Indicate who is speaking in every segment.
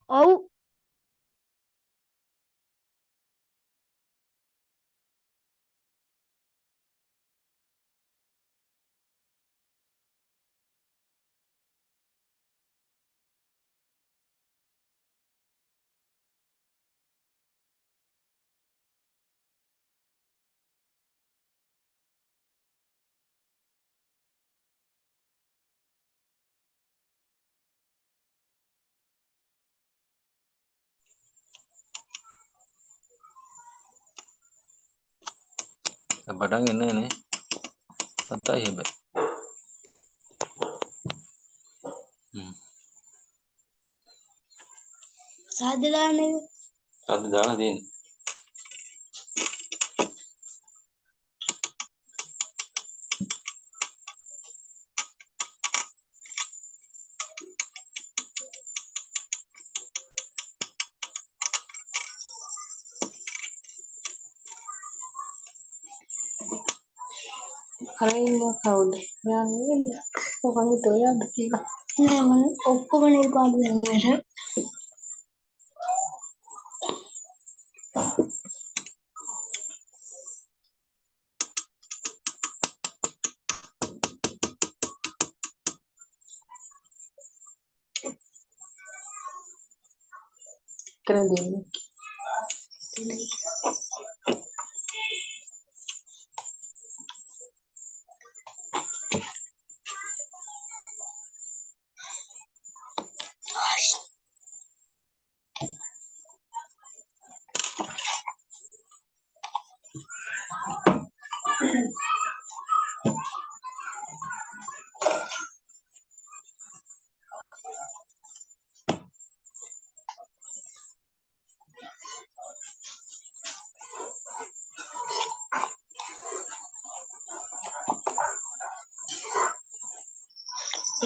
Speaker 1: ඔව්
Speaker 2: Padang ini nih, santai ya, Mbak.
Speaker 1: සාදු දාන්න එක.
Speaker 2: Satu දාලා තියෙන්නේ.
Speaker 3: Kalian kau yang ini orang itu ya betul.
Speaker 1: නෑ මම ඔක්කොම නිර්පාදනය කරා.
Speaker 3: Keren deh.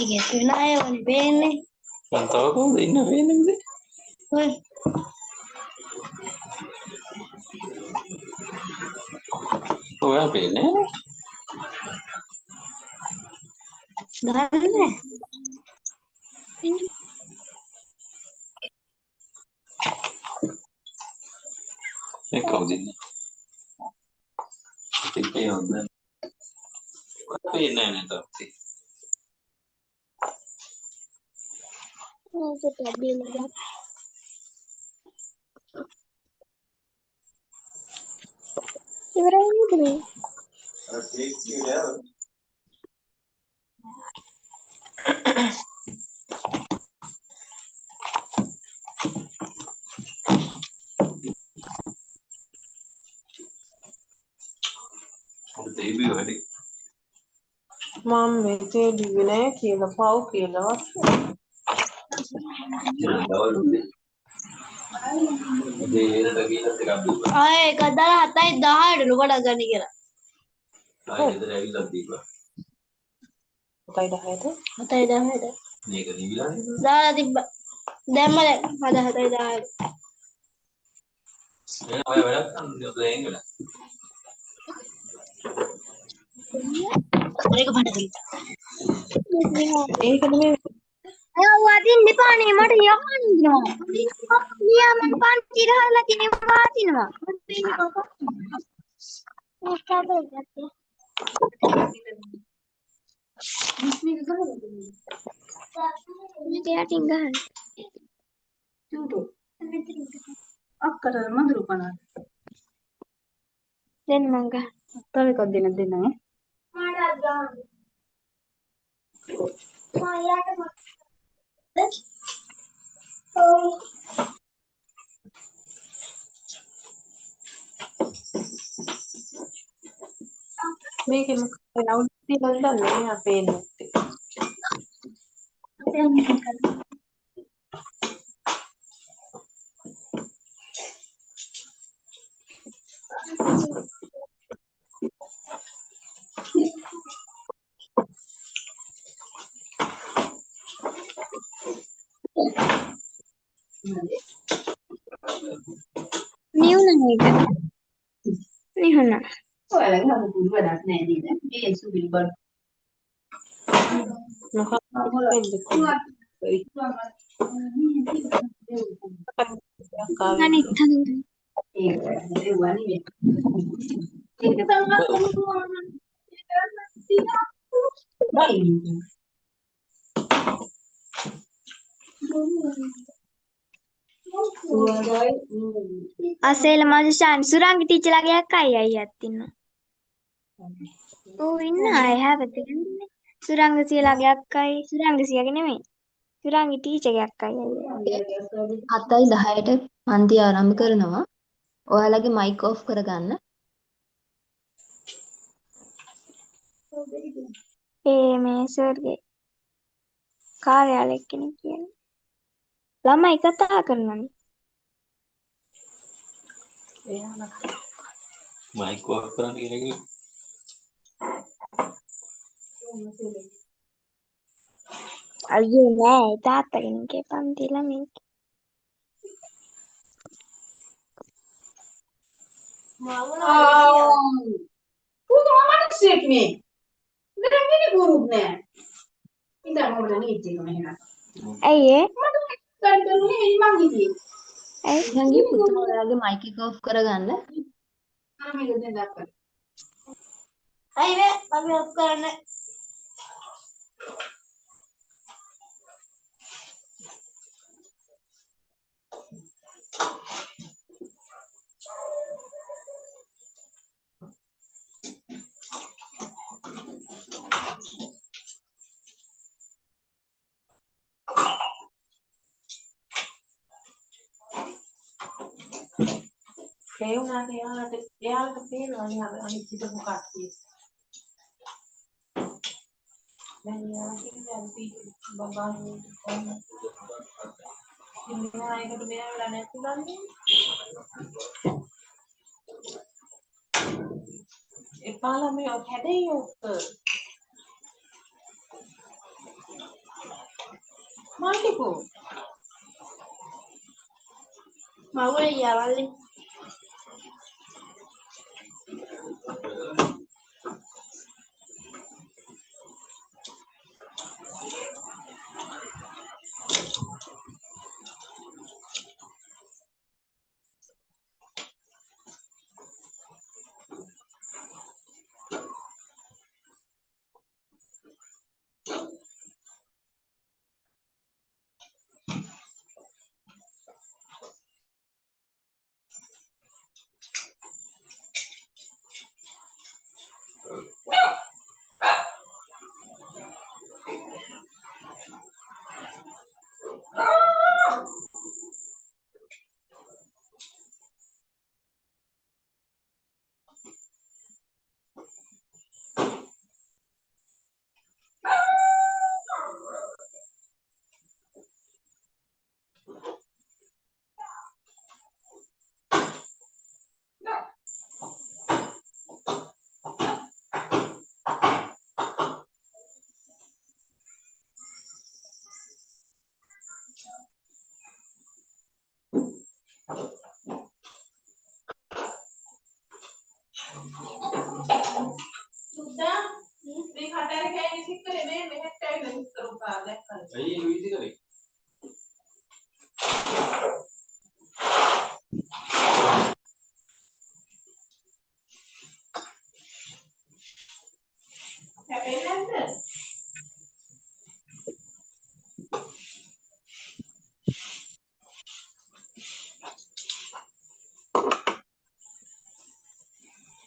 Speaker 1: ඒක වෙන අයවනේ පේන්නේ.
Speaker 2: Mantap aku ini sih.
Speaker 1: ඔය
Speaker 2: Oh apa ini?
Speaker 1: දන්නේ නෑ.
Speaker 2: Ini kau ini. Tipe yang mana? Apa ini nih tapi?
Speaker 1: ඒක ලැබෙන්නේ. ඉවරයි නේද?
Speaker 2: Udah TV hari.
Speaker 3: Mom මේකේ දිවිනේ කියලා පව් කියලා
Speaker 2: Tahu dulu. Jadi ini lagi nanti kabel.
Speaker 1: ආයේ එක දාලා 7යි 18 ගොඩක් ගන්න කියලා.
Speaker 2: Ah itu lagi nanti gua.
Speaker 3: කයි 10ද
Speaker 1: 7යි 18.
Speaker 2: Nih kan dibilang.
Speaker 1: දාලා තිබ්බ. දැම්ම දැන් හද 7යි 18.
Speaker 2: Ya banyak kan dia tuh yang enggak.
Speaker 1: ඒක පට දෙන්න.
Speaker 3: ඒක නෙමෙයි
Speaker 1: අය වදින්න එපානේ මට යවන්නවා. ගියා මම පන්ති රහලා කෙනෙක් වාදිනවා. මේක ගහන්න.
Speaker 3: අක්කට මඳුරු කනවා
Speaker 1: දැන් මං ගහ.
Speaker 3: තව එකක් දෙන්න දෙන්න ඈ
Speaker 1: මාඩක් ගහන්න. මා යාට ඔව්
Speaker 3: මේකේ මොකක්ද ලවුඩ් ස්පීකර් දාන්නේ නෑ අපේ නැත්තේ
Speaker 1: නියුන එක. නියුන.
Speaker 4: ඔයාලගේ හදපු වැඩක් නෑ නේද? මේ සුබිල් බඩ.
Speaker 3: මොකක්ද වෙන්නේ
Speaker 1: අනිත් හඳුන්.
Speaker 4: ඒක වනේ. ඒක තමයි.
Speaker 1: අසේල මදුෂාන් සුරංගි ටීචර්ලාගේ අක්කයි අයියත් ඉන්නවා. ඔව් ඉන්න අය හැවතේ. සුරංග සියලාගේ අක්කයි සුරංග සියගේ නෙමෙයි. සුරංගි ටීචර්ගේ අක්කයි අයියයි.
Speaker 5: 7:10ට පන්ති ආරම්භ කරනවා. ඔයාලගේ මයික් ඔෆ් කරගන්න.
Speaker 1: මේ සර්ගේ කාර්යාලය කෙනෙක් කියන්නේ. ළමයි කතා කරනවානේ.
Speaker 2: මයික් ඔෆ් කරන්න කියලා කිව්වේ.
Speaker 1: අයියෝ නෑ තාත්තා කෙනෙක්ගේ පන්ති ළමයි.
Speaker 4: පුදුම මිනිස්සෙක් නේ. ඉතින් මිනි ගුරුත් නෑ. ඉතින් මොකද නීති එක මෙහෙම.
Speaker 1: ඇයි ඒ?
Speaker 4: මට ගන්න මං හිටියේ.
Speaker 1: ඇයි?
Speaker 5: ඉහංගි පුතා ඔයාලගේ මයික් එක ඔෆ් කරගන්න.
Speaker 4: ආ මේක දැන් දැක්කා.
Speaker 1: ඇයි වේ අපි ඔෆ් කරන්නේ?
Speaker 3: ඒ වුණාට එයාලට පේනවා අනිත් පිටු කට්ටිය. දැන් යාළුවා අපි බබාගේ ඉන්නවා ඒකට මෙයා වෙලා නැතිවන්නේ. එපාලා මේ හැදෙයි ඔක්ක. මාටිකෝ
Speaker 1: මවුල යවල්ලි.
Speaker 3: සුද්දා මේ කටාරේ කෑනේ සික්කලේ මේ මෙහෙට ඇවිල්ලා සික්කර උකා දැක්කද?
Speaker 2: අයියේ වීදි කරේ.
Speaker 3: හැපෙන්නේ නැද්ද?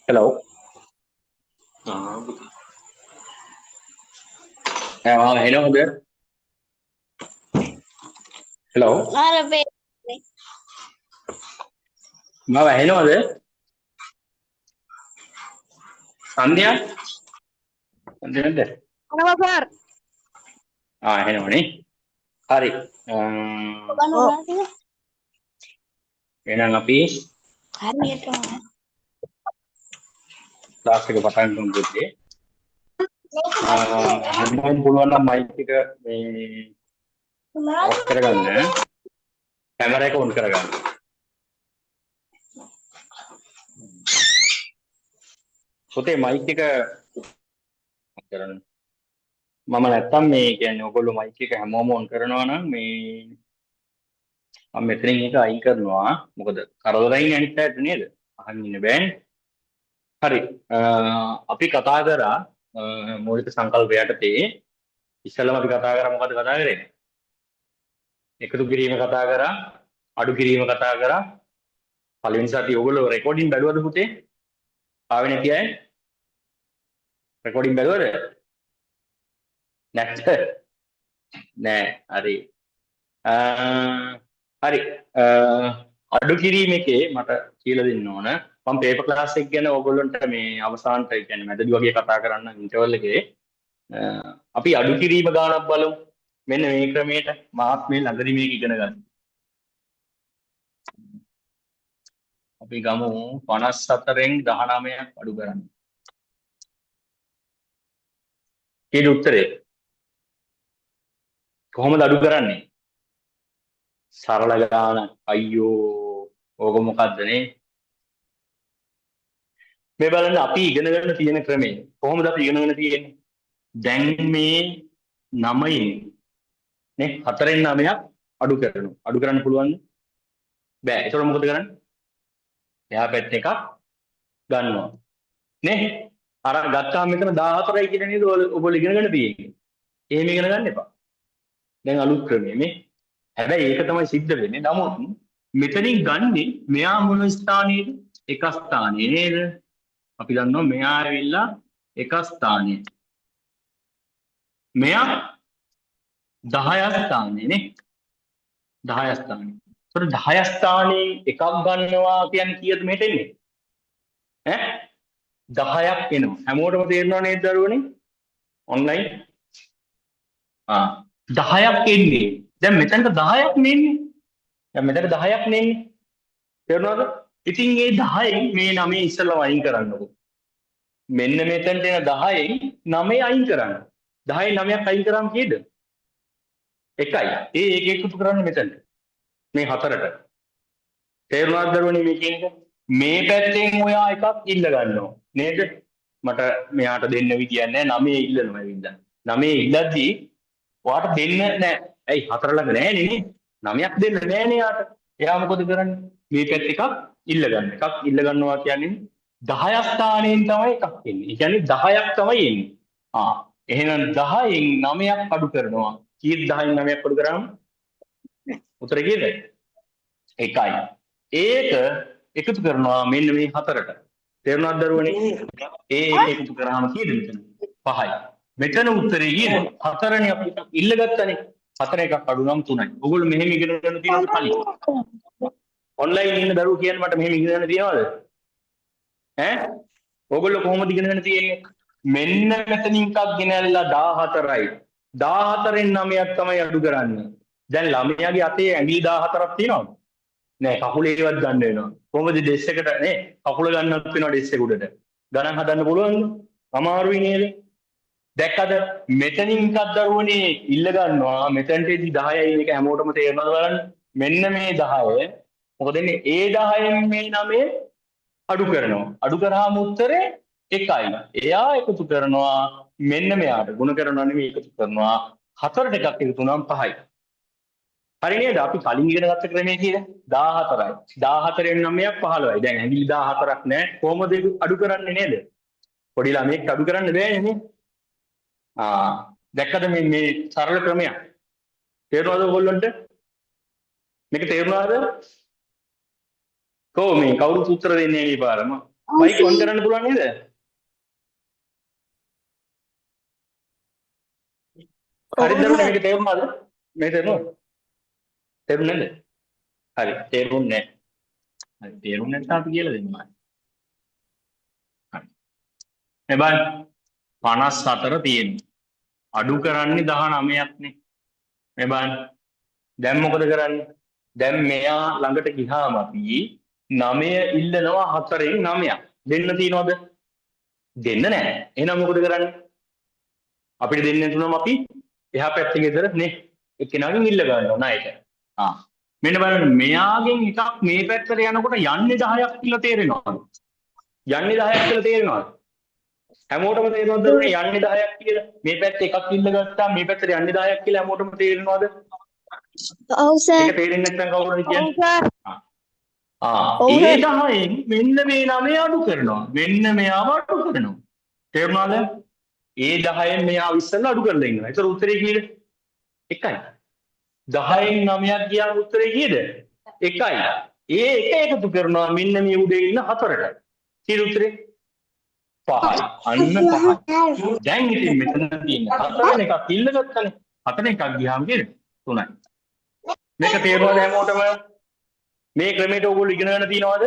Speaker 6: Hello. Hello there. Hello.
Speaker 1: ආරබේ.
Speaker 6: Mama, hello there. Sandhya. Sandhya there.
Speaker 1: අනව සර්.
Speaker 6: Hello ni. Hari.
Speaker 1: බලන්න.
Speaker 6: Enang api.
Speaker 1: හරියටම.
Speaker 6: Class එක පටන් ගමු පුතේ. මම පුළුවන් නම් mic එක මේ off කරගන්න. කැමරා එක on කරගන්න. පුතේ mic එක on කරන්න. මම නැත්තම් මේ කියන්නේ ඔයගොල්ලෝ mic එක හැමෝම on කරනවා නම් මේ මම මෙතනින් එක අයින් කරනවා. මොකද කරදරයින් අනිත් පැයට නේද? අහන්න ඉන්න බෑනේ. හරි. අපි කතා කරා මූලික සංකල්ප යටතේ ඉස්සෙල්ලාම අපි කතා කරා මොකද කතා කරේ? එකතු කිරීම කතා කරා, අඩු කිරීම කතා කරා. පළවෙනි සතියේ ඔයගොල්ලෝ රෙකෝඩින් බැලුවද පුතේ? ආවේ නැති අය? රෙකෝඩින් බැලුවද? නැත්ද? නෑ. හරි. හරි. අඩු කිරීම එකේ මට කියලා දෙන්න ඕන. මම පේපර් ක්ලාස් එක ගැන ඔයගොල්ලන්ට මේ අවසානට කියන්නේ මැදදී වගේ කතා කරන්න ඉන්ටර්වල් එකේ අපි අඩු කිරීම ගානක් බලමු. මෙන්න මේ ක්‍රමයට මාත් මේ ළඟදී මේක ඉගෙන ගන්න. අපි ගමු 54න් 19ක් අඩු කරන්න. කීයද උත්තරේ? කොහොමද අඩු කරන්නේ? සරල ගාන. අයියෝ ඕක මොකද්ද නේ? මේ බලන්න අපි ඉගෙන ගන්න තියෙන ක්‍රමය. කොහොමද අපි ඉගෙන ගන්න තියෙන්නේ? දැන් මේ 9න් නේ 4න් 9ක් අඩු කරනවා. අඩු කරන්න පුළුවන්ද? බෑ. ඒතකොට මොකද කරන්නේ? එහා පැත්ත එකක් ගන්නවා. නේ? අර ගත්තාම මෙතන 14යි කියන නේද ඔයගොල්ලෝ ඉගෙන ගන්න තියෙන්නේ. එහෙම ඉගෙන ගන්න එපා. දැන් අලුත් ක්‍රමය මේ. හැබැයි ඒක තමයි සිද්ධ වෙන්නේ. නමුත් මෙතනින් ගන්නේ මෙයා මොන ස්ථානයේද? එක ස්ථානයේ නේද? අපි දන්නවා මෙයා ඇවිල්ලා එක ස්ථානයේ. මෙයා 10 ස්ථානයේ නේ. 10 ස්ථානයේ. ඒතර 10 ස්ථානයේ එකක් ගන්නවා කියන්නේ කීයද මෙහෙට එන්නේ? ඈ 10ක් එනවා. හැමෝටම තේරෙනව නේද දරුවනේ? ඔන්ලයින් 10ක් එන්නේ. දැන් මෙතනට 10ක් නෙන්නේ. දැන් මෙතන 10ක් නෙන්නේ. තේරුණාද? ඉතින් මේ 10න් මේ 9 ඉස්සෙල්ලා අයින් කරන්නකො. මෙන්න මෙතනට එන 10න් 9 අයින් කරන්න. 10න් 9ක් අයින් කරාම කීයද? 1යි. ඒ එක එකතු කරන්න මෙතනට. මේ 4ට. තේරුණාද දරුවනේ මේ කියන්නේ? මේ පැත්තෙන් ඔයා එකක් ඉල්ල ගන්නවා. නේද? මට මෙයාට දෙන්න විදියක් නැහැ. 9 ඉල්ලනවා ඇවිල්ලා. 9 ඉල්ලද්දී ඔයාට දෙන්න නැහැ. ඇයි 4 ළඟ නැහැනේ නේ? 9ක් දෙන්න නැහැනේ යාට. එයා මොකද කරන්නේ? මේ පැත්ත එකක් ඉල්ල ගන්න. එකක් ඉල්ල ගන්නවා කියන්නේ 10 ස්ථානයෙන් තමයි එකක් එන්නේ. ඒ කියන්නේ 10ක් තමයි එන්නේ. එහෙනම් 10න් 9ක් අඩු කරනවා. කීයද 10න් 9ක් අඩු කරාම? උත්තර කීයද? 1යි. ඒක එකතු කරනවා මෙන්න මේ 4ට. තේරුණාද දරුවනේ? ඒ එක එකතු කරාම කීයද මෙතන? 5යි. මෙතන උත්තරේ කීයද? 4නේ අපි ඉල්ල ගත්තනේ. 4 එකක් අඩු නම් 3යි. ඔයගොල්ලෝ මෙහෙම ඉගෙන ගන්න තියෙනවද කලින්? ඔන්ලයින් ඉන්න දරුවෝ කියන්නේ මට මෙහෙම ඉගෙන ගන්න තියනවද? ඈ? ඔයගොල්ලෝ කොහොමද ඉගෙන ගන්න තියෙන්නේ? මෙන්න මෙතනින් එකක් ගෙනල්ලා 14යි. 14න් 9ක් තමයි අඩු කරන්නේ. දැන් ළමයාගේ අතේ ඇඟිලි 14ක් තියෙනවද? නෑ කකුලේවත් ගන්න වෙනවා. කොහොමද ඩෙස් එකට නේ කකුල ගන්නත් වෙනවා ඩෙස් එක උඩට. ගණන් හදන්න පුළුවන්ද? අමාරුයි නේද? දැක්කද? මෙතනින් එකක් දරුවනේ ඉල්ල ගන්නවා. මෙතනටදී 10යි මේක හැමෝටම තේරෙනවද බලන්න. මෙන්න මේ 10 මොකද එන්නේ? ඒ 10න් මේ 9 අඩු කරනවා. අඩු කරාම උත්තරේ 1යි. එයා එකතු කරනවා මෙන්න මෙයාට ගුණ කරනවා නෙමෙයි එකතු කරනවා. 4ට එකක් එකතු වුණාම 5යි. හරි නේද? අපි කලින් ඉගෙන ගත්ත ක්‍රමයේ කීයද? 14යි. 14න් 9ක් 15යි. දැන් ඇඟිලි 14ක් නැහැ. කොහොමද අඩු කරන්නේ නේද? පොඩි ළමයෙක් අඩු කරන්න බෑනේ නේ. දැක්කද මේ සරල ක්‍රමයක්? තේරුණාද ඔයගොල්ලන්ට? මේක තේරුණාද? මේ කවුරුත් උත්තර දෙන්නේ නැහැ මේ පාරම. මයික් ඔන් කරන්න පුළුවන් නේද? හරිද දරුවනේ මේක තේරුණාද? මේක තේරුණාද? තේරුණේ නැද්ද? හරි තේරුන්නේ නැහැ. හරි තේරුන්නේ නැත්නම් අපි කියලා දෙන්න ඕනේ. හරි. මේ බලන්න 54 තියෙනවා. අඩු කරන්නේ 19ක්නේ. මේ බලන්න. දැන් මොකද කරන්නේ? දැන් මෙයා ළඟට ගියාම අපි 9 ඉල්ලනවා 4න් 9ක්. දෙන්න තියනවද? දෙන්න නැහැ. එහෙනම් මොකද කරන්නේ? අපිට දෙන්න තුනම අපි එහා පැත්තේ ගෙදර නේ එක්කෙනාගෙන් ඉල්ල ගන්නවා ණයට. මෙන්න බලන්න මෙයාගෙන් එකක් මේ පැත්තට යනකොට යන්නේ 10ක් කියලා තේරෙනවද? යන්නේ 10ක් කියලා තේරෙනවද? හැමෝටම තේරෙනවද යන්නේ 10ක් කියලා? මේ පැත්තේ එකක් ඉල්ල ගත්තා මේ පැත්තට යන්නේ 10ක් කියලා හැමෝටම තේරෙනවද?
Speaker 1: ඔව් සර්.
Speaker 6: ඒක තේරෙන්නේ නැත්නම් කවුරුද කියන්නේ?
Speaker 1: ඔව්
Speaker 6: ඒ
Speaker 1: සර්.
Speaker 6: 10න් මෙන්න මේ 9 අඩු කරනවා. මෙන්න මෙයාව අඩු කරනවා. තේරුණාද? ඒ 10න් මෙයාව ඉස්සෙල්ලා අඩු කරලා ඉන්නවා. ඒතර උත්තරේ කීයද? 1යි. 10න් 9ක් ගියාම උත්තරේ කීයද? 1යි. ඒ එක එකතු කරනවා මෙන්න මේ උඩේ ඉන්න 4ට. කීයද උත්තරේ? 5යි. අන්න 5යි. දැන් ඉතින් මෙතන තියෙන 4 වෙන එකක් ඉල්ලගත්තනේ. 4 එකක් ගියාම කීයද? 3යි. මේක තේරුණාද හැමෝටම? මේ ක්‍රමයට ඔයගොල්ලෝ ඉගෙන ගන්න තියනවද?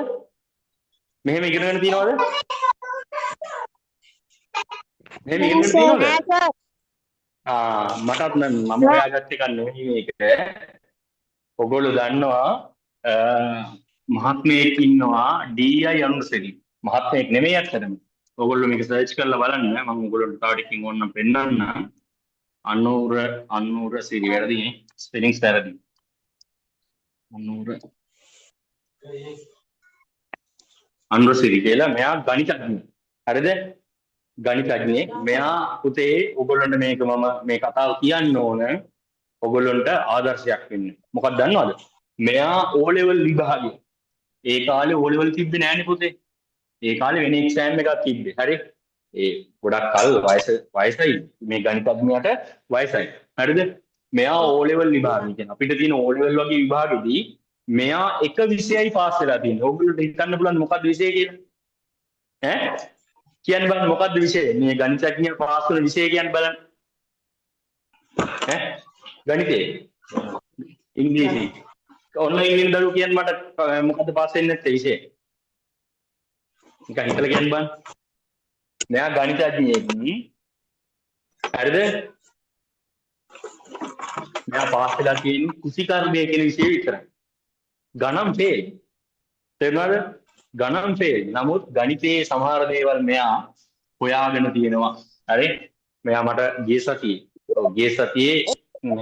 Speaker 6: මෙහෙම ඉගෙන ගන්න තියනවද? මෙහෙම ඉගෙන ගන්න තියනවද? මටත් මම හොයාගත්ත එකක් නෙවෙයි මේක. ඔයගොල්ලෝ දන්නවා මහත්මයෙක් ඉන්නවා DI අනුරසිරි. මහත්මයෙක් නෙමෙයි අත්‍තරම. ඔයගොල්ලෝ මේක සර්ච් කරලා බලන්න. මම ඔයගොල්ලන්ට තව ටිකකින් ඕනනම් පෙන්නන්න. අනුරසිරි වැරදි නේ. ස්පෙලිංස් වැරදි. අනුරසිරි කියලා මෙයා ගණිතඥයෙක්. හරිද? ගණිතඥයෙක්. මෙයා පුතේ ඔයගොල්ලන්ට මේක මම මේ කතාව කියන්න ඕන. ඔයගොල්ලන්ට ආදර්ශයක් වෙන්න. මොකක්ද දන්නවද? මෙයා O level විභාගේ. ඒ කාලේ O level තිබ්බේ නෑනේ පුතේ. ඒ කාලේ වෙන එක්සෑම් එකක් තිබ්බේ. හරි? ඒ ගොඩක් කල් වයසයි මේ ගණිතඥයාට වයසයි. හරිද? මෙයා O level විභාගේ කියන අපිට තියෙන O level වගේ විභාගෙදී මෙයා එක විෂයයි පාස් වෙලා තියෙන්නේ. ඕගොල්ලන්ට හිතන්න පුළුවන් මොකක්ද විෂය කියලා? ඈ? කියන්න බලන්න මොකක්ද විෂය? මේ ගණිතඥය පාස් වෙන විෂය කියන්න බලන්න. ඈ? ගණිතේ. ඉංග්‍රීසි. ඔන්ලයින් ඉන්න දරුවෝ කියන්න මට මොකද්ද පාස් වෙන්නේ නැත්තේ විෂය? නිකන් හිතලා කියන්න බලන්න. මෙයා ගණිතඥයෙක්. හරිද? මෙයා පාස් වෙලා තියෙන්නේ කුසිකර්මය කියන විෂය විතරයි. ගණන් ෆේල්. තේරුණාද? ගණන් ෆේල්. නමුත් ගණිතයේ සමහර දේවල් මෙයා හොයාගෙන තියෙනවා. හරි? මෙයා මට ගිය සතියේ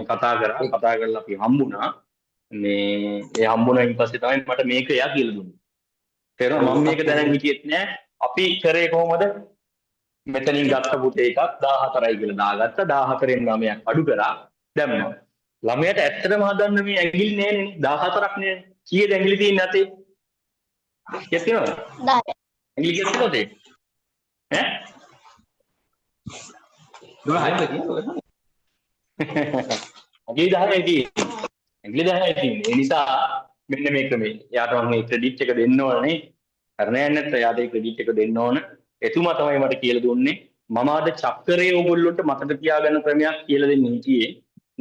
Speaker 6: කතා කරලා අපි හම්බුණා. මේ ඒ හම්බුණායින් පස්සේ තමයි මට මේක එයා කියලා දුන්නේ. තේරුණා? මම මේක දැනන් හිටියෙත් නෑ. අපි කරේ කොහොමද? මෙතනින් ගත්ත පුතේ එකක් 14යි කියලා දාගත්තා. 14න් 9ක් අඩු කරා. දැම්මා. ළමයට ඇත්තටම හදන්න මේ ඇඟිලි නෑනේ 14ක් නේ. කීයද ඇඟිලි තියෙන්නේ නැතේ? කීයක් තියෙනවද?
Speaker 1: 10.
Speaker 6: ඇඟිලි කීයක් තියෙනවද? ඈ? 12යි තියෙනවද? ඇඟිලි 10යි තියෙන්නේ. ඇඟිලි 10යි තියෙන්නේ. ඒ නිසා මෙන්න මේ ක්‍රමේ. එයාට මම මේ ක්‍රෙඩිට් එක දෙන්න ඕනේ. හරිනේ නැත්නම් එයාට ඒ ක්‍රෙඩිට් එක දෙන්න ඕන. එතුමා තමයි මට කියලා දුන්නේ. මම අද චක්‍රයේ ඕගොල්ලොන්ට මතක තියාගන්න ක්‍රමයක් කියලා දෙන්න හිටියේ.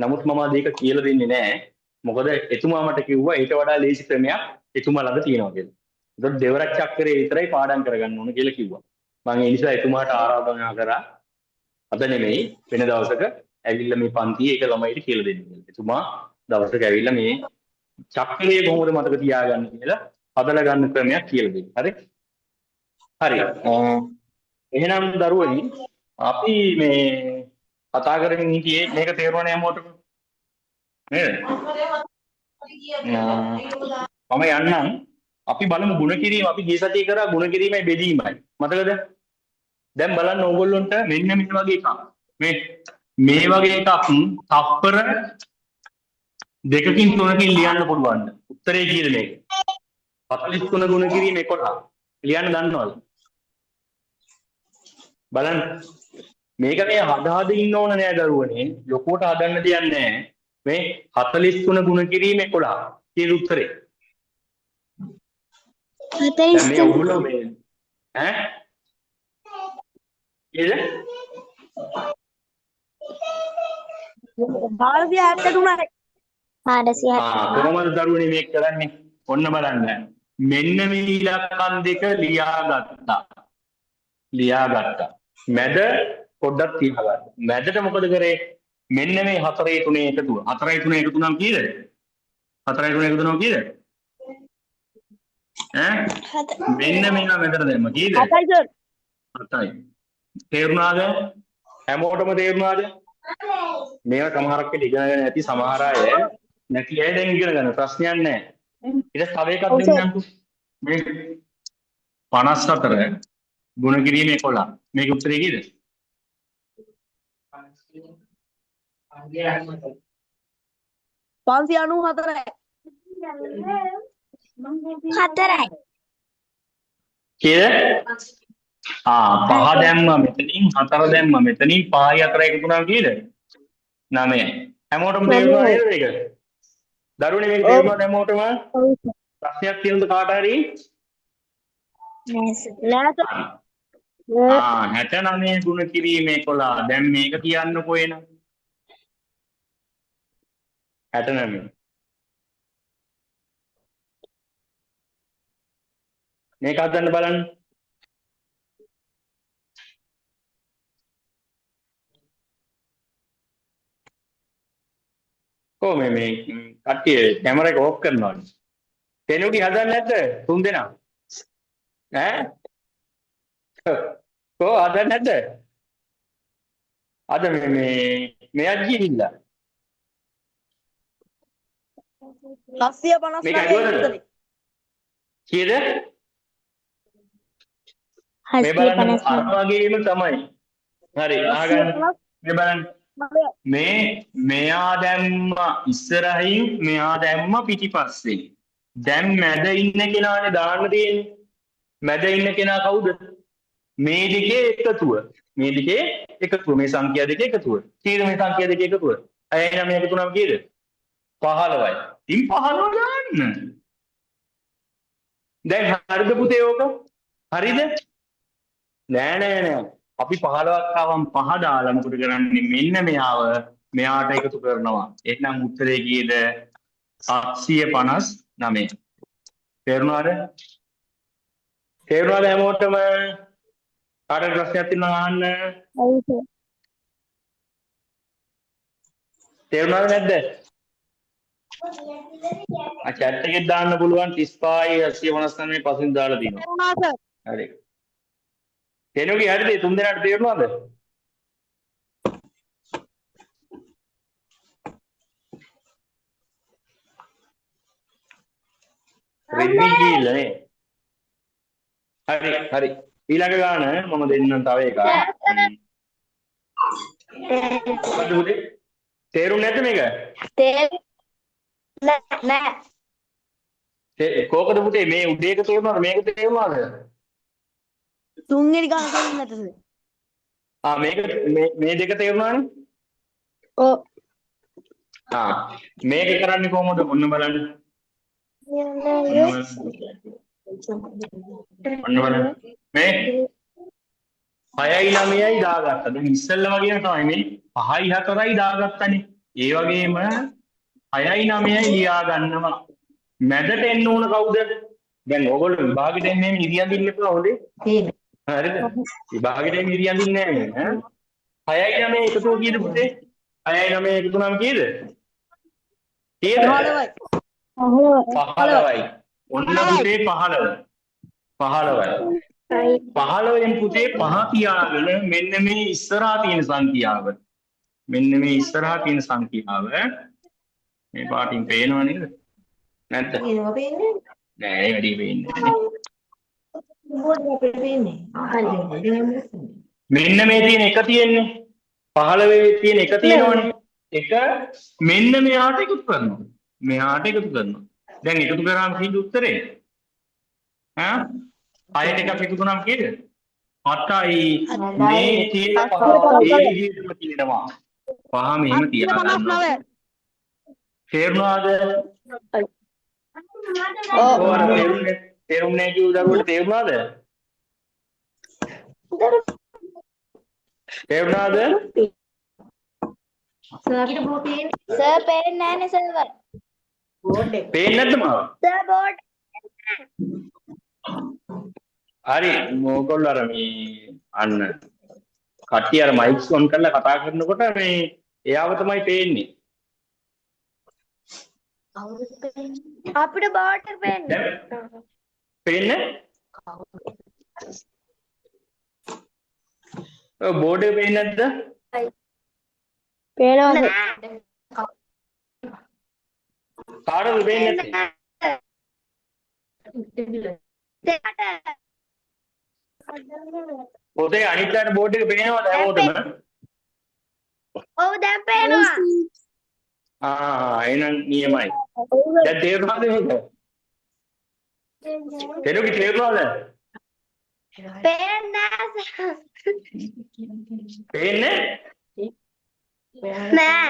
Speaker 6: නමුත් මම අද ඒක කියලා දෙන්නේ නැහැ. මොකද එතුමා මට කිව්වා ඊට වඩා ලේසි ක්‍රමයක් එතුමා ළඟ තියෙනවා කියලා. ඒතකොට දෙවරක් චක්‍රේ විතරයි පාඩම් කරගන්න ඕන කියලා කිව්වා. මම ඒ නිසා එතුමාට ආරාධනා කරා අද නෙමෙයි වෙන දවසක ඇවිල්ලා මේ පන්තියේ ඒක ළමයිට කියලා දෙන්න කියලා. එතුමා දවසක ඇවිල්ලා මේ චක්‍රේ කොහොමද මතක තියාගන්න කියලා හදලා ගන්න ක්‍රමයක් කියලා දෙන්න. හරි? හරි. එහෙනම් දරුවනි අපි මේ කතා කරමින් හිටියේ මේක තේරුණා නෑ මොකටද? නේද? මම යන්නම්. අපි බලමු ಗುಣ කිරීම. අපි ගිය සතියේ කරා ಗುಣ කිරීමයි බෙදීමයි. මතකද? දැන් බලන්න ඕගොල්ලොන්ට මෙන්න මේ වගේ එකක්. මේ වගේ එකක් තප්පර 2කින් 3කින් ලියන්න පුළුවන්. උත්තරේ කීයද මේක? 43 ගුණ කිරීම 11. ලියන්න දන්නවද? බලන්න. මේක මේ හදාද ඉන්න ඕන නෑ දරුවනේ. ලොකුවට හදන්න දෙයක් නෑ. මේ 43 ගුණ කිරීම 11. කියන උත්තරේ.
Speaker 1: 43.
Speaker 6: මේ ඔයගොල්ලෝ මේ ඈ? කීයද?
Speaker 1: 473යි. 473.
Speaker 6: කොහොමද දරුවනේ මේක කරන්නේ? ඔන්න බලන්න. මෙන්න මේ ඉලක්කම් දෙක ලියාගත්තා. මැද පොඩ්ඩක් තියාගන්න. මැදට මොකද කරේ? මෙන්න මේ 4 3 එකතුව. 4 3 එකතු නම් කීයද? 4 3 එකතු නම් කීයද? ඈ? මෙන්න මේවා මැදට දැම්ම කීයද?
Speaker 1: 7යි සර්.
Speaker 6: 7යි. තේරුණාද? හැමෝටම තේරුණාද? මේවා සමහරක් වෙලේ ඉගෙනගෙන නැති සමහර අය නැති අය දැන් ඉගෙන ගන්න ප්‍රශ්නයක් නැහැ. ඊට තව එකක් දෙන්නම්කෝ. මේ 54 ගුණ කිරීම 11. මේක උත්තරේ කීයද?
Speaker 3: 594යි.
Speaker 1: 4යි.
Speaker 6: කීයද? පහ දැම්මා මෙතනින් 4 දැම්මා මෙතනින් 5යි 4යි එකතු වුණාම කීයද? 9යි. හැමෝටම තේරුණා නේද මේක? දරුවනේ මේක තේරුණාද හැමෝටම? ප්‍රශ්නයක් තියෙනවද කාට හරි?
Speaker 1: නෑ.
Speaker 6: 69 ගුණ කිරීමේ 11. දැන් මේක කියන්නකෝ එන. 69. මේක හදන්න බලන්න. මේ කට්ටිය කැමරා එක ඕෆ් කරනවා. කෙනෙකුට හදන්න නැද්ද? 3 දෙනා. ඈ? හදන්න නැද්ද? අද මේ අජ්ජි ඉilla.
Speaker 3: 759
Speaker 6: කීයද? මේ බලන්න අර වගේම තමයි. හරි අහගන්න. මේ බලන්න. මෙයා දැම්ම ඉස්සරහින් මෙයා දැම්ම පිටිපස්සේ. දැන් මැද ඉන්න කෙනානේ දාන්න තියෙන්නේ. මැද ඉන්න කෙනා කවුද? මේ දෙකේ එකතුව. මේ දෙකේ එකතුව. මේ සංඛ්‍යා දෙකේ එකතුව. කීයද මේ සංඛ්‍යා දෙකේ එකතුව? 6 9 එකතු වුණාම කීයද? 15යි. ඉතින් 15 ගන්න. දැන් හරිද පුතේ ඕක? හරිද? නෑ. අපි 15ක් ආවම 5 දාලා මොකද කරන්නේ? මෙන්න මෙයාට එකතු කරනවා. එහෙනම් උත්තරේ කීයද? 759. තේරුණාද? තේරුණාද හැමෝටම? කාටද ප්‍රශ්නයක් තියෙනවා අහන්න? තේරුණාද නැද්ද? chat එකේ දාන්න පුළුවන් 35 859 පස්සෙන් දාලා දිනවා. හරි. කෙනෙකුගේ හරිද? 3 දෙනාට තේරුණාද? රෙද්දි කියලා නේ. හරි. ඊළඟ ගාන මම දෙන්නම් තව එකක්. මොකද පුතේ? තේරුන්නේ නැද්ද මේක?
Speaker 1: නෑ.
Speaker 6: කෝකද පුතේ මේ උඩ එක තේරුණාද? මේක තේරුණාද?
Speaker 3: තුන්වෙනි ගාන තේරුන්නේ නැතද?
Speaker 6: මේක මේ දෙක තේරුණානේ?
Speaker 3: ඔව්.
Speaker 6: මේක කරන්නේ කොහොමද? ඔන්න බලන්න. ඔන්න බලන්න. මේ 6යි 9යි දාගත්තා. දැන් ඉස්සෙල්ලා වගේම තමයි මේ 5යි 4යි දාගත්තානේ. ඒ වගේම 6යි 9යි ලියා ගන්නවා. මැදට එන්න ඕන කවුද? දැන් ඕගොල්ලෝ විභාගෙට එන්නේ මේ ඉරියන් දින්න එපා හොඳේ. හරිද? විභාගෙට එන්නේ ඉරියන් දින්නේ නැහැ නේ. 6යි 9යි එකතු කීයද පුතේ? 6යි 9යි එකතු නම් කීයද? කීයද?
Speaker 3: 15යි.
Speaker 6: 15යි. ඔන්න පුතේ 15. 15යි. 15න් පුතේ 5 තියාගෙන මෙන්න මේ ඉස්සරහා තියෙන සංඛ්‍යාව. මෙන්න මේ ඉස්සරහා තියෙන සංඛ්‍යාව මේ පාටින් පේනව නේද? නැත්ද?
Speaker 3: ඒවා පේන්නේ
Speaker 6: නෑ වැඩි පේන්නේ නැහැ.
Speaker 3: බෝඩ් එකේ පේන්නේ.
Speaker 6: මෙන්න මේ තියෙන එක තියෙන්නේ 15 තියෙන එක තියෙනවනේ. එක මෙන්න මෙයාට එකතු කරනවා. මෙයාට එකතු කරනවා. දැන් එකතු කරාම කීයද උත්තරේ? 6ට එකක් එකතු කරාම කීයද? 8යි. මේ තියෙන පහ ඒ විදිහටම තියෙනවා. පහ මෙහෙම තියාගන්නවා. තේරුණාද? ඔයාලා තේරුන්නේ කිව්ව දරුවන්ට තේරුණාද? තේරුණාද?
Speaker 3: සර්කිට බෝඩ් පේන්නේ.
Speaker 1: සර් පේන්නේ නෑනේ සර්.
Speaker 3: බෝඩ් එක.
Speaker 6: පේන්නේ නැද්ද මාව?
Speaker 1: සර් බෝඩ්
Speaker 6: හරි මොකෝල්ල අර මේ අන්න කට්ටිය අර මයික්ස් ඔන් කරලා කතා කරනකොට මේ එයාව තමයි පේන්නේ.
Speaker 1: අපිට බෝඩ් එක පේන්නේ.
Speaker 6: පේන්නේ? ඔය බෝඩ් එක පේන්නේ නැද්ද?
Speaker 1: පේනවා.
Speaker 6: කාටද පේන්නේ නැත්තේ? පොතේ අනිත් අයට බෝඩ් එක පේනවද හැමෝටම?
Speaker 1: ඔව් දැන් පේනවා.
Speaker 6: එහෙනම් නියමයි. දැන් තේරුණාද මේක? තේරුණාද?
Speaker 1: පේන්නේ
Speaker 6: පේන්නේ?
Speaker 1: නෑ.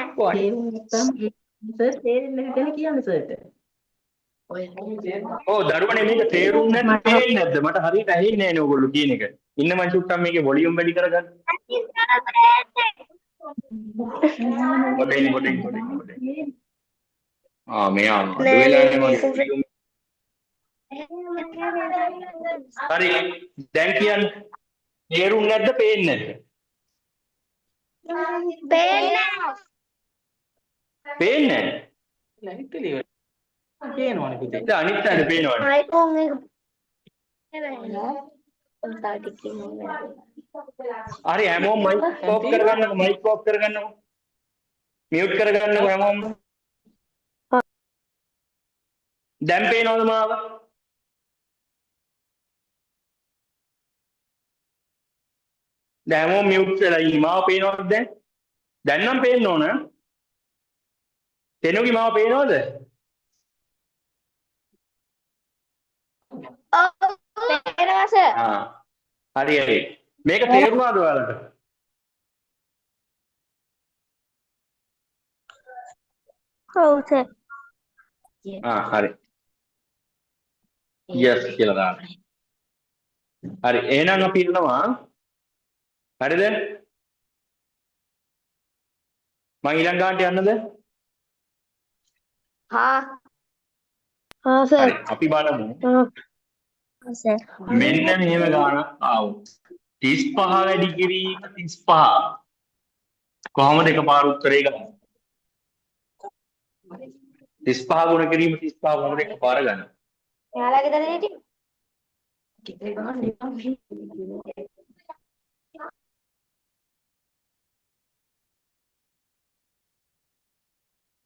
Speaker 6: ඔව් දරුවනේ මේක තේරුන්නේ නැත්නම් පේන්නේ නැද්ද? මට හරියට ඇහෙන්නේ නැහැ නේ ඔයගොල්ලෝ කියන එක. ඉන්න මං චුට්ටක් මේකේ වොලියුම් වැඩි කරගන්න. මොඩෙන්. මෙයා අඩු වෙලානේ මගේ වොලියුම්. හරි. දැන් කියන්න. තේරුන්නේ නැද්ද පේන්නේ නැද්ද?
Speaker 1: පේන්නේ
Speaker 6: පේන්නේ
Speaker 3: නැතිලිව පේනවනේ පුතේ.
Speaker 6: නැහැ. අනිත් පැත්තට පේනවනේ.
Speaker 1: iPhone එක උන්ට ටිකකින්
Speaker 6: හරි හැමෝම මයික් ඔෆ් කරගන්නකො මියුට් කරගන්නකො හැමෝම. දැන් පේනවද මාව? දැන් හැමෝම මියුට් වෙලා ඉන්නේ. මාව පේනවද දැන්? දැන් නම් පේන්න ඕන. තෙනුගේ මාව පේනවද?
Speaker 1: පේනවා සර්.
Speaker 6: හරි. මේක තේරුණාද ඔයාලට?
Speaker 1: ඔව් සර්.
Speaker 6: හරි. yes කියලා දාන්න. හරි. එහෙනම් අපි ඉන්නවා. හරිද? මම ඊළඟ ගානට යන්නද?
Speaker 1: හා
Speaker 6: හරි. අපි බලමු.
Speaker 1: සර්.
Speaker 6: මෙන්න මෙහෙම ගානක් ආවොත් 35 වැඩි කිරීම 35 කොහොමද එකපාර උත්තරේ ගන්නේ? 35 ගුණ කිරීම 35 කොහොමද එකපාර ගන්න?
Speaker 1: එයාලගේ දරේටි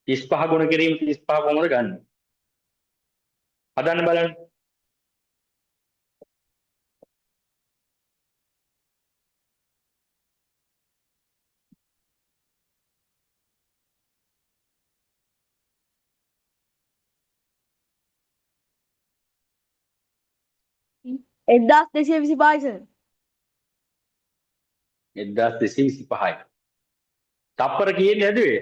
Speaker 6: 35 ගුණ කිරීම 35 කොහොමද ගන්න? හදන්න බලන්න.
Speaker 1: එක්දස් 225
Speaker 6: 1225යි. තප්පර කීයද හැදුවේ?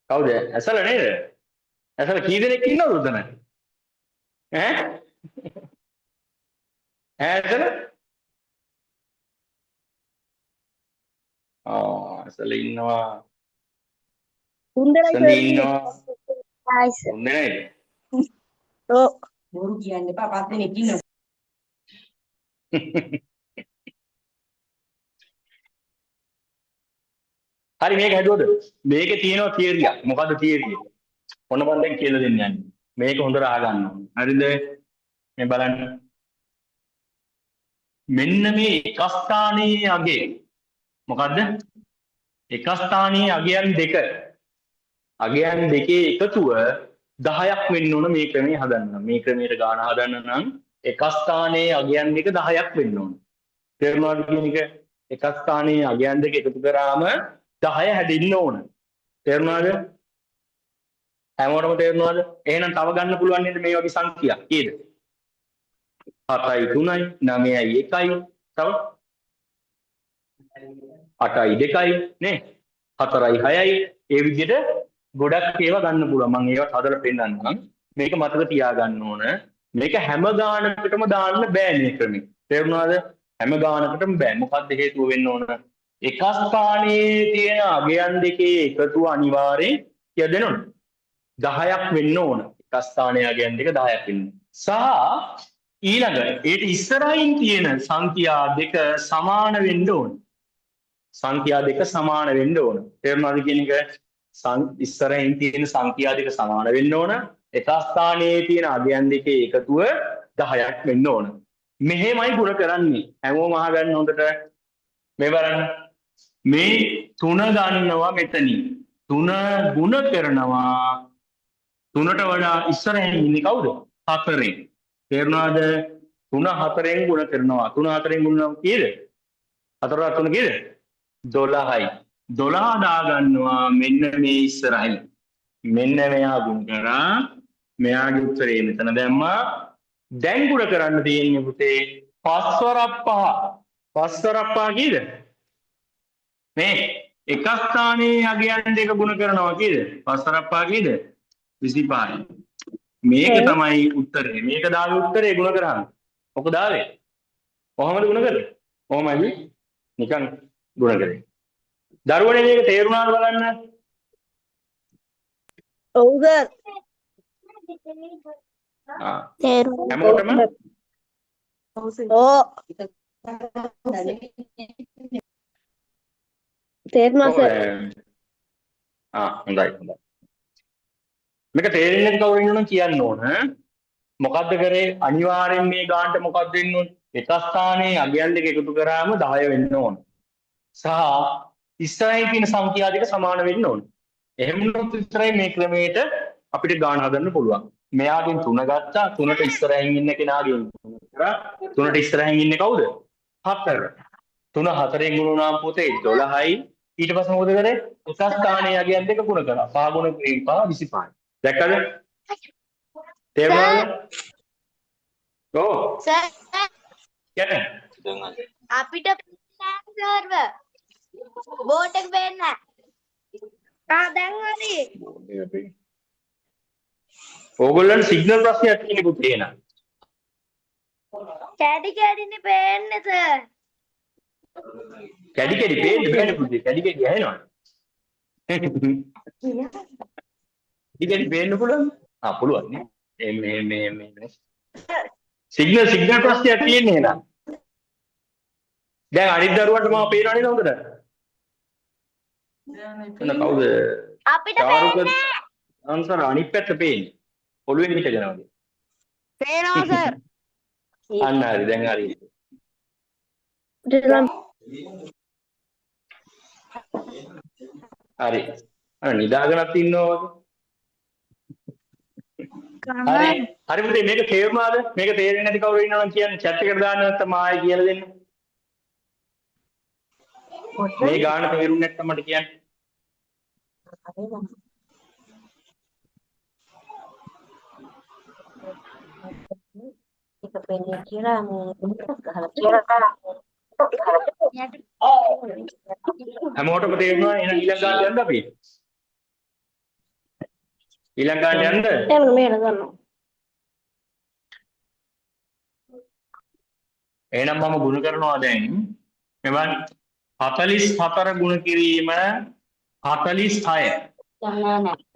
Speaker 6: කවුද? ඇසල නේද? ඇසල කී දෙනෙක් ඉන්නවද උතන? ඇසල? ඇසල ඉන්නවා. ඇසල ඉන්නවා. හොඳයි.
Speaker 1: ඔව්.
Speaker 4: බොරු කියන්න එපා. 5 දෙනෙක් ඉන්නවා.
Speaker 6: හරි මේක හැදුවද? මේකේ තියෙනවා තියරියක්. මොකද්ද තියරිය? ඔන්න මම දැන් කියලා දෙන්න යන්නේ. මේක හොඳට අහගන්න ඕනේ. හරිද? මේ බලන්න. මෙන්න මේ එක ස්ථානයේ අගය. මොකද්ද? එක ස්ථානයේ අගයන් දෙක. අගයන් දෙකේ එකතුව 10ක් වෙන්න ඕන මේ ක්‍රමයේ හදන්න. මේ ක්‍රමයට ගාන හදන්න නම් එක ස්ථානයේ අගයන් දෙක 10ක් වෙන්න ඕන. තේරුණාද කියන එක? එක ස්ථානයේ අගයන් දෙක එකතු කරාම 10 හැදෙන්න ඕන. තේරුණාද? හැමෝටම තේරුණාද? එහෙනම් තව ගන්න පුළුවන් නේද මේ වගේ සංඛ්‍යා? කීයද? 7යි 3යි 9යි 1යි තව 8යි 2යි නේ 4යි 6යි ඒ විදිහට ගොඩක් ඒවා ගන්න පුළුවන්. මම ඒවත් හදලා පෙන්නන්නම්. මේක මතක තියාගන්න ඕන. මේක හැම ගානකටම දාන්න බෑ මේ ක්‍රමෙ. තේරුණාද? හැම ගානකටම බෑ. මොකක්ද හේතුව වෙන්න ඕන? එක ස්ථානයේ තියෙන අගයන් දෙකේ එකතුව අනිවාර්යෙන් කියලා දෙන්න ඕන. 10ක් වෙන්න ඕන. එක ස්ථානයේ අගයන් දෙක 10ක් වෙන්න. සහ ඊළඟ ඒට ඉස්සරහින් තියෙන සංඛ්‍යා දෙක සමාන වෙන්න ඕන. සංඛ්‍යා දෙක සමාන වෙන්න ඕන. තේරුණාද කියන එක? ඉස්සරහින් තියෙන සංඛ්‍යා දෙක සමාන වෙන්න ඕන. එක ස්ථානයේ තියෙන අගයන් දෙකේ එකතුව 10ක් වෙන්න ඕන. මෙහෙමයි ගුණ කරන්නේ. හැමෝම අහගන්න හොඳට. මේ බලන්න. මේ 3 ගන්නවා මෙතනින්. 3 ගුණ කරනවා. 3ට වඩා ඉස්සරහින් ඉන්නේ කවුද? 4. තේරුණාද? 3 4ෙන් ගුණ කරනවා. 3 4ෙන් ගුණ කරනවා කීයද? 4 3 කීයද? 12යි. 12 දාගන්නවා මෙන්න මේ ඉස්සරහින්. මෙන්න මෙයා ගුණ කරා. මෙයාගේ උත්තරේ මෙතන දැම්මා. දැන් ගුණ කරන්න තියෙන්නේ පුතේ 5 වරක් 5. 5 වරක් 5 කීයද? මේ එක ස්ථානයේ අගයන් දෙක ගුණ කරනවා කීයද? 5 වරක් 5 කීයද? 25යි. මේක තමයි උත්තරේ. මේක දාගේ උත්තරේ ගුණ කරාම. ඔක දාවේ. කොහොමද ගුණ කරන්නේ? කොහොමද? නිකන් ගුණ කරේ. දරුවනේ මේක තේරුණාද බලන්න?
Speaker 7: ඔව් සර්.
Speaker 6: හැමෝටම
Speaker 7: ඕ තේරුණා සර්.
Speaker 6: හොඳයි හොඳයි. මේක තේරෙන්නේ නැති කවුරු ඉන්නවනම් කියන්න ඕන. මොකද්ද කරේ? අනිවාර්යෙන් මේ ගානට මොකක්ද වෙන්න ඕන? එක ස්ථානයේ අගයන් දෙක එකතු කරාම 10 වෙන්න ඕන. සහ ඉස්සරහින් තියෙන සංඛ්‍යා දෙක සමාන වෙන්න ඕන. එහෙම වුණොත් විතරයි මේ ක්‍රමයට අපිට ගාන හදන්න පුළුවන්. මෙයාගෙන් 3 ගත්තා. 3ට ඉස්සරහින් ඉන්න කෙනාගෙන් 3 කරා. 3ට ඉස්සරහින් ඉන්නේ කවුද? 4. 3 4ෙන් ගුණ වුණාම පුතේ 12යි. ඊට පස්සේ මොකද කරේ? එක ස්ථානයේ අගයන් දෙක ගුණ කරා. 5 ගුණ 5 25යි. දැක්කද? තේරුණාද? ඔව්.
Speaker 7: සර්
Speaker 6: කියන්නේ
Speaker 2: දැන් අද
Speaker 7: අපිට සර්ව බෝඩ් එක පේන්න. දැන් හරි.
Speaker 6: ඕගොල්ලන් සිග්නල් ප්‍රශ්නයක් තියෙන පුතේ නේද?
Speaker 7: කැඩි කැඩිනේ පේන්නේ සර්.
Speaker 6: කැඩි කැඩි පේන්න බෑනේ පුතේ. කැඩි කැඩි ඇහෙනවා. කැඩි කැඩි පේන්න පුළුවන්. පුළුවන් නේ. මේ සිග්නල් ප්‍රශ්නයක් තියෙන්නේ නේද? දැන් අනිත් දරුවන්ට මම පේනවා නේද හොඳට? එන්න කවුද?
Speaker 7: අපිට පේන්නේ.
Speaker 6: අන්සර් අනිත් පැත්ත පේන්නේ. ඔළුවෙන් හිටගෙන වගේ.
Speaker 7: පේනවා සර්.
Speaker 6: අන්න හරි දැන් හරි. හරි. අර නිදාගෙනත් ඉන්නවා වගේ. හරි. හරි පුතේ මේක තේරුණාද? මේක තේරෙන්නේ නැති කවුරු ඉන්නවනම් කියන්න chat එකට දාන්න නැත්නම් ආයෙ කියලා දෙන්න. මේ ගාන තේරුන්නේ නැත්නම් මට කියන්න.
Speaker 8: ඒක පෙන්නේ කියලා මේ ගහලා
Speaker 6: හැමෝටම තේරුණා එහෙනම් ඊළඟ ගාන යන්න අපි. ඊළඟ ගාන යන්න.
Speaker 7: එන්න මේක ගන්නවා.
Speaker 6: එහෙනම් මම ගුණ කරනවා දැන්. මෙවන් 44 ගුණ කිරීම 46.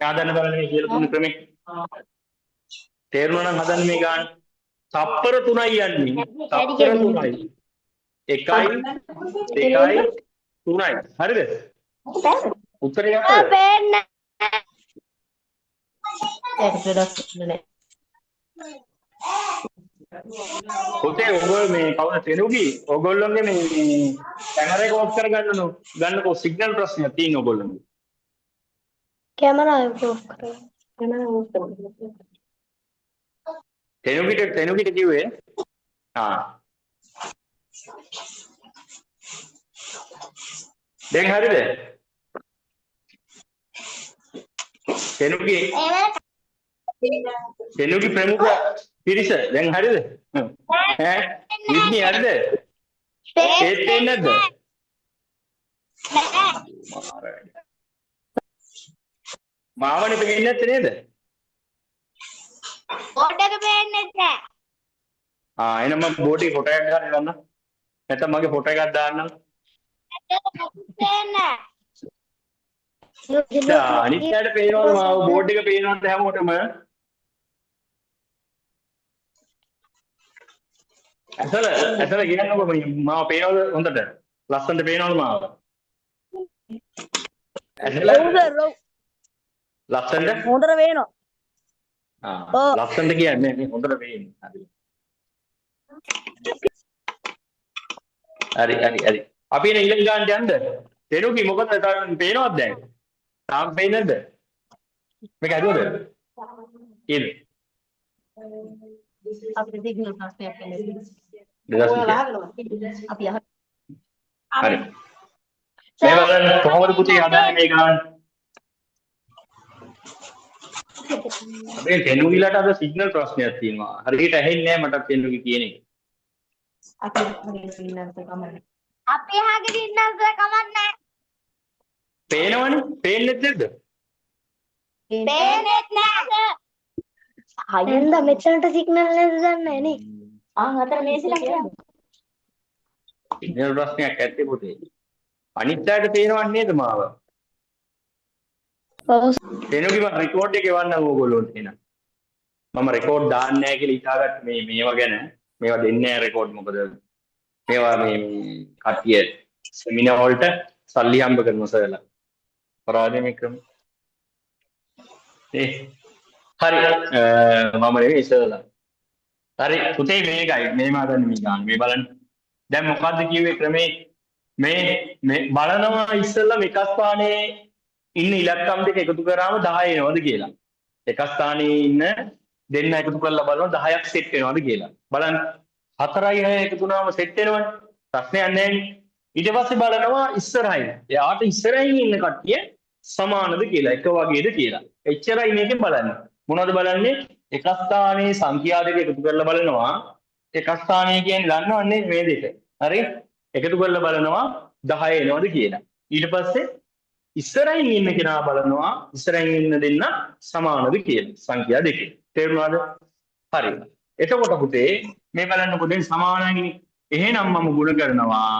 Speaker 6: ආදන්න බලන්න මේ කියලා දුන්න ක්‍රමේ. තේරුණා නම් හදන්න මේ ගාන. තප්පර 3යි යන්නේ. තප්පර 3යි. 1යි 2යි 3යි. හරිද? උත්තරේ ගත්තද?
Speaker 7: පේන්නේ.
Speaker 8: ඒකට දොස් නෑ.
Speaker 6: පුතේ ඔයගොල්ලෝ මේ කවුද තෙනුගි? ඔයගොල්ලෝගේ මේ කැමරා එක ඔෆ් කරගන්න ඕන. ගන්නකො සිග්නල් ප්‍රශ්නයක් තියෙන ඔයගොල්ලෝගේ.
Speaker 7: කැමරා එක ඔෆ් කරලා.
Speaker 6: තෙනුගිට කිව්වේ දැන් හරිද? තෙනුගි ප්‍රමුඛ පිරිස දැන් හරිද? ඈ ඉන්නේ හරිද? තේරෙන්නේ නැද්ද? මාවනේ පෙන්නේ නැත්තේ නේද?
Speaker 7: බෝඩ් එක පේන්නේ නැහැ.
Speaker 6: එහෙනම් මම බෝඩ් එකේ ෆොටෝ එකක් ගන්න ගන්න. නැත්නම් මගේ ෆොටෝ එකක් දාන්නම්.
Speaker 7: පේන්නේ.
Speaker 6: අනිත් පැයට පේනවද මාව බෝඩ් එක පේනවද හැමෝටම? ඇසල කියන්නකො මාව පේනවද හොඳට? ලස්සනට පේනවද මාව? ඇසල ලස්සනට
Speaker 7: හොඳට පේනවා.
Speaker 6: ලස්සනට කියන්නේ මේ හොඳට පේන්නේ. හරි. අපි එන ඊළඟ ගානට යන්න. තෙනුකි මොකද පේනවද දැන්? තාම පේන්නේ නැද්ද? මේක හදුවද? කීයද?
Speaker 8: අපිට සිග්නල් ප්‍රශ්නයක් එන්නේ.
Speaker 6: දෙදස් විසිය.
Speaker 8: අපි අහ
Speaker 6: හරි. මේ බලන්න කොහොමද පුතේ හදන්නේ මේ ගාන? අපේ තෙනුගිලට අද සිග්නල් ප්‍රශ්නයක් තියෙනවා. හරියට ඇහෙන්නේ නැහැ මට තෙනුගි කියන එක.
Speaker 8: අපි ඉන්නත් කමන්නේ.
Speaker 7: අපි අහගෙන ඉන්නත් කමන්නේ.
Speaker 6: පේනවනේ. පේන්නේ නැද්ද?
Speaker 7: පේන්නේ නැහැ.
Speaker 8: හයියෙන්
Speaker 7: නේද මෙතනට සිග්නල් නේද දන්නේ නේ.
Speaker 8: අතර මේසෙලා කියන්නේ.
Speaker 6: සිග්නල් ප්‍රශ්නයක් ඇත්තේ පුතේ. අනිත් අයට පේනවන්නේ නේද මාව?
Speaker 7: ඔව්
Speaker 6: තෙනුගි මම රෙකෝඩ් එකේ වන්නම් ඕගොල්ලොන්ට එන. මම රෙකෝඩ් දාන්නේ නැහැ කියලා හිතාගත්ත මේවා ගැන. මේවා දෙන්නේ නැහැ රෙකෝඩ් මොකද මේවා මේ කට්ටිය සෙමිනාර් වලට සල්ලි හම්බ කරනවා සර්ලා. අපරාධේ මේ ක්‍රම. හරි මම නෙවෙයි සර්ලා. හරි පුතේ මේකයි මේ මාදන්නේ මේ ගන්න. මේ බලන්න. දැන් මොකද්ද කිව්වේ ක්‍රමේ මේ බලනවා ඉස්සෙල්ලා එක ස්ථානයේ ඉන්න ඉලක්කම් දෙක එකතු කරාම 10 එනවද කියලා. එක ස්ථානයේ ඉන්න දෙන්න එකතු කරලා බලනවා 10ක් සෙට් වෙනවද කියලා. බලන්න 4යි 6 එකතු වුණාම සෙට් වෙනවනේ. ප්‍රශ්නයක් නැහැ. ඊට පස්සේ බලනවා ඉස්සරහින්. එයාට ඉස්සරහින් ඉන්න කට්ටිය සමානද කියලා, එක වගේද කියලා. එච්චරයි මේකෙන් බලන්නේ. මොනවද බලන්නේ? එක ස්ථානයේ සංඛ්‍යා දෙක එකතු කරලා බලනවා. එක ස්ථානයේ කියන්නේ දන්නවන්නේ මේ දෙක. හරි? එකතු කරලා බලනවා 10 එනවද කියලා. ඊට පස්සේ ඉස්සරහින් ඉන්න කෙනා බලනවා ඉස්සරහින් ඉන්න දෙන්න සමානද කියලා. සංඛ්‍යා දෙකේ. තේරුණාද? හරි. එතකොට පුතේ මේ බලන්නකො දැන් සමානයිනේ. එහෙනම් මම ගුණ කරනවා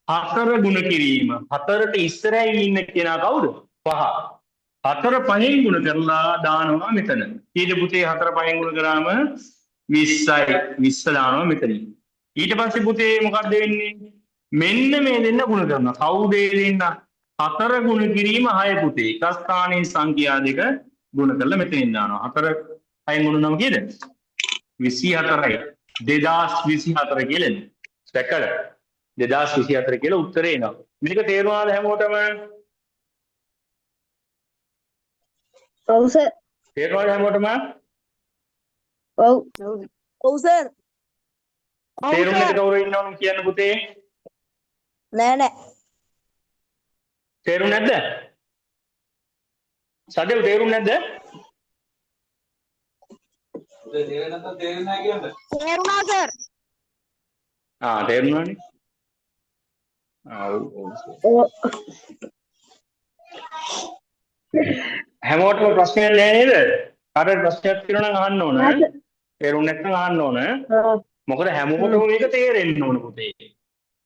Speaker 6: 4 ගුණ කිරීම. 4ට ඉස්සරහින් ඉන්න කෙනා කවුද? 5. 4 5න් ගුණ කරලා දානවා මෙතන. ඊට පුතේ 4 5න් ගුණ කරාම 20යි. 20 දානවා මෙතනින්. ඊට පස්සේ පුතේ මොකක්ද වෙන්නේ? මෙන්න මේ දෙන්න ගුණ කරනවා. කවුද දෙන්න? 4 ගුණ කිරීම 6 පුතේ. එක ස්ථානයේ සංඛ්‍යා දෙක ගුණ කරලා මෙතනින් දානවා. 4 6න් ගුණ නම් කීයද? 24යි. 2024 කියලා එන්නේ. දැක්කද? 2024 කියලා උත්තරේ එනවා. මේක තේරුණාද හැමෝටම?
Speaker 7: ඔව් සර්.
Speaker 6: තේරුණාද හැමෝටම?
Speaker 7: ඔව්. ඔව් සර්.
Speaker 6: තේරුම් නැති කවුරු ඉන්නවනම් කියන්න පුතේ.
Speaker 7: නෑ නෑ.
Speaker 6: තේරුම් නැද්ද? සදෙව් තේරුම් නැද්ද?
Speaker 7: තේරුණා සර්.
Speaker 6: තේරුණානේ. හැමෝටම ප්‍රශ්නයක් නෑ නේද? කාටවත් ප්‍රශ්නයක් තියෙනවා නම් අහන්න ඕන. තේරුම් නැත්නම් අහන්න ඕන. මොකද හැමෝටම මේක තේරෙන්න ඕන පුතේ.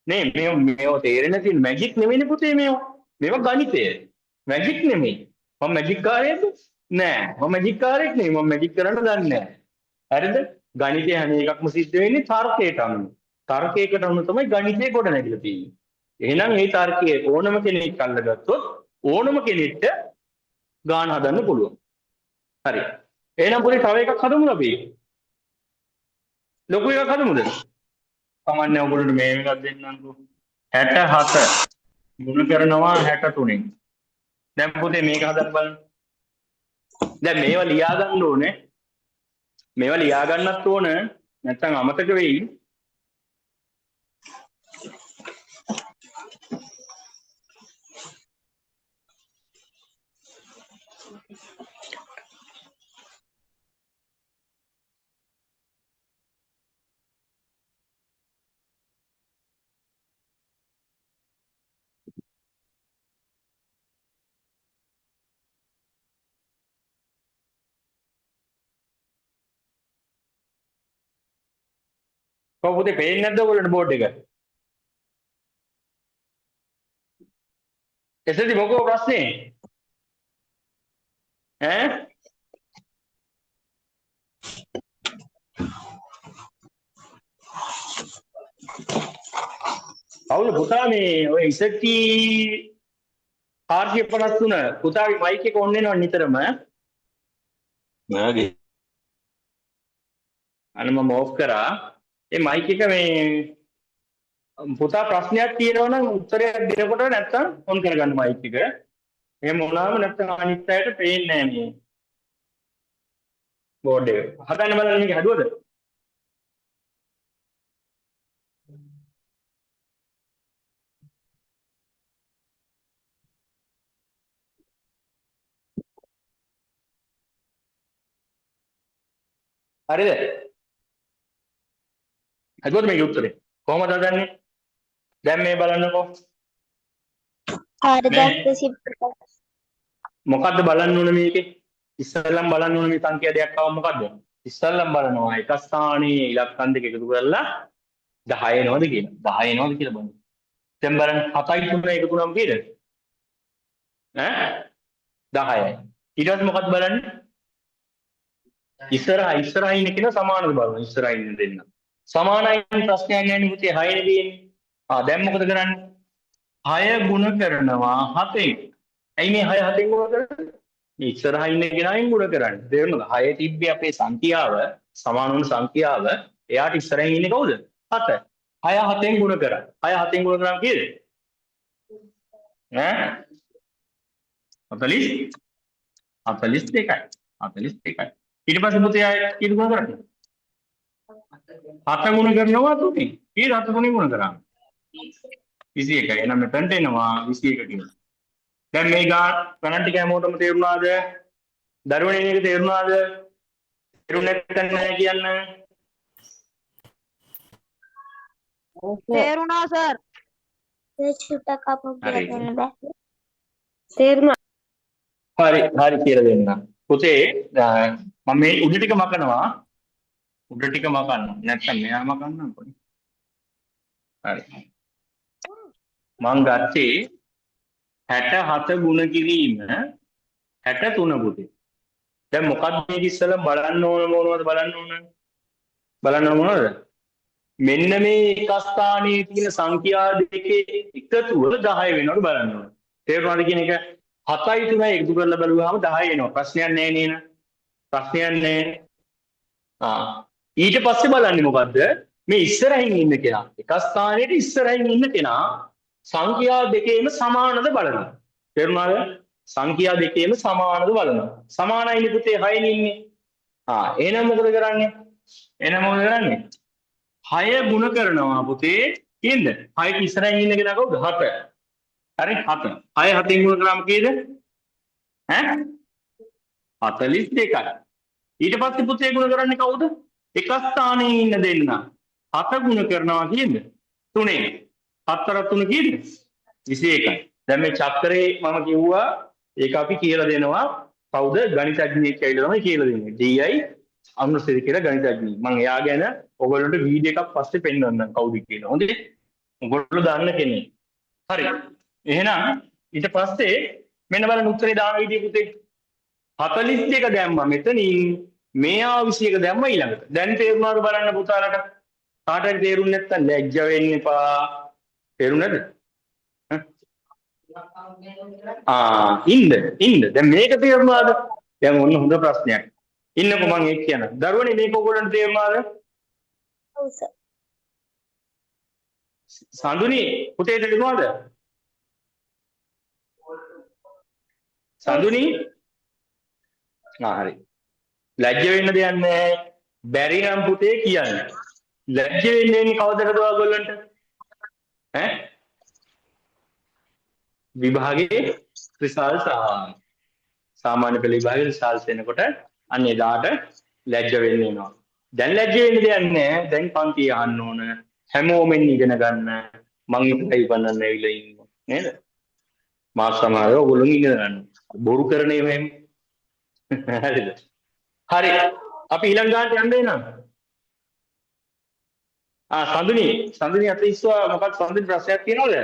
Speaker 6: නේ මේව තේරෙන්න තියෙන මැජික් නෙමෙයිනේ පුතේ මේවා. මේවා ගණිතය. මැජික් නෙමෙයි. මම මැජික් කාරයෙක්ද? නෑ. මම මැජික් කාරයෙක් නෙමෙයි. මම මැජික් කරන්න දන්නේ නෑ. හරිද? ගණිතය හැම එකක්ම සිද්ධ වෙන්නේ තර්කයට අනුව. තර්කයකට අනුව තමයි ගණිතය ගොඩ නැගිලා තියෙන්නේ. එහෙනම් මේ තර්කයේ ඕනම කෙනෙක් අල්ලගත්තොත් ඕනම කෙනෙක්ට ගාන හදන්න පුළුවන්. හරි. එහෙනම් පොඩි තව එකක් හදමුද අපි? ලොකු එකක් හදමුද? කමන්නේ ඔයගොල්ලෝ මේ එකක් දෙන්නම්කෝ. 67 ගුණ කරනවා 63න්. දැන් පුතේ මේක හදන්න බලන්න. දැන් මේවා ලියා ගන්න ඕනේ. මේවා ලියා ගන්නත් ඕන නැත්නම් අමතක වෙයි. කොහොමද පේන්නේ නැද්ද ඔයගොල්ලන්ට බෝඩ් එක? එසේදි මොකෝ ප්‍රශ්නේ? ඈ? අවුල පුතා මේ ඔය ඉසටි 453 පුතාගේ මයික් එක ඔන් වෙනවා නිතරම. නේද? අන්න මම ඕෆ් කරා. ඒ මයික් එක මේ පුතා ප්‍රශ්නයක් තියෙනවා නම් උත්තරයක් දෙනකොට නැත්තම් ඔන් කරගන්න මයික් එක. එහෙම වුණාම නැත්තම් අනිත් අයට පේන්නේ නැහැ මේ බෝඩ් එක. හදන්න බලන්න මේක හදුවද? හරිද? එතකොට මේකේ උත්තරේ කොහොමද හදන්නේ? දැන් මේ බලන්නකෝ.
Speaker 1: හරි
Speaker 6: මේ
Speaker 1: දැක්ක
Speaker 6: මොකද්ද බලන්න ඕනේ මේකේ? ඉස්සෙල්ලම බලන්න ඕනේ මේ සංඛ්‍යා දෙකක් ආව මොකද්ද? ඉස්සෙල්ලම බලනවා එක ස්ථානයේ ඉලක්කම් දෙක එකතු කරලා 10 එනවද කියලා. 10 එනවද කියලා බලන්න. දැන් බලන්න 7යි 3යි එකතු වුණාම කීයද? ඈ 10යි. ඊට පස්සේ මොකක්ද බලන්නේ? ඉස්සරහා ඉන්න කෙනා සමානද බලන්න. ඉස්සරහා ඉන්න දෙන්න. සමානයි ප්‍රශ්නයක් නැහැ නේ පුතේ 6 නේ දෙන්නේ. දැන් මොකද කරන්නේ? 6 ගුණ කරනවා 7ෙන්. ඇයි මේ 6 7ෙන් ගුණ කරන්නේ? මේ ඉස්සරහා ඉන්න කෙනාෙන් ගුණ කරන්නේ. තේරුණාද? 6 තිබ්බේ අපේ සංඛ්‍යාව සමාන වුණු සංඛ්‍යාව. එයාට ඉස්සරහින් ඉන්නේ කවුද? 7. 6 7ෙන් ගුණ කරා. 6 7ෙන් ගුණ කරාම කීයද? ඈ 40 42යි. 42යි. ඊට පස්සේ පුතේ ආයෙ කීයද ගුණ කරන්නේ? 7 ගුණ කරනවා 3. කීයද 7 3 ගුණ කරා? 21. එහෙනම් මෙතනට එනවා 21 කියලා. දැන් මේ ගණන් ටික හැමෝටම තේරුණාද? දරුවනේ මේක තේරුණාද? තේරුන්නේ නැත්නම් නෑ කියන්න.
Speaker 7: තේරුණා සර්.
Speaker 1: චුට්ටක් අපු කියලා දෙන්න බෑ.
Speaker 7: තේරුණා.
Speaker 6: හරි කියලා දෙන්න. පුතේ මම මේ උඩ ටික මකනවා. උඩ ටික මකන්න. නැත්නම් මෙයා මකන්නම් පොඩි. හරි. මං ගත්තේ 67 ගුණ කිරීම 63 පුතේ. දැන් මොකක්ද මේක ඉස්සෙල්ලා බලන්න ඕන මොනවද බලන්න ඕන? බලන්න මොනවද? මෙන්න මේ එක ස්ථානයේ තියෙන සංඛ්‍යා දෙකේ එකතුව 10 වෙනවද බලන්න ඕන. තේරුණාද කියන එක? 7යි 3යි එකතු කරලා බලුවාම 10 එනවා. ප්‍රශ්නයක් නැහැ නේන. ප්‍රශ්නයක් නැහැ. ඊට පස්සේ බලන්නේ මොකද්ද? මේ ඉස්සරහින් ඉන්න කෙනා. එක ස්ථානයේ ඉස්සරහින් ඉන්න කෙනා සංඛ්‍යා දෙකේම සමානද බලනවා. තේරුණාද? සංඛ්‍යා දෙකේම සමානද බලනවා. සමානයිනේ පුතේ 6 ඉන්නේ. එහෙනම් මොකද කරන්නේ? 6 ගුණ කරනවා පුතේ. කීයද? 6 ඉස්සරහින් ඉන්න කෙනා කවුද? 7. හරි 7. 6 7න් ගුණ කරාම කීයද? 42යි. ඊට පස්සේ පුතේ ගුණ කරන්නේ කවුද? එක ස්ථානයේ ඉන්න දෙන්න. 7 ගුණ කරනවා කීයද? 3. 7 3 කීයද? 21යි. දැන් මේ චක්‍රේ මම කිව්වා ඒක අපි කියලා දෙනවා. කවුද? ගණිතඥයෙක් ඇවිල්ලා තමයි කියලා දෙන්නේ. DI අනුසෙරි කියලා ගණිතඥයෙක්. මම එයා ගැන ඔයගොල්ලන්ට වීඩියෝ එකක් පස්සේ පෙන්නන්නම් කවුද කියලා. හොඳේ? ඔයගොල්ලෝ දන්න කෙනෙක්. හරි. එහෙනම් ඊට පස්සේ මෙන්න බලන්න උත්තරේ දාන විදිය පුතේ. 42 දැම්මා මෙතනින් මේ ආ 21 දැම්මා ඊළඟට. දැන් තේරුණාද බලන්න පුතාලට? කාටද තේරුන්නේ නැත්තම් ලැජ්ජ වෙන්න එපා. තේරුණාද? ඉන්න. දැන් මේක තේරුණාද? දැන් ඔන්න හොඳ ප්‍රශ්නයක්. ඉන්නකො මම ඒක කියනවා. දරුවනේ මේක ඔයගොල්ලන්ට තේරුණාද?
Speaker 1: ඔව් සර්.
Speaker 6: සඳුනි පුතේ තේරුණාද? සඳුනි හරි. ලැජ්ජ වෙන්න දෙයක් නැහැ. බැරි නම් පුතේ කියන්න. ලැජ්ජ වෙන්නේ කවදද ඔයගොල්ලන්ට? විභාගයේ රිසල්ට්ස් සාමාන්‍ය පෙළ විභාගයේ රිසල්ට්ස් එනකොට අන්න එදාට ලැජ්ජ වෙන්න එනවා. දැන් ලැජ්ජ වෙන්න දෙයක් නැහැ. දැන් පන්තිය අහන්න ඕන. හැමෝම ඉගෙන ගන්න. මං ඉපයි බන්නන්න ඇවිල්ලා ඉන්නවා. නේද? මාස් සමහරව ඔයගොල්ලෝ ඉගෙන ගන්න. බොරු කරන ඒවා එහෙම. හරිද? හරි. අපි ඊළඟ ගානට යන්න එනවා. සඳුනි අත ඉස්සුවා මොකක්ද සඳුනි ප්‍රශ්නයක් තියෙනවද?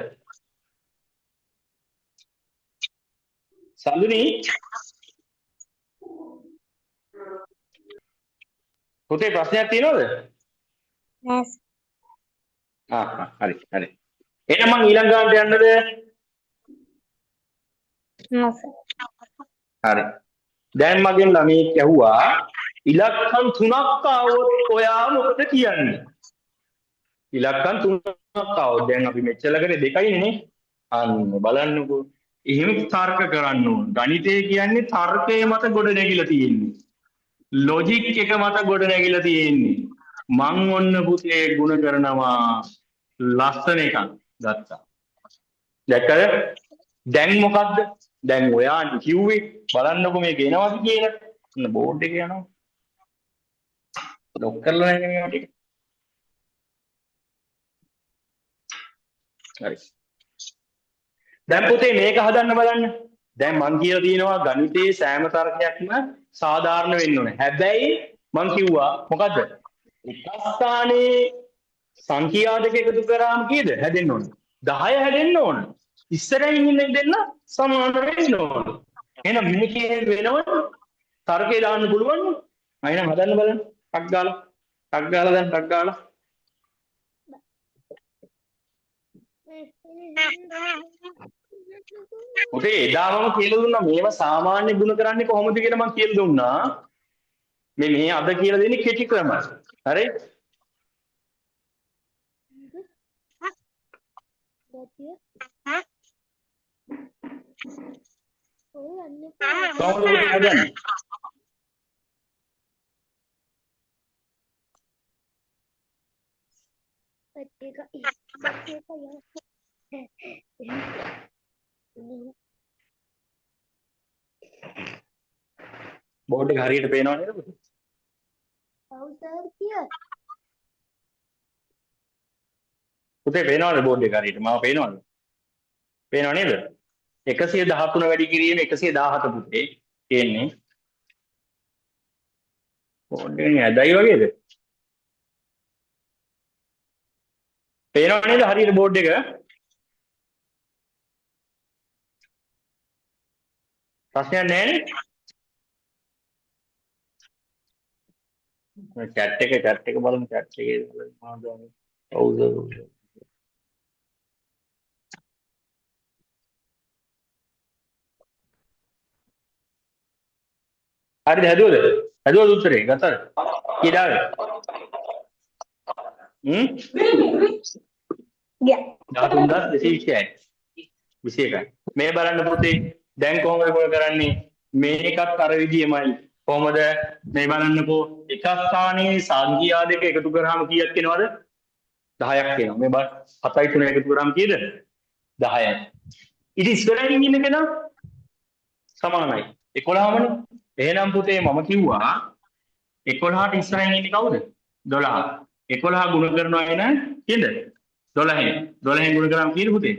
Speaker 6: සඳුනි පුතේ ප්‍රශ්නයක් තියෙනවද?
Speaker 1: නෑ.
Speaker 6: හරි. එහෙනම් මං ඊළඟ ගානට යන්නද?
Speaker 1: නෑ සර්.
Speaker 6: හරි. දැන් මගෙන් ළමයෙක් ඇහුවා ඉලක්කම් 3ක් ආවොත් ඔයා මොකද කියන්නේ? ඉලක්කම් 3ක් ආවොත් දැන් අපි මෙච්චර කරේ 2යිනේ. අන්න බලන්නකෝ. එහෙම තර්ක කරන්න ඕන. ගණිතය කියන්නේ තර්කයේ මත ගොඩ නැගිලා තියෙන්නේ. ලොජික් එක මත ගොඩ නැගිලා තියෙන්නේ. මං ඔන්න පුතේ ගුණ කරනවා ලස්සන එකක් ගත්තා. දැක්කද? දැන් මොකද්ද? දැන් ඔයා කිව්වේ බලන්නකො මේක එනවද කියලා. ඔන්න බෝඩ් එකේ යනවා. ලොක් කරලා නැහැ මේවා ටික. හරි. දැන් පුතේ මේක හදන්න බලන්න. දැන් මං කියලා තියෙනවා ගණිතයේ සෑම තර්කයක්ම සාධාරණ වෙන්න ඕනේ. හැබැයි මං කිව්වා මොකද්ද? එක ස්ථානයේ සංඛ්‍යා දෙක එකතු කරාම කීයද හැදෙන්න ඕන? 10 හැදෙන්න ඕන. ඉස්සරහින් ඉන්න දෙන්න සමාන වෙන්න ඕන. එහෙනම් මේකේ වෙනවද? තර්කේ දාන්න පුළුවන්. එහෙනම් හදන්න බලන්න. ටක් ගාලා. ටක් ගාලා දැන් ටක් ගාලා. ඔතේ එදා මම කියලා දුන්නා මේව සාමාන්‍ය ගුණ කරන්නේ කොහොමද කියලා මම කියලා දුන්නා. මේ අද කියලා දෙන්නේ කෙටි ක්‍රම. හරි? කොහොමද හදන්නේ? බෝඩ් එක හරියට පේනව නේද පුතේ? පුතේ පේනවද බෝඩ් එක හරියට? මාව පේනවද? පේනව නේද? 113 වැඩි කිරීම 117 පුතේ තියෙන්නේ. බෝඩ් එකෙන් ඇදයි වගේද? පේනව නේද හරියට බෝඩ් එක? ප්‍රශ්නයක් නැහැ නේ? චැට් එක බලමු චැට් එකේ මොනවද වගේ. ඔව්ද හරිද හැදුවද උත්තරේ ගත්තද කීයද
Speaker 1: ගියා
Speaker 6: 13220යි 21යි මේ බලන්න පුතේ දැන් කොහොමද මොකද කරන්නේ මේකත් අර විදියමයි කොහොමද මේ බලන්නකෝ එක ස්ථානයේ සංඛ්‍යා දෙක එකතු කරාම කීයක් එනවද 10ක් එනවා මේ බලන්න 7යි 3 එකතු කරාම කීයද 10යි ඉතින් ඉස්සරහින් ඉන්න කෙනා සමානයි 11මනේ එහෙනම් පුතේ මම කිව්වා 11ට ඉස්සරහින් ඉන්නේ කවුද 12 11 ගුණ කරනවා එන කීයද 12න් 12න් ගුණ කරාම කීයද පුතේ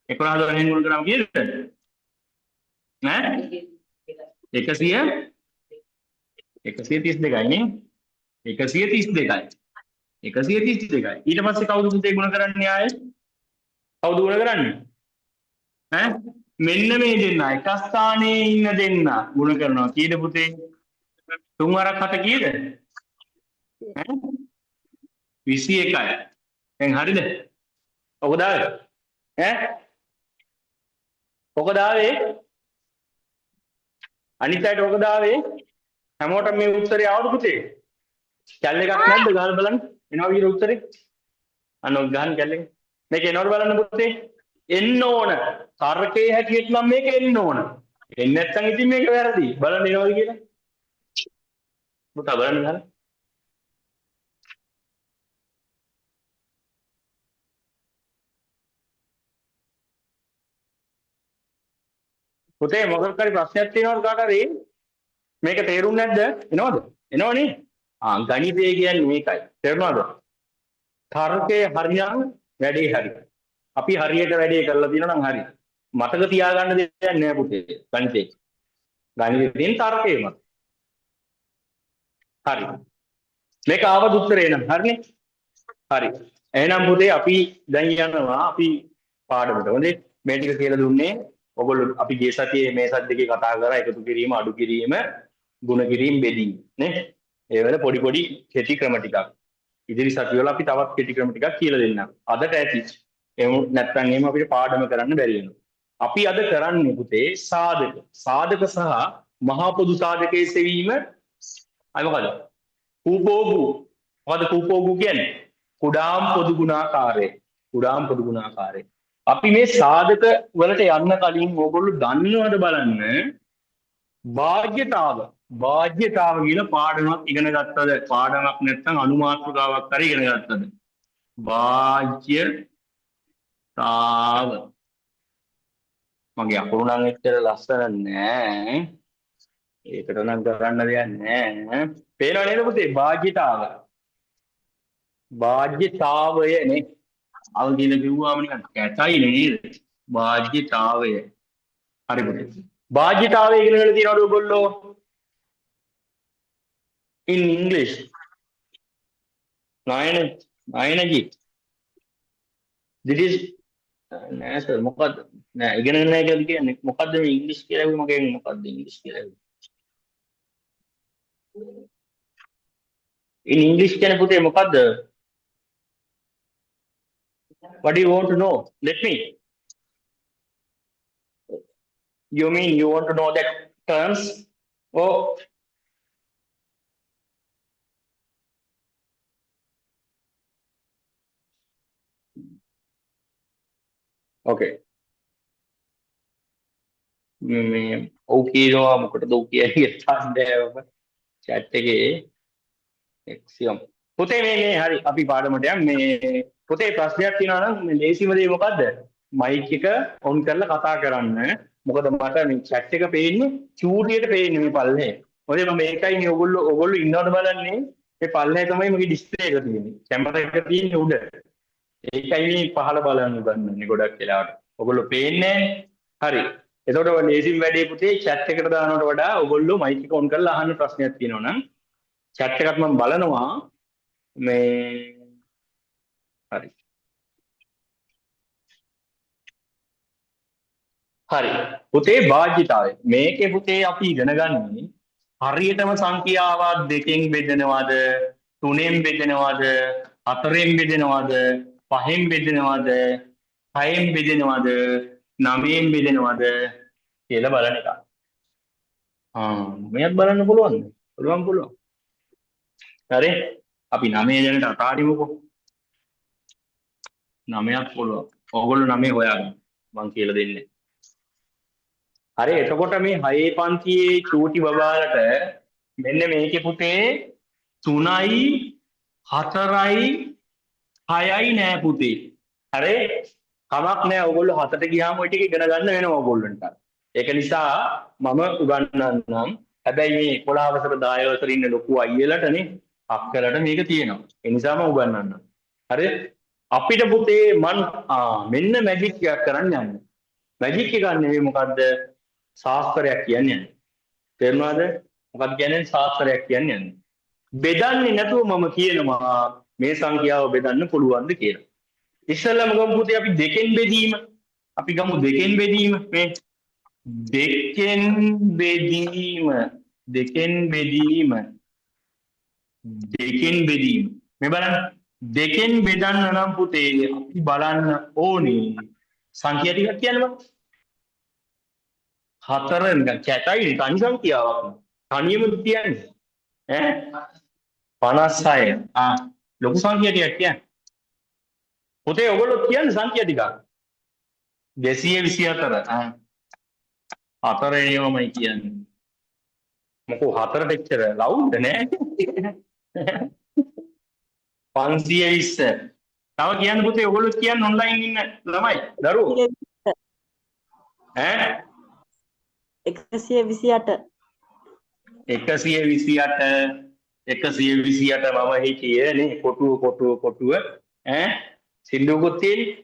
Speaker 6: 11 12න් ගුණ කරාම කීයද ඈ 132යි නේ 132යි ඊට පස්සේ කවුද පුතේ ගුණ කරන්නේ ආයේ කවුද ගුණ කරන්නේ ඈ මෙන්න මේ දෙන්න එක ස්ථානයේ ඉන්න දෙන්න ගුණ කරනවා කීයද පුතේ 3 වරක් 7 කීයද ඈ 21යි දැන් හරිද ඔක දාවේ ඈ ඔක දාවේ අනිත් අයට ඔක දාවේ හැමෝටම මේ උත්තරේ ආවද පුතේ කැල් එකක් නැද්ද ගහලා බලන්න එනවා විතර උත්තරේ අන්න ඔක ගහන්න කැල් එක මේක එනවද බලන්න පුතේ එන්න ඕන තර්කයේ හැටියට නම් මේක එන්න ඕන එන්නේ නැත්නම් ඉතින් මේක වැරදි බලන්න එනවද කියලා පුතා බලන්න ගහලා පුතේ මොකක් හරි ප්‍රශ්නයක් තියෙනවද කාට හරි මේක තේරුන්නේ නැද්ද එනවද එනවනේ ගණිතය කියන්නේ මේකයි තේරුණාද තර්කයේ හරියම් වැඩේ හරි අපි හරියට වැඩේ කරලා තියෙනවා නම් හරි මතක තියාගන්න දෙයක් නෑ පුතේ ගණිතේ තියෙන තර්කයම හරි මේක ආවද උත්තරේ නම් හරිනේ හරි එහෙනම් පුතේ අපි දැන් යනවා අපි පාඩමට හොඳේ මේ ටික කියලා දුන්නේ ඔයගොල්ලෝ අපි ගිය සතියේ මේ සත් දෙකේ කතා කරා එකතු කිරීම අඩු කිරීම ගුණ කිරීම බෙදීම නේ ඒ වල පොඩි කෙටි ක්‍රම ටිකක් ඉදිරි සතිවල අපි තවත් කෙටි ක්‍රම ටිකක් කියලා දෙන්නම් අදට ඇති එහෙම නැත්නම් එහෙම අපිට පාඩම කරන්න බැරි වෙනවා අපි අද කරන්නේ පුතේ සාධක සහ මහා පොදු සාධකයේ සෙවීම අය මොකද කූපෝගු මොකද කූපෝගු කියන්නේ කුඩාම් පොදු ගුණාකාරය අපි මේ සාධක වලට යන්න කලින් ඕගොල්ලෝ දන්නවද බලන්න භාජ්‍යතාව කියලා පාඩමක් ඉගෙන ගත්තද පාඩමක් නැත්නම් අනුමාත්‍රකාවක් හරි ඉගෙන ගත්තද භාජ්‍යතාව මගේ අකුරු නම් එච්චර ලස්සන නෑ ඒකට නම් කරන්න දෙයක් නැහැ. පේනව නේද පුතේ? භාජ්‍යතාව. භාජ්‍යතාවයනේ. අවදින කිව්වම නිකන් කැතයි නේද? භාජ්‍යතාවය. හරි පුතේ. භාජ්‍යතාවය ඉගෙන ගන්න තියනවද ඔයගොල්ලෝ? In English. නයනජි. This is නෑ සර් මොකද්ද? නෑ ඉගෙන ගන්න නැහැ කියලා කියන්නේ. මොකද්ද මේ ඉංග්‍රීසි කියලා කිව්ව මගෙන් මොකද්ද ඉංග්‍රීසි කියලා කිව්ව? In English කියන්නේ පුතේ මොකද්ද? What do you want to know? Let me. You mean you want to know that terms? Oh. Okay. මේ ඔව් කියනවා මොකටද ඔව් කියන්නේ ගත්තන්නේ chat එකේ එක්සියම් පුතේ මේ හරි අපි පාඩමට යමු මේ පුතේ ප්‍රශ්නයක් තියෙනවා නම් මේ ලේසිම දේ මොකද්ද මයික් එක ඔන් කරලා කතා කරන්න මොකද මට මේ chat එක පේන්නේ චූටියට පේන්නේ මේ පල්ලේ මොකද මම මේකයි මේ ඔයගොල්ලෝ ඉන්නවද බලන්නේ මේ පල්ලේ තමයි මගේ ඩිස්ප්ලේ එක තියෙන්නේ කැමරා එක තියෙන්නේ උඩ ඒකයි මේ පහළ බලන්න ගන්නන්නේ ගොඩක් වෙලාවට ඔයගොල්ලෝ පේන්නේ හරි එතකොට ඔය ලේසිම වැඩේ පුතේ chat එකට දානවට වඩා ඔයගොල්ලෝ මයික් එක ඔන් කරලා අහන්න ප්‍රශ්නයක් තියෙනවා නම් chat එකත් මම බලනවා මේ හරි හරි පුතේ භාජ්‍යතාවය මේකේ පුතේ අපි ඉගෙන ගන්නේ හරියටම සංඛ්‍යාවක් දෙකෙන් බෙදනවද තුනෙන් බෙදනවද හතරෙන් බෙදනවද පහෙන් බෙදනවද හයෙන් බෙදනවද නවයෙන් බෙදනවද කියලා බලන එක. මෙයක් බලන්න පුළුවන්ද? පුළුවන්. හරි. අපි 9 දැනට අතාරිමුකෝ. 9ක් පුළුවන්. ඕගොල්ලෝ 9 හොයාගන්න. මං කියලා දෙන්නේ. හරි. එතකොට මේ 6 පන්තියේ චූටි බබාලට මෙන්න මේකේ පුතේ 3යි 4යි 6යි නෑ පුතේ. හරි. කමක් නෑ ඔයගොල්ලෝ 7ට ගියාම ওই ටික ඉගෙන ගන්න වෙනවා ඔයගොල්ලන්ට. ඒක නිසා මම උගන්වන්නම්. හැබැයි මේ 11 වසර 10 වසර ඉන්න ලොකු අයියලටනේ අක්කලට මේක තියෙනවා. ඒ නිසා මම උගන්වන්නම්. හරි? අපිට පුතේ මෙන්න මැජික් එකක් කරන්න යන්න. මැජික් එක නෙවෙයි මොකද්ද? ශාස්ත්‍රයක් කියන්නේ. තේරුණාද? මොකක්ද කියන්නේ ශාස්ත්‍රයක් කියන්නේ? බෙදන්නේ නැතුව මම කියනවා මේ සංඛ්‍යාව බෙදන්න පුළුවන්ද කියලා. ඉස්සෙල්ලාම ගමු පුතේ අපි දෙකෙන් බෙදීම. අපි ගමු දෙකෙන් බෙදීම මේ දෙකෙන් බෙදීම මේ බලන්න දෙකෙන් බෙදන්න නම් පුතේ අපි බලන්න ඕනේ සංඛ්‍යා ටිකක් කියන්න බෑ. 4 නිකන් කැතයි තනි සංඛ්‍යාවක්. තනියම කියන්නේ ඈ 56. ලොකු සංඛ්‍යා ටිකක් කියන්නේ. පුතේ ඔයගොල්ලෝ කියන්නේ සංඛ්‍යා ටිකක් 224 4 කියන්නේ මොකෝ 4ට එච්චර ලවුඩ් නෑ 520 තව කියන්න පුතේ ඔයගොල්ලෝ කියන්නේ ඔන්ලයින් ඉන්න ළමයි දරුවෝ ඈ 128 මම හිතියේ නේ කොටුව ඈ සින්දුවකුත් තියෙන්නේ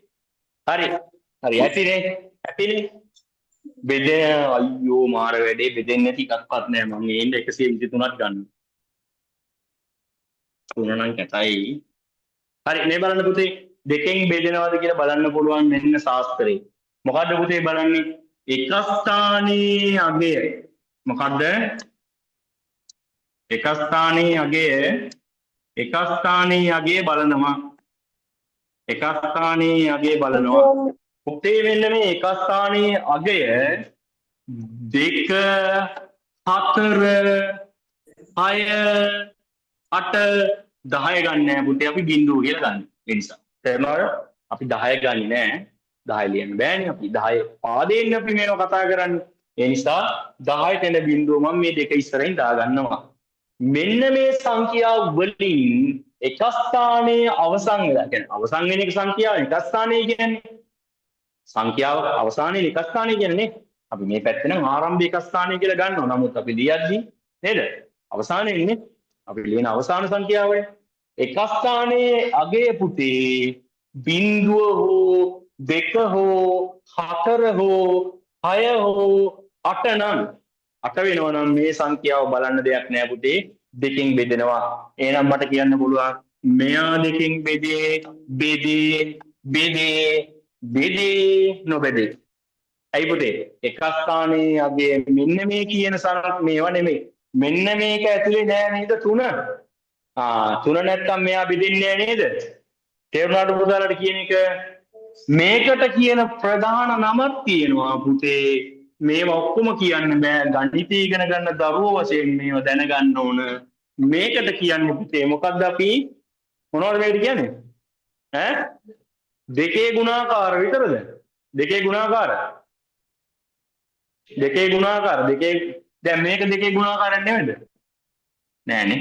Speaker 6: හරි ඇතිනේ බෙදෙන අයියෝ මාර වැඩේ බෙදෙන්නේ නැති එකක්වත් නෑ මම මේ ඉන්න 123ක් ගන්න. තුන නම් කැතයි. හරි මේ බලන්න පුතේ දෙකෙන් බෙදෙනවද කියලා බලන්න පුළුවන් මෙන්න ශාස්ත්‍රේ. මොකද්ද පුතේ බලන්නේ? එක ස්ථානයේ අගය. මොකද්ද? එක ස්ථානයේ අගය බලනවා. එක ස්ථානයේ අගය බලනවා. පුතේ මෙන්න මේ එක ස්ථානයේ අගය 2 4 6 8 10 ගන්න නෑ පුතේ අපි බිංදුව කියලා ගන්න. ඒ නිසා තේරුණාද? අපි 10 ගන්නේ නෑ. 10 ලියන්න බෑනේ අපි 10 පාදයෙන් අපි මේව කතා කරන්නේ. ඒ නිසා 10ට එන බිංදුව මම මේ දෙක ඉස්සරහින් දා ගන්නවා. මෙන්න මේ සංඛ්‍යාව වලින් එක ස්ථානයේ අවසන් වෙලා කියන්නේ අවසන් වෙන එක සංඛ්‍යාව එක ස්ථානයේ කියන්නේ සංඛ්‍යාව අවසානයේ එක ස්ථානයේ කියන්නේ අපි මේ පැත්තේ නම් ආරම්භ එක ස්ථානය කියලා ගන්නවා. නමුත් අපි ලියද්දී නේද? අවසානයේ ඉන්නේ. අපි ලියන අවසාන සංඛ්‍යාවයි. එක ස්ථානයේ අගය පුතේ බිංදුව හෝ දෙක හෝ හතර හෝ හය හෝ අට නම් අට වෙනවා නම් මේ සංඛ්‍යාව බලන්න දෙයක් නෑ පුතේ. දෙකෙන් බෙදෙනවා. එහෙනම් මට කියන්න පුළුවන් මෙයා දෙකෙන් බෙදේ නොබෙදේ. ඇයි පුතේ? එක ස්ථානයේ අගය මෙන්න මේ කියන මේවා නෙමෙයි. මෙන්න මේක ඇතුලේ නෑ නේද 3? 3 නැත්තම් මෙයා බෙදෙන්නේ නෑ නේද? තේරුණාද පුතාලට කියන එක? මේකට කියන ප්‍රධාන නමක් තියෙනවා පුතේ. මේවා ඔක්කොම කියන්න බෑ. ගණිතය ඉගෙන ගන්න දරුවෝ වශයෙන් මේවා දැනගන්න ඕන. මේකට කියන්නේ පුතේ මොකක්ද අපි මොනවද මේකට කියන්නේ? දෙකේ ගුණාකාර විතරද? දෙකේ ගුණාකාර. දැන් මේක දෙකේ ගුණාකාරයක් නෙමෙයිද? නෑනේ.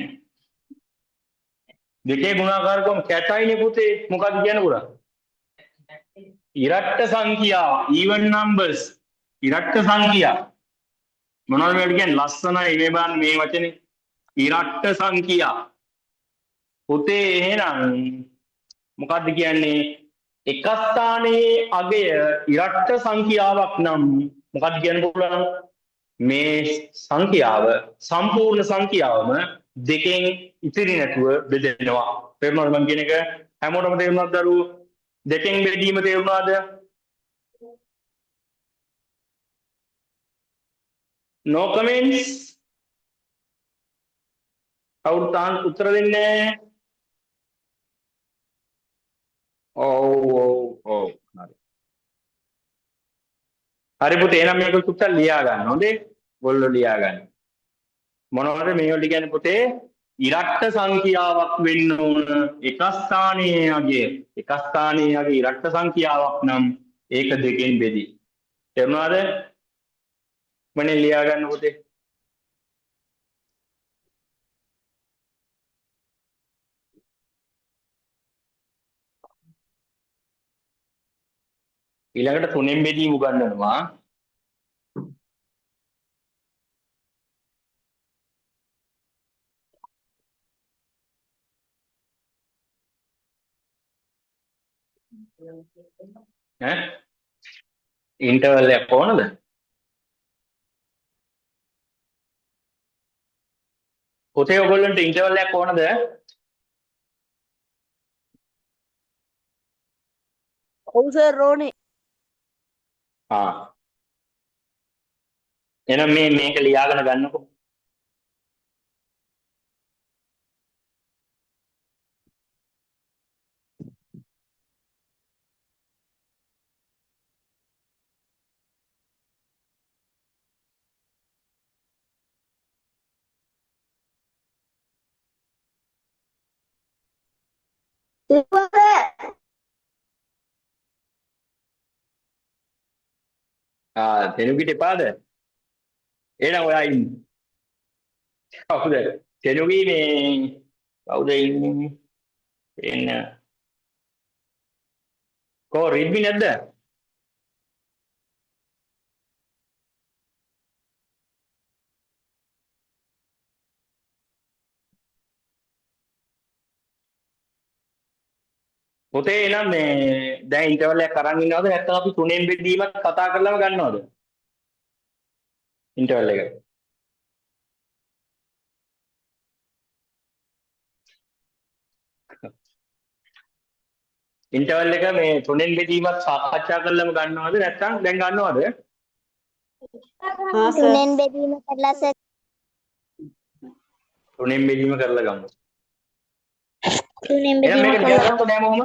Speaker 6: දෙකේ ගුණාකාරකම කැටයිනේ පුතේ. මොකක්ද කියන්නේ පුතා? ඉරට්ට සංඛ්‍යා, even numbers. ඉරට්ට සංඛ්‍යා. මොනවද මේකට කියන්නේ? ලස්සනයි මේ බලන්න මේ වචනේ. ඉරට්ට සංඛ්‍යා. පුතේ එහෙනම් මොකක්ද කියන්නේ? එක ස්ථානයේ අගය ඉරට්ට සංඛ්‍යාවක් නම් මොකක්ද කියන්න පුළුවන්? මේ සංඛ්‍යාව සම්පූර්ණ සංඛ්‍යාවම දෙකෙන් ඉතිරි නැතුව බෙදෙනවා. තේරුණාද මම කියන එක? හැමෝටම තේරුණාද දරුවෝ? දෙකෙන් බෙදීම තේරුණාද? No comments? කවුරු තාන් උත්තර දෙන්නේ නැහැ? ඔව්. හරි පුතේ එහෙනම් මේක සුත්තර ලියා ගන්න. හොඳේ? ගොල්ලෝ ලියා ගන්න. මොනවද මේවලට කියන්නේ පුතේ? ඉරට්ට සංඛ්‍යාවක් වෙන්න ඕන එක ස්ථානයේ අගය ඉරට්ට සංඛ්‍යාවක් නම් ඒක දෙකෙන් බෙදී. තේරුණාද? මනේ ලියා ගන්න පුතේ. ඊළඟට 3න් බෙදීම උගන්වනවා. ඉන්ටර්වල් එකක් ඕනද? පුතේ ඔයගොල්ලන්ට ඉන්ටර්වල් එකක් ඕනද?
Speaker 7: ඔව් සර් රෝනේ.
Speaker 6: එහෙනම් මේක ලියාගෙන ගන්නකො. තෙනුගිට එපාද? එහෙනම් ඔයා ඉන්න. කවුද? තෙනුගි මේ කවුද ඉන්නේ? එන්න. රිද්මි නැද්ද? පුතේ එහෙනම් මේ දැන් ඉන්ටර්වල් එකක් අරන් ඉන්නවද නැත්නම් අපි 3න් බෙදීමත් කතා කරලාම ගන්නවද? ඉන්ටර්වල් එක. ඉන්ටර්වල් එක මේ 3න් බෙදීමත් සාකච්ඡා කරලාම ගන්නවද නැත්නම් දැන් ගන්නවද?
Speaker 1: 3න් බෙදීම කරලා සර්.
Speaker 6: 3න් බෙදීම කරලා ගමු.
Speaker 1: 3න් බෙදීම
Speaker 6: මේක ලියාගන්නකො නෑ මොහොම.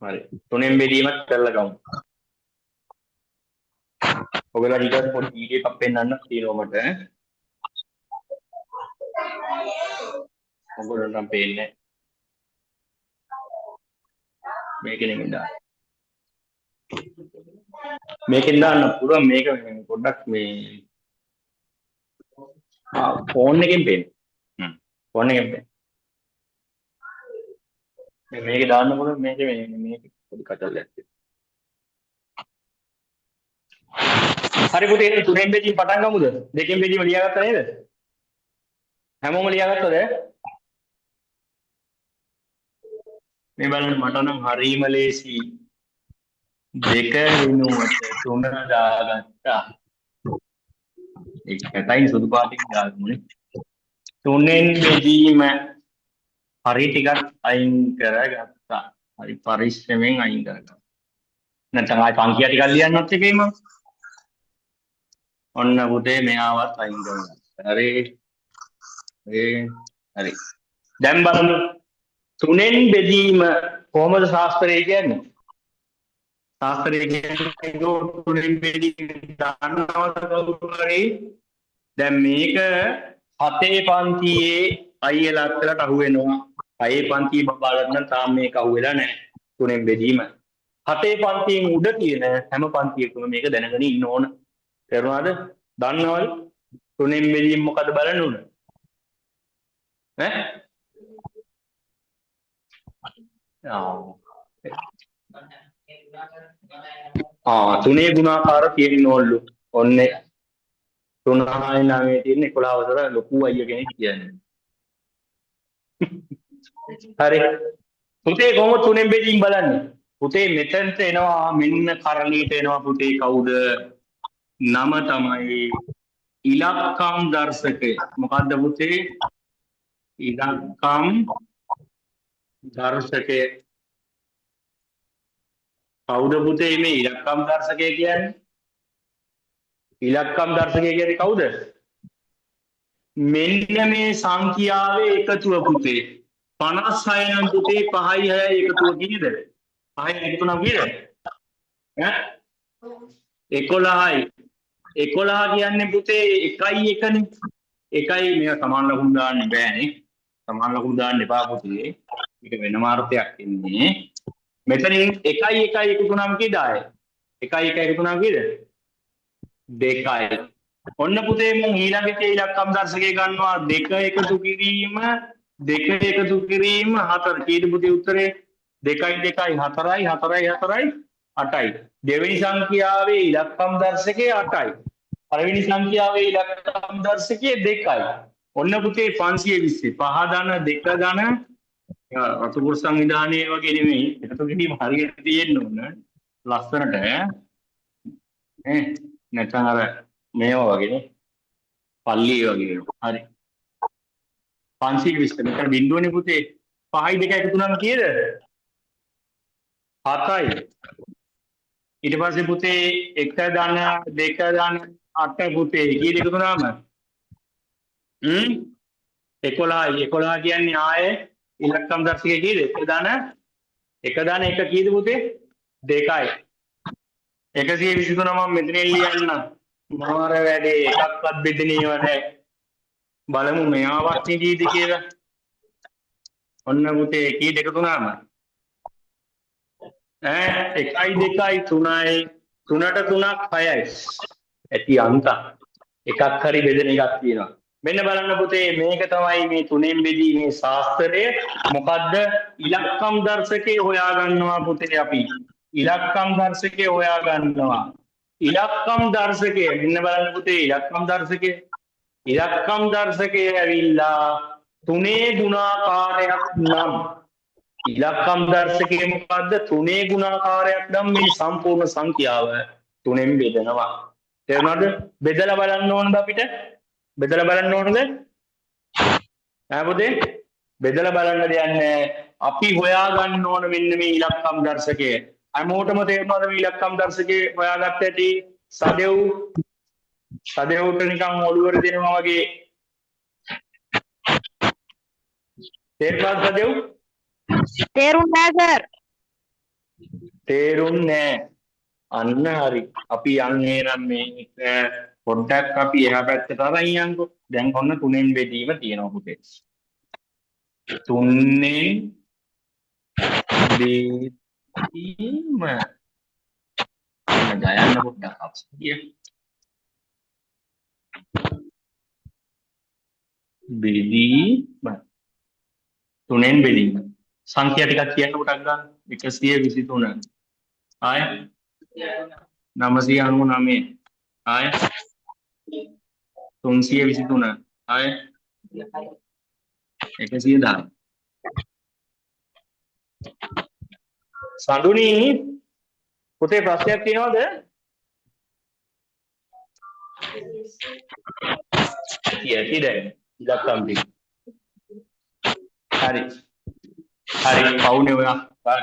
Speaker 6: හරි. 3න් බෙදීමත් කරලා ගමු. ඔයගොල්ලෝ ඊට පොඩි වීඩියෝ එකක් පෙන්නන්න තියෙනවා මට. ඔයගොල්ලෝ නම් පේන්නේ. මේකෙන් දාන්න. මේකෙන් දාන්න පුළුවන් මේක පොඩ්ඩක් මේ ෆෝන් එකෙන් පේන්නේ. ෆෝන් එකෙන් පේන්නේ. මේක දාන්න පුළුවන් මේක පොඩි කටල්ලක් තියෙනවා. හරි පුතේ තුනෙන් බෙදීම පටන් ගමුද? දෙකෙන් බෙදීම ලියාගත්තා නේද? හැමෝම ලියාගත්තද? මේ බලන්න මට නම් හරීම ලේසි. 2 වෙනුවට 3 දාගත්තා. එකටයි සුදු පාටින් දාගමුනේ. 3න් බෙදීම හරි ටිකක් අයින් කරගත්තා. හරි පරිස්සමෙන් අයින් කරගත්තා. නැත්නම් ආයි පන්තිය ටිකක් ලියන්නත් එකේ මම. ඔන්න පුතේ මෙයාවත් අයින් කරගත්තා. හරි. හරි. දැන් බලමු 3න් බෙදීම කොහොමද ශාස්ත්‍රයේ කියන්නේ? ශාස්ත්‍රයේ කියන්නේ 3න් බෙදීම දන්නවද කවුරු හරි? දැන් මේක 7 පන්තියේ අයියලාත් වෙලට අහු වෙනවා. 6 පන්තියේ බබාලට නම් තාම මේක අහු වෙලා නැහැ. 3න් බෙදීම. 7 පන්තියෙන් උඩ තියෙන හැම පන්තියකම මේක දැනගෙන ඉන්න ඕන. තේරුණාද? දන්නවද? 3න් බෙදීම මොකද බලන්න ඕන? තුනේ ගුණාකාර තියෙන්න ඕනලු. ඔන්නේ 3 9 තියෙන 11 වසර ලොකු අයියා කෙනෙක් කියන්නේ. හරි. පුතේ කොහොමද 3න් බෙදීම බලන්නේ? පුතේ මෙතනට එනවා මෙන්න කරණීයට එනවා පුතේ කවුද? නම තමයි ඉලක්කම් දර්ශකය. මොකද්ද පුතේ? ඉලක්කම් දර්ශකය. කවුද පුතේ මේ ඉලක්කම් දර්ශකය කියන්නේ? ඉලක්කම් දර්ශකය කියන්නේ කවුද? මෙන්න මේ සංඛ්‍යාවේ එකතුව පුතේ. 56 නම් පුතේ 5යි 6යි එකතුව කීයද? 5යි එකතුව නම් කීයද? 11යි. 11 කියන්නේ පුතේ 1යි 1නේ. 1යි මේක සමාන ලකුණු දාන්න බෑනේ. සමාන ලකුණු දාන්න එපා පුතේ. මේක වෙනම අර්ථයක් ඉන්නේ. මෙතනින් 1යි 1යි එකතු නම් කීයද? 1යි 1යි එකතු නම් කීයද? 2යි. ඔන්න පුතේ මම ඊළඟට ඉලක්කම් දර්ශකය ගන්නවා 2 එකතු කිරීම 4 කීයද පුතේ උත්තරේ? 2යි 2යි 4යි 4යි 4යි 8යි. දෙවෙනි සංඛ්‍යාවේ ඉලක්කම් දර්ශකය 8යි. පළවෙනි සංඛ්‍යාවේ ඉලක්කම් දර්ශකය 2යි. ඔන්න පුතේ 520 5 ධන 2 ධන රතුපුර සංවිධානයේ වගේ නෙමෙයි. එකතු කිරීම හරියට තියෙන්න ඕන. ලස්සනට නැත්නම් අර මේවා වගේනේ. පල්ලිය වගේ. හරි. 520 මෙතන බිඳුවනේ පුතේ. 5යි 2යි එකතු නම් කීයද? 7යි. ඊට පස්සේ පුතේ 1 ධන 2 ධන 8 පුතේ කීයද එකතු නම්? 11යි. 11 කියන්නේ ආයේ ඉලක්කම් දර්ශකය කීයද? 1 ධන 1 කීයද පුතේ? 2යි. 123 මම මෙතනින් ලියන්න. මාර වැඩේ එකක්වත් බෙදෙනේව නැහැ. බලමු මෙයාවත් කීයද කියලා. ඔන්න පුතේ කීයද එකතු නම්? 1යි 2යි 3යි 3ට 3ක් 6යි. ඇති අන්ත එකක් හරි බෙදෙන එකක් තියෙනවා. මෙන්න බලන්න පුතේ මේක තමයි මේ 3න් බෙදීමේ ශාස්ත්‍රය. මොකද්ද? ඉලක්කම් දර්ශකය හොයා ගන්නවා පුතේ අපි. ඉලක්කම් දර්ශකය හොයා ගන්නවා. ඉලක්කම් දර්ශකය මෙන්න බලන්න පුතේ ඉලක්කම් දර්ශකය. ඉලක්කම් දර්ශකය ඇවිල්ලා 3 ගුණාකාරයක් නම් ඉලක්කම් දර්ශකය මොකද්ද? 3 ගුණාකාරයක් නම් මේ සම්පූර්ණ සංඛ්‍යාව 3න් බෙදනවා. තේරුණාද? බෙදලා බලන්න ඕනද අපිට? බෙදලා බලන්න ඕනද? පුතේ බෙදලා බලන්න දෙයක් නැහැ. අපි හොයා ගන්න ඕන මෙන්න මේ ඉලක්කම් දර්ශකය. හැමෝටම තේරුණාද මේ ඉලක්කම් දර්ශකය හොයාගත්ත ඇති? සදෙව්ට නිකන් ඔළුවර දෙනවා වගේ. තේරුණාද සදෙව්?
Speaker 7: තේරුණා සර්.
Speaker 6: තේරුන්නේ අන්න හරි. අපි යන්නේ නම් මේක පොඩ්ඩක් අපි එහා පැත්තට අරන් යන්කෝ. දැන් ඔන්න 3න් බෙදීම තියෙනවා පුතේ. 3න් බෙදීම ගයන්න පොඩ්ඩක් අපසිය. බෙදීම 3න් බෙදීම සංඛ්‍යා ටිකක් කියන්න පොඩක් ගන්න. 123 ආය 999 ආය 323 ආය 110 සඳුනි පුතේ ප්‍රශ්නයක් තියෙනවද? ඇති දැන් ඉලක්ක සම්පි හරි පවුනේ ඔයා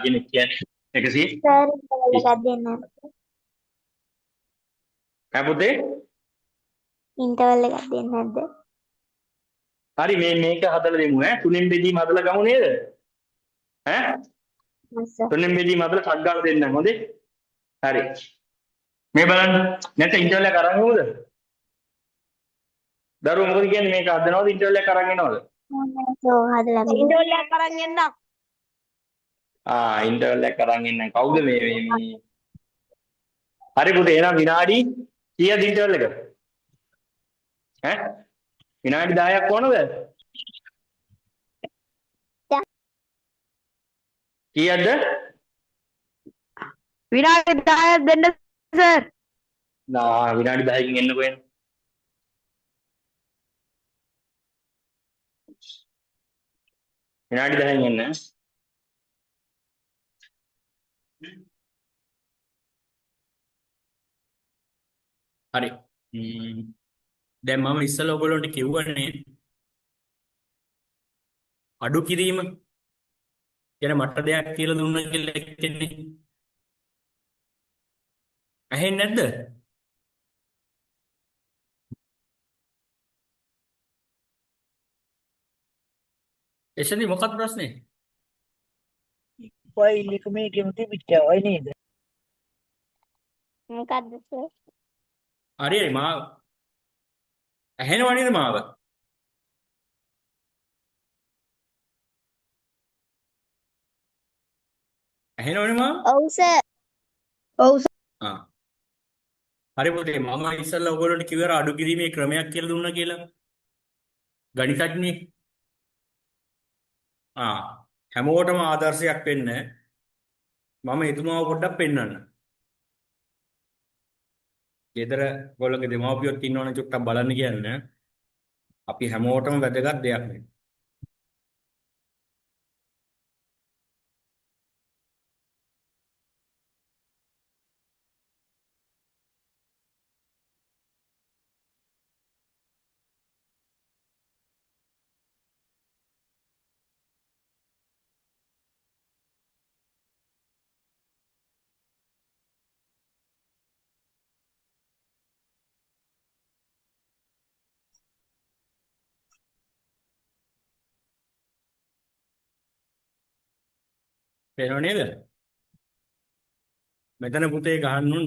Speaker 6: කෙනෙක් කියන්නේ 100
Speaker 1: සර් ඉන්ටර්වල් එකක් දෙන්න.
Speaker 6: ඈ පුතේ
Speaker 1: ඉන්ටර්වල් එකක් දෙන්න නැද්ද?
Speaker 6: හරි මේක හදලා දෙමු ඈ තුනෙන් බෙදීම හදලා ගමු නේද ඈ තුනෙන් බෙදීම හදලා ටක් ගාලා දෙන්නම් හොඳේ හරි මේ බලන්න නැත්නම් ඉන්ටර්වල් එක අරන් යමුද දරුවෝ මොකද කියන්නේ මේක හදනවද ඉන්ටර්වල් එක අරන් එනවද
Speaker 1: ඔව් හදලා දෙන්න.
Speaker 7: ඉන්ඩෝල් එකක් අරන් එන්නම්.
Speaker 6: ඉන්ටර්වල් එක අරන් එන්නම් කවුද මේ හරි පුතේ එහෙනම් විනාඩි කීයද ඉන්ටර්වල් එක ඈ විනාඩි 10ක් ඕනද කීයද
Speaker 7: විනාඩි 10ක් දෙන්න සර්.
Speaker 6: විනාඩි 10කින් එන්නකෝ එන්න විනාඩි 10න් එන්න
Speaker 9: හරි දැන් මම ඉස්සෙල්ලා ඔයගොල්ලන්ට කිව්වනේ අඩු කිරීම කියන මට දෙයක් කියලා දුන්න කියලා එක්කෙනේ ඇහෙන්නේ නැද්ද එෂනි මොකක්ද ප්‍රශ්නේ
Speaker 10: ෆයිල් එක මේකෙම තිබිච්චවයි නේද?
Speaker 1: මොකද්ද සර්?
Speaker 9: හරි මාව ඇහෙනව නේද මාව ඇහෙනවනේ මාව
Speaker 1: ඔව් සර්. ඔව් සර්.
Speaker 9: හරි පුතේ මම ඉස්සෙල්ලා ඔයගොල්ලන්ට කිව්වා අඩු කිරීමේ ක්‍රමයක් කියලා දුන්නා කියලා ගණිතඥේ හැමෝටම ආදර්ශයක් වෙන්න මම එතුමාව පොඩ්ඩක් පෙන්වන්න. ගෙදර ගොල්ලගේ දෙමව්පියොත් ඉන්නවනේ චුට්ටක් බලන්න කියන්නේ. අපි හැමෝටම වැදගත් දෙයක් නේ. පේනව නේද? මෙතන පුතේ ගහන්න උන්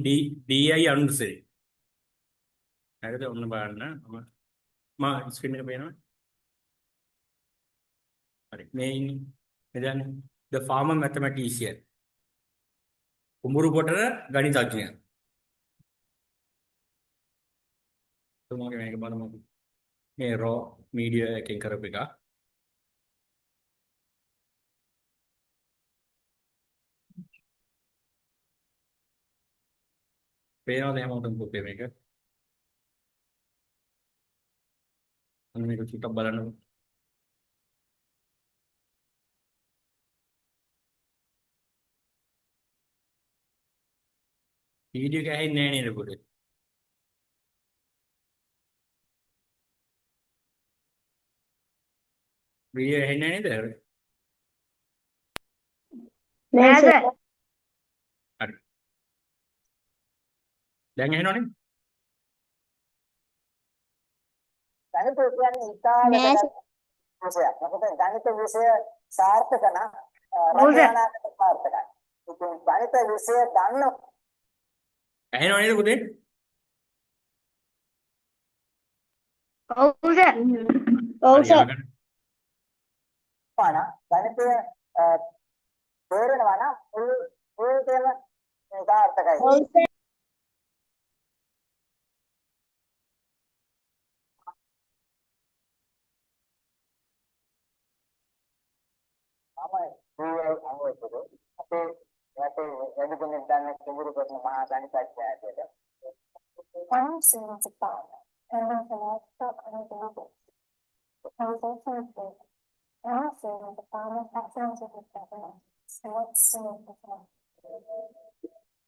Speaker 9: DI අනුසය. හරිද? ඔන්න බලන්න. මම ස්ක්‍රීන් එක පේනවා. හරි. මේ ඉන්නේ දැන් the farmer mathematician. කුඹුරු පොටර ගණිතඥයා. තුමාගේ මේක බලමු. මේ raw media එකෙන් කරපු එක. පේනවද හැමෝටම පුතේ මේක? අන්න මේක චුට්ටක් බලන්න. වීඩියෝ එක ඇහෙන්නේ නැහැ නේද පුතේ? වීඩියෝ ඇහෙන්නේ නැහැ නේද?
Speaker 1: නෑ සර්.
Speaker 9: හරි. දැන් ඇහෙනවනේ?
Speaker 10: ගණිත කියන්නේ ඉතාල වැදගත් විෂයක්. මොකද ගණිත විෂය සාර්ථක නම් රචනාත්මක සාර්ථකයි. ඉතින් ගණිත විෂය ගන්න
Speaker 9: ඇහෙනව නේද පුතේ?
Speaker 1: ඔව් සර්. ඔව් සර්.
Speaker 10: ගණිතය තේරෙනවා නම් ඒකම සාර්ථකයි.
Speaker 1: ඔව් සර්.
Speaker 10: අපේ රටේ වැඩි දෙනෙක් දන්නේ කෙඳුරු කරන මහා ගණිතඥයාට I'm seeing the bomb, and then the light stuck on the level. I was also afraid. I'm seeing the bomb and that sounds like a better. So let's see the bomb.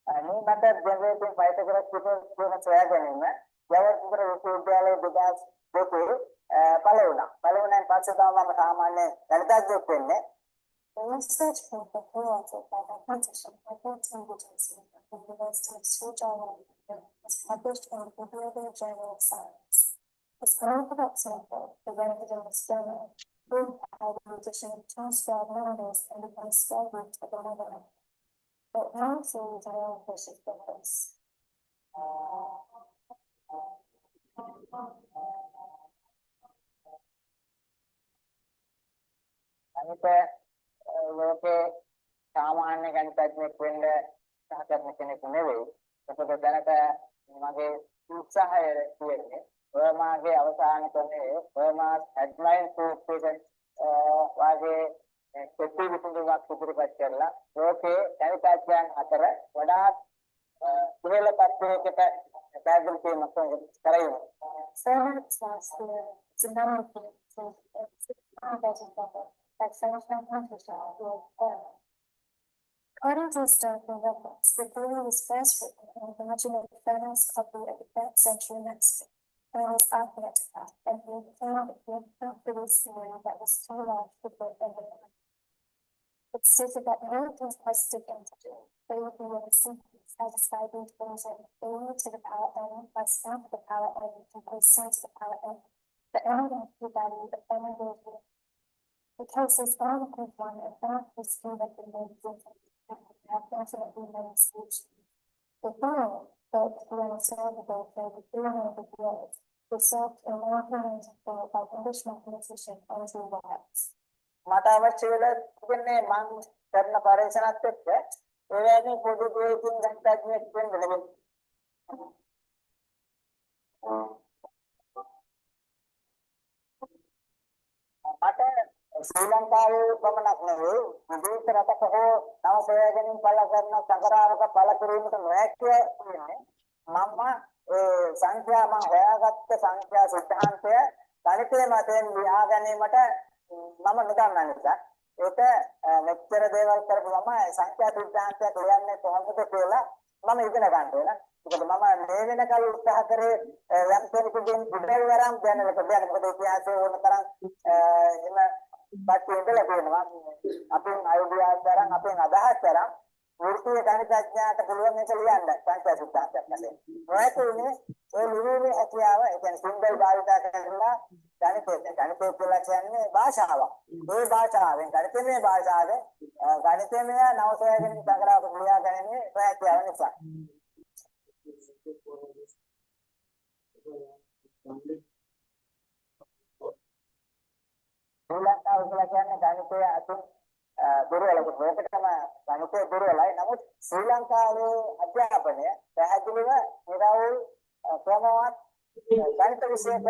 Speaker 10: මේ මත ජනරේටින් පයිතගොරස් කියන සොයා ගැනීම ජයවර්ධන විශ්වවිද්‍යාලයේ 2002 පළ වුණා. පළ වුණාන් පස්සේ තමයි මම සාමාන්‍ය ගණිතඥයෙක් වෙන්නේ. The research paper created by the competition for 14 agency at the University of Sri Lanka was published in the Bibliography Journal of Science. Its unorthodox method, presented in this journal, proved how the addition of two squared numbers can become square root of another number. But now series are all vicious difference. අනිත් ලෝකේ සාමාන්‍ය ගණිතඥයෙක් වෙන්න සහකරන කෙනෙක් නෙවෙයි. ඒකද දැනට මගේ උත්සාහය තියෙන්නේ ඔය මාගේ අවසාන ක්‍රමයේ ඔය මා ඇඩ්ලයින් ප්‍රොෆෙසර් වාගේ කෙටි විසඳුමක් ඉදිරිපත් කරලා ලෝකේ ගණිතඥයන් අතර වඩාත් ඉහළ තත්ත්වයකට පැහැදිලි කිරීමක් කරගෙන According to historical records, the theory was first written in the imaginary Fernand's copy of the 3rd century Mexico, and was architect and he came up with the produce theory that was too large for both ends. It stated that no positive integer, they would be in simply satisfy the equation a to the power n plus m to the power n equals c to the power n. The n and p value of n will be the cases n equals 1 and n equals 2 that the name is have definitely many solutions. The theorem, but when observable for the theorem of the field, was solved in more manageable by English mathematician Andrew Wiles. මට අවශ්‍ය වෙලා තිබෙන්නේ මම කරන පරීක්ෂණත් එක්ක එවැනි පොදු දෙයකින් ගණිතඥයෙක් වෙන්න නෙමෙයි. මට ශ්‍රී ලංකාවේ පමණක් නෙවෙයි විදේශ රටක හෝ නව සොයාගැනීම් පළ කරන සංග්‍රහයක පළ කිරීමට නොහැකිය කියන්නේ මම සංඛ්‍යා මම හොයාගත්ත සංඛ්‍යා සිද්ධාන්තය ගණිතයේ මතයෙන් ලියා ගැනීමට මම නොදන්නා නිසා ඒක මෙච්චර දේවල් කරපු මම සංඛ්‍යා සිද්ධාන්තයක් ලියන්නේ කොහොමද කියලා මම ඉගෙන ගන්න ඕන. මොකද මම මේ වෙනකල් උත්සාහ කරේ යම් කෙනෙකුගෙන් ඉඩල් වරම් දැනනකොට දැන් මොකද ඉතිහාසයේ ඕන තරම් එම පැත්තෙන් ලැබෙනවා. අපෙන් අයිඩියා තරම් අපෙන් අදහස් තරම් වෘත්තීය ගණිතඥයාට පුළුවන් මේක ලියන්න සංඛ්‍යා සිද්ධාන්තයක් වශයෙන්. ඔයතුනේ ඒ ලිවීමේ හැකියාව ඒ කියන්නේ සිම්බල් භාවිත කරලා ගණිතය කියලා කියන්නේ භාෂාවක්. ඒ භාෂාවෙන් ගණිතමය භාෂාවේ ගණිතමය නව සොයාගෙන සංග්‍රහක ක්‍රියා ගැනීම හැකියාව නිසා. ලංකාව කියලා කියන්නේ ගණිතය අතින් දුර්වල ප්‍රෝකටම ගණිතය දුර්වලයි. නමුත් ශ්‍රී ලංකාවේ අධ්‍යාපනය පැහැදිලිව නිරවුල් ක්‍රමවත් ගණිත විෂයක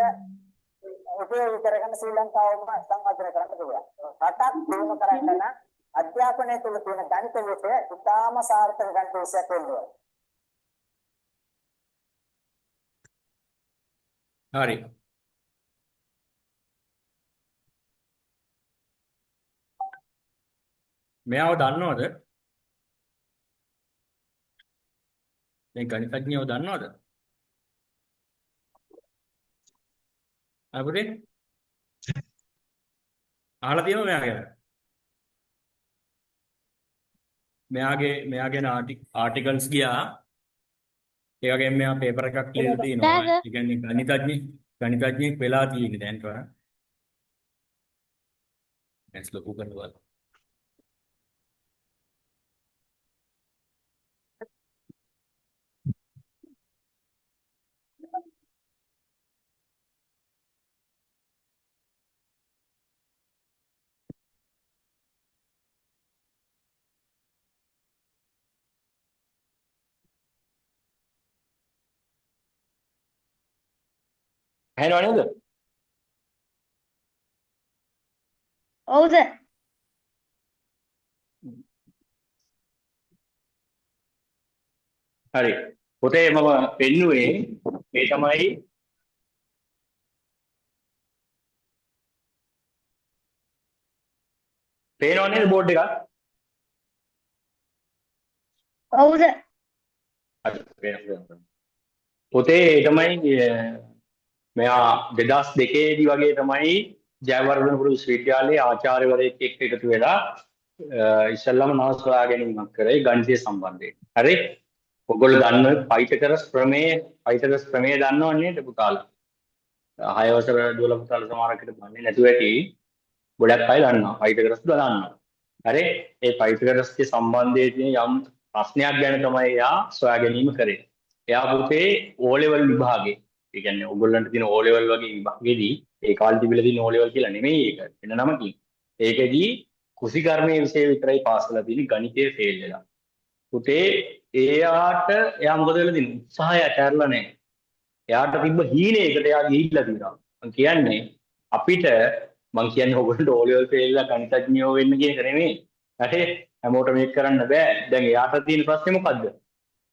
Speaker 10: උපයෝගී කරගෙන ශ්‍රී ලංකාවම සංවර්ධනය කරන්න පුළුවන්. රටක් දියුණු කරන්න නම් අධ්‍යාපනය තුළ තියෙන ගණිත විෂය ඉතාම සාර්ථක ගණිත විෂයක් වෙන්න ඕනේ.
Speaker 9: හරි. මෙයාව දන්නවද? මේ ගණිතඥයව දන්නවද? අපුතේ අහලා තියෙනවද මෙයා ගැන? මෙයා ගැන ආටිකල්ස් ගියා. ඒ වගේම මෙයා පේපර් එකක් ලියලා තිනවා. ඒ කියන්නේ ගණිතඥයෙක් වෙලා තියෙන්නේ දැන් කරා. දැන් ලොකු කරනවා.
Speaker 6: ඇහෙනව නේද?
Speaker 1: ඔව්ද?
Speaker 6: හරි. පොතේ මම පෙන්නුවේ මේ තමයි පේනව නේද බෝඩ් එක?
Speaker 1: ඔව්ද?
Speaker 6: හරි පේනවා. පොතේ තමයි මෙයා 2002 දී වගේ තමයි ජයවර්ධනපුර විශ්වවිද්‍යාලයේ ආචාර්යවරයෙක් එක්ක එකතු වෙලා ඉස්සල්ලාම නව සොයා ගැනීමක් කරේ ගණිතය සම්බන්ධයෙන්. හරි. ඔයගොල්ලෝ දන්න පයිතගරස් ප්‍රමේය දන්නව නේද පුතාලා? 6 වසර 12 පුතාලා සමහරකට දන්නේ නැතුව ඇති. ගොඩක් අය දන්නවා. පයිතගරස් දන්නවා. හරි. ඒ පයිතගරස්ගේ සම්බන්ධයෙන් යම් ප්‍රශ්නයක් ගැන තමයි එයා සොයා ගැනීම කරේ. එයා පුතේ O level විභාගේ. ඒ කියන්නේ ඔයගොල්ලන්ට තියෙන O level වගේ විභාගෙදී ඒ කාලේ තිබිලා තියෙන O level කියලා නෙමෙයි ඒක. වෙන නමකින්. ඒකෙදී කුසිකර්මයේ විෂය විතරයි පාස් කරලා තියෙන්නේ ගණිතයේ ෆේල් වෙලා. පුතේ එයා මොකද වෙලා තියෙන්නේ? උත්සාහය අතහැරලා නැහැ. එයාට තිබ්බ හීනයකට එයා ගිහිල්ලා තියෙනවා. මම කියන්නේ අපිට මම කියන්නේ ඔයගොල්ලෝ O level ෆේල් වෙලා ගණිතඥයෝ වෙන්න කියන එක නෙමෙයි. හරි හැමෝටම මේක කරන්න බෑ. දැන් එයාට තියෙන ප්‍රශ්නේ මොකද්ද?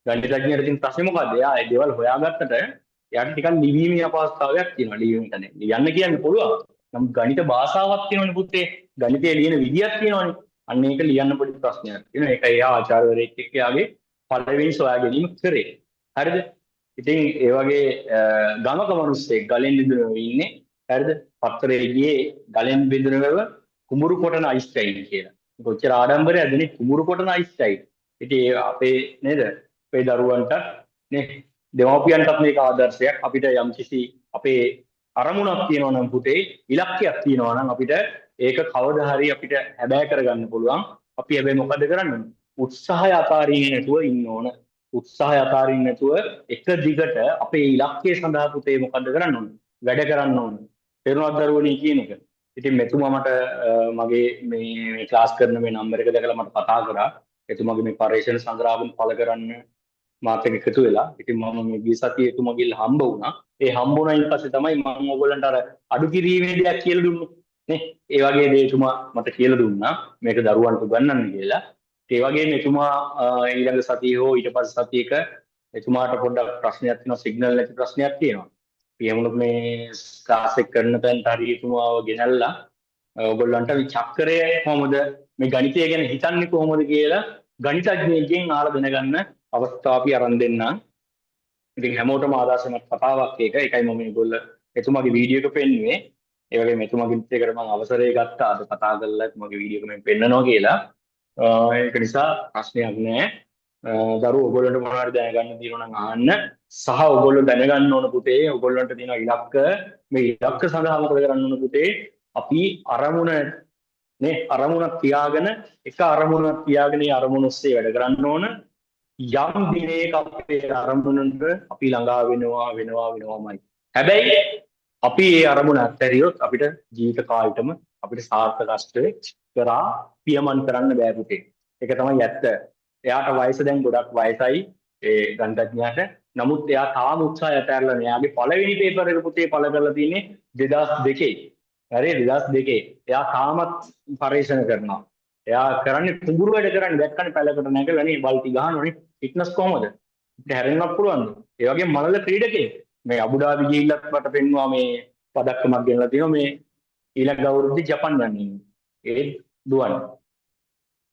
Speaker 6: ගණිතඥයට තියෙන ප්‍රශ්නේ මොකද්ද? එයා ඒ දේවල් හොයාගත්තට එයාට ටිකක් ලිවීමේ අපහසුතාවයක් තියෙනවා. ලියන්න කියන්නේ පුළුවන්. නමුත් ගණිත භාෂාවක් තියෙනවනේ පුතේ. ගණිතයේ ලියන විදියක් තියෙනවනේ. අන්න ඒක ලියන්න පොඩි ප්‍රශ්නයක් තියෙනවා. ඒක එයා ආචාර්යවරයෙක් එක්ක යාගේ පළවෙනි සොයා ගැනීම කරේ. හරිද? ඉතින් ඒ වගේ ගමක මිනිස්සෙක් ගලෙන් බිඳුනව ඉන්නේ. හරිද? පත්තරේ ගියේ ගලෙන් බිඳුනව කුඹුරු කොටන අයිස්ටයින් කියලා. කොච්චර ආඩම්බරයක්ද නේ කුඹුරු කොටන අයිස්ටයින්. ඉතින් අපේ නේද? අපේ දරුවන්ට නේ දෙමව්පියන්ටත් මේක ආදර්ශයක්. අපිට යම්කිසි අපේ අරමුණක් තියෙනවා නම් පුතේ ඉලක්කයක් තියෙනවා නම් අපිට ඒක කවදා හරි අපිට හැබෑ කරගන්න පුළුවන්. අපි හැබැයි මොකද කරන්න ඕන? උත්සාහය අතාරින්නේ නැතුව ඉන්න ඕන. උත්සාහය අතාරින්නේ නැතුව එක දිගට අපේ ඉලක්කය සඳහා පුතේ මොකද කරන්න ඕන? වැඩ කරන්න ඕන. තේරුණාද දරුවනේ කියන එක? ඉතින් මෙතුමා මට මගේ මේ ක්ලාස් කරන මේ නම්බර් එක දැකලා මට කතා කරා. එතුමාගේ මේ පරිශන සංග්‍රහයෙන් පළ කරන්න මාත් එක්ක එකතු වෙලා. ඉතින් මම මේ ගිය සතියේ එතුමා ගිහලා හම්බ වුණා. ඒ හම්බ වුණායින් පස්සේ තමයි මම ඕගොල්ලන්ට අර අඩු කිරීමේ දෙයක් කියලා දුන්නේ. නේ? ඒ වගේ දේ එතුමා මට කියලා දුන්නා. මේක දරුවන්ට උගන්වන්න කියලා. ඒ වගේම එතුමා ඊළඟ සතියේ හෝ ඊට පස්සේ සතියේක එතුමාට පොඩ්ඩක් ප්‍රශ්නයක් තියෙනවා. සිග්නල් නැති ප්‍රශ්නයක් තියෙනවා. පියමුණු මේ ක්ලාස් එක කරන තැනට හරි එතුමාව ගෙනල්ලා ඔයගොල්ලන්ට මේ චක්‍රය කොහොමද මේ ගණිතය ගැන හිතන්නේ කොහොමද කියලා ගණිතඥයෙක්ගෙන් අහලා දැනගන්න අවස්ථාව අපි අරන් දෙන්න. ඉතින් හැමෝටම ආදර්ශමත් කතාවක් ඒක. ඒකයි මම මේගොල්ල එතුමාගේ වීඩියෝ එක පෙන්නුවේ. ඒ වගේම එතුමාගේ විදිහකට මම අවසරය ගත්තා අද කතා කරලා එතුමාගේ වීඩියෝ එක මම පෙන්නනවා කියලා. ඒක නිසා ප්‍රශ්නයක් නැහැ. දරුවෝ ඔයගොල්ලන්ට මොනවද දැනගන්න තියෙනවා නම් අහන්න. සහ ඔයගොල්ලෝ දැනගන්න ඕන පුතේ ඔයගොල්ලන්ට තියෙන ඉලක්ක මේ ඉලක්ක සඳහා මොකද කරන්න ඕන පුතේ? අපි අරමුණ නේ අරමුණක් තියාගෙන එක අරමුණක් තියාගෙන ඒ අරමුණ ඔස්සේ වැඩ කරන්න ඕන. යම් දිනයක අපේ අරමුණට අපි ළඟා වෙනවාමයි. හැබැයි අපි ඒ අරමුණ අත්හැරියොත් අපිට ජීවිත කාලෙටම අපිට සාර්ථකත්වයේ කරා පියමන් කරන්න බෑ පුතේ. ඒක තමයි ඇත්ත. එයාට වයස දැන් ගොඩක් වයසයි ඒ ගණිතඥයාට. නමුත් එයා තාම උත්සාහය අතහැරලා නෑ. එයාගේ පළවෙනි පේපර් එක පුතේ පළ කරලා තියෙන්නේ 2002. හරි 2002. එයා තාමත් පරිශන කරනවා. එයා කරන්නේ කුඹුරු වැඩ කරන්නේ දැක්කනේ පැලකට නැගලා නේ බල්ටි ගහනවනේ. ෆිට්නස් කොහමද? අපිට හැරෙන්නත් පුළුවන්ද? ඒ වගේම මනල ක්‍රීඩකයෙක්. මේ අබුඩාබි ගිහිල්ලත් මට පෙන්නවා මේ පදක්කමක් ගෙනලා තියෙනවා මේ ඊළඟ අවුරුද්දේ ජපන් යන්නේ. ඒ දුවන.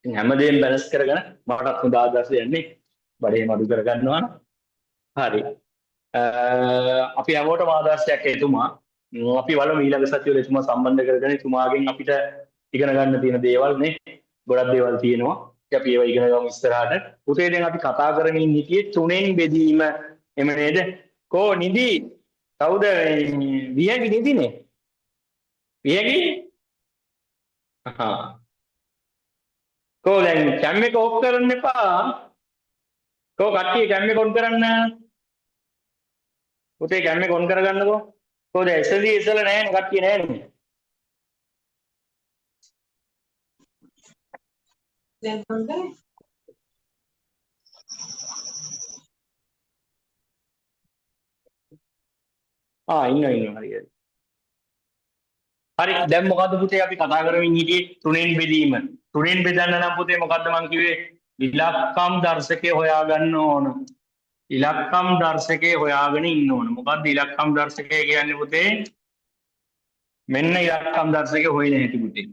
Speaker 6: ඉතින් හැමදේම බැලන්ස් කරගෙන මටත් හොඳ ආදර්ශයක් යන්නේ. බඩේ මඩු කරගන්නවා. හරි. අපි හැමෝටම ආදර්ශයක් එතුමා. අපි වලම ඊළඟ සතියේ එතුමා සම්බන්ධ කරගෙන එතුමාගෙන් අපිට ඉගෙන ගන්න තියෙන දේවල් නේ ගොඩක් දේවල් තියෙනවා. අපි ඒවා ඉගෙන ගමු ඉස්සරහට. පුතේ දැන් අපි කතා කරමින් හිටියේ තුනෙන් බෙදීම එම නේද? කෝ නිදි කවුද වියගේ නිදිනේ? වියගේ? කෝ දැන් කැම් එක ඔෆ් කරන්න එපා. කෝ කට්ටිය කැම් එක ඔන් කරන්න. පුතේ කැම් එක ඔන් කරගන්නකෝ. කෝ දැන් එසදී ඉස්සලා නැහැ කට්ටිය නැහැ නේ.
Speaker 3: දැන් හොඳයි.
Speaker 6: ඉන්නවා හරියට. හරි දැන් මොකද්ද පුතේ අපි කතා කරමින් හිටියේ තුනෙන් බෙදීම. තුනෙන් බෙදන්න නම් පුතේ මොකද්ද මං කිව්වේ? ඉලක්කම් දර්ශකය හොයාගන්න ඕන. ඉලක්කම් දර්ශකය හොයාගෙන ඉන්න ඕන. මොකද්ද ඉලක්කම් දර්ශකය කියන්නේ පුතේ? මෙන්න ඉලක්කම් දර්ශකය හොයන හැටි පුතේ.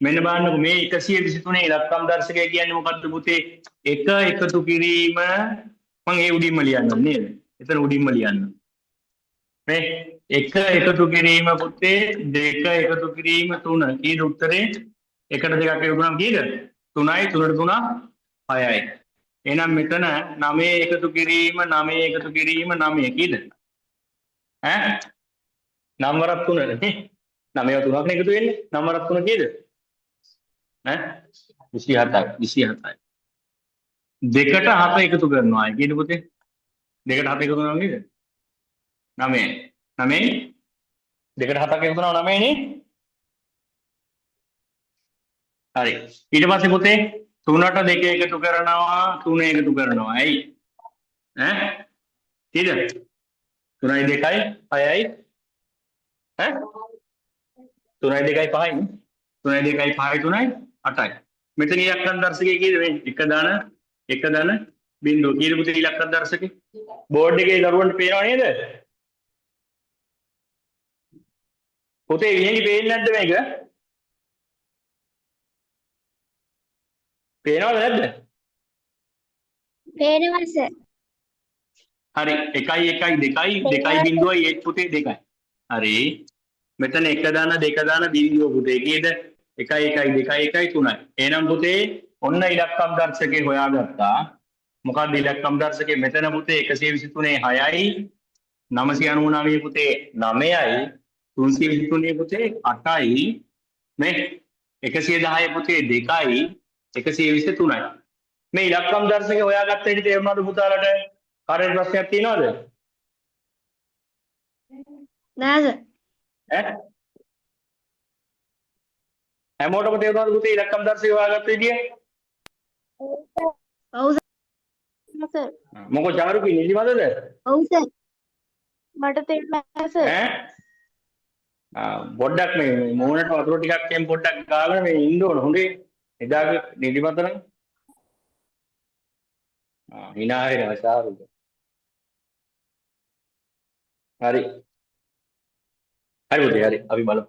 Speaker 6: මෙන්න බලන්නකො මේ 123 ඉලක්කම් දර්ශකය කියන්නේ මොකද්ද පුතේ? එක එකතු කිරීම මම ඒ උඩින්ම ලියන්නම් නේද? එතන උඩින්ම ලියන්න. මේ එක එකතු කිරීම පුතේ දෙක එකතු කිරීම 3 කීයද උත්තරේ? එකට දෙකක් එකතු කරාම කීයද? 3යි 3ට 3 6යි. එහෙනම් මෙතන 9 එකතු කිරීම 9 එකතු කිරීම 9 කීයද? ඈ 9 වරක් 3 නේ. 9 3ක් නේ එකතු වෙන්නේ. 9 වරක් 3 කීයද? ඈ 27යි. දෙකට 7 එකතු කරනවා. කීයද පුතේ? දෙකට 7 එකතු කරනවා නේද? 9යි. 9යි දෙකට 7ක් එකතු කරනවා 9යි නේ. හරි. ඊට පස්සේ පුතේ 3ට 2 එකතු කරනවා 3 එකතු කරනවා. ඇයි? ඈ කීයද? 3යි 2යි 6යි. ඈ 3යි 2යි 5යි. 3යි 2යි 5යි 3යි 8යි. මෙතන ඉලක්කම් දර්ශකය කීයද මේ? එක දාන බිංදුව. කීයද පුතේ ඉලක්කම් දර්ශකය? බෝඩ් එකේ දරුවන්ට පේනව නේද? පුතේ ඉන්නේ පේන්නේ නැද්ද මේක? පේනවද නැද්ද?
Speaker 1: පේනවා සර්.
Speaker 6: හරි 1 1 2 2.0යි ඒත් පුතේ 2යි. හරි. මෙතන 1 දාන 2 දාන බිංදුව පුතේ කීයද? 1 1 2 1 3යි. එහෙනම් පුතේ ඔන්න ඉලක්කම් දර්ශකේ හොයාගත්තා. මොකක්ද ඉලක්කම් දර්ශකේ? මෙතන පුතේ 123 6යි 999 පුතේ 9යි 323 පුතේ 8යි මේ 110 පුතේ 2යි 123යි. මේ ඉලක්කම් දර්ශකේ හොයාගත්ත හැටි තේරුණාද පුතාලට? කාර්ය ප්‍රශ්නයක් තියෙනවද?
Speaker 1: නෑ සර්.
Speaker 6: ඈ හැමෝටම තේරුණාද පුතේ ඉලක්කම් දර්ශකේ හොයාගත්ත විදිය?
Speaker 1: ඔව් සර්.
Speaker 6: මොකෝ චාරුකි නිදිමතද?
Speaker 1: ඔව් සර්. මට තේරුණා සර්.
Speaker 6: පොඩ්ඩක් මේ මූණට වතුර ටිකක් එම් පොඩ්ඩක් ගාගෙන මේ ඉන්න ඕන හොඳේ. එදාගේ නිදිමත නම් hina වෙනවා චාරුක. හරි පුතේ හරි අපි බලමු.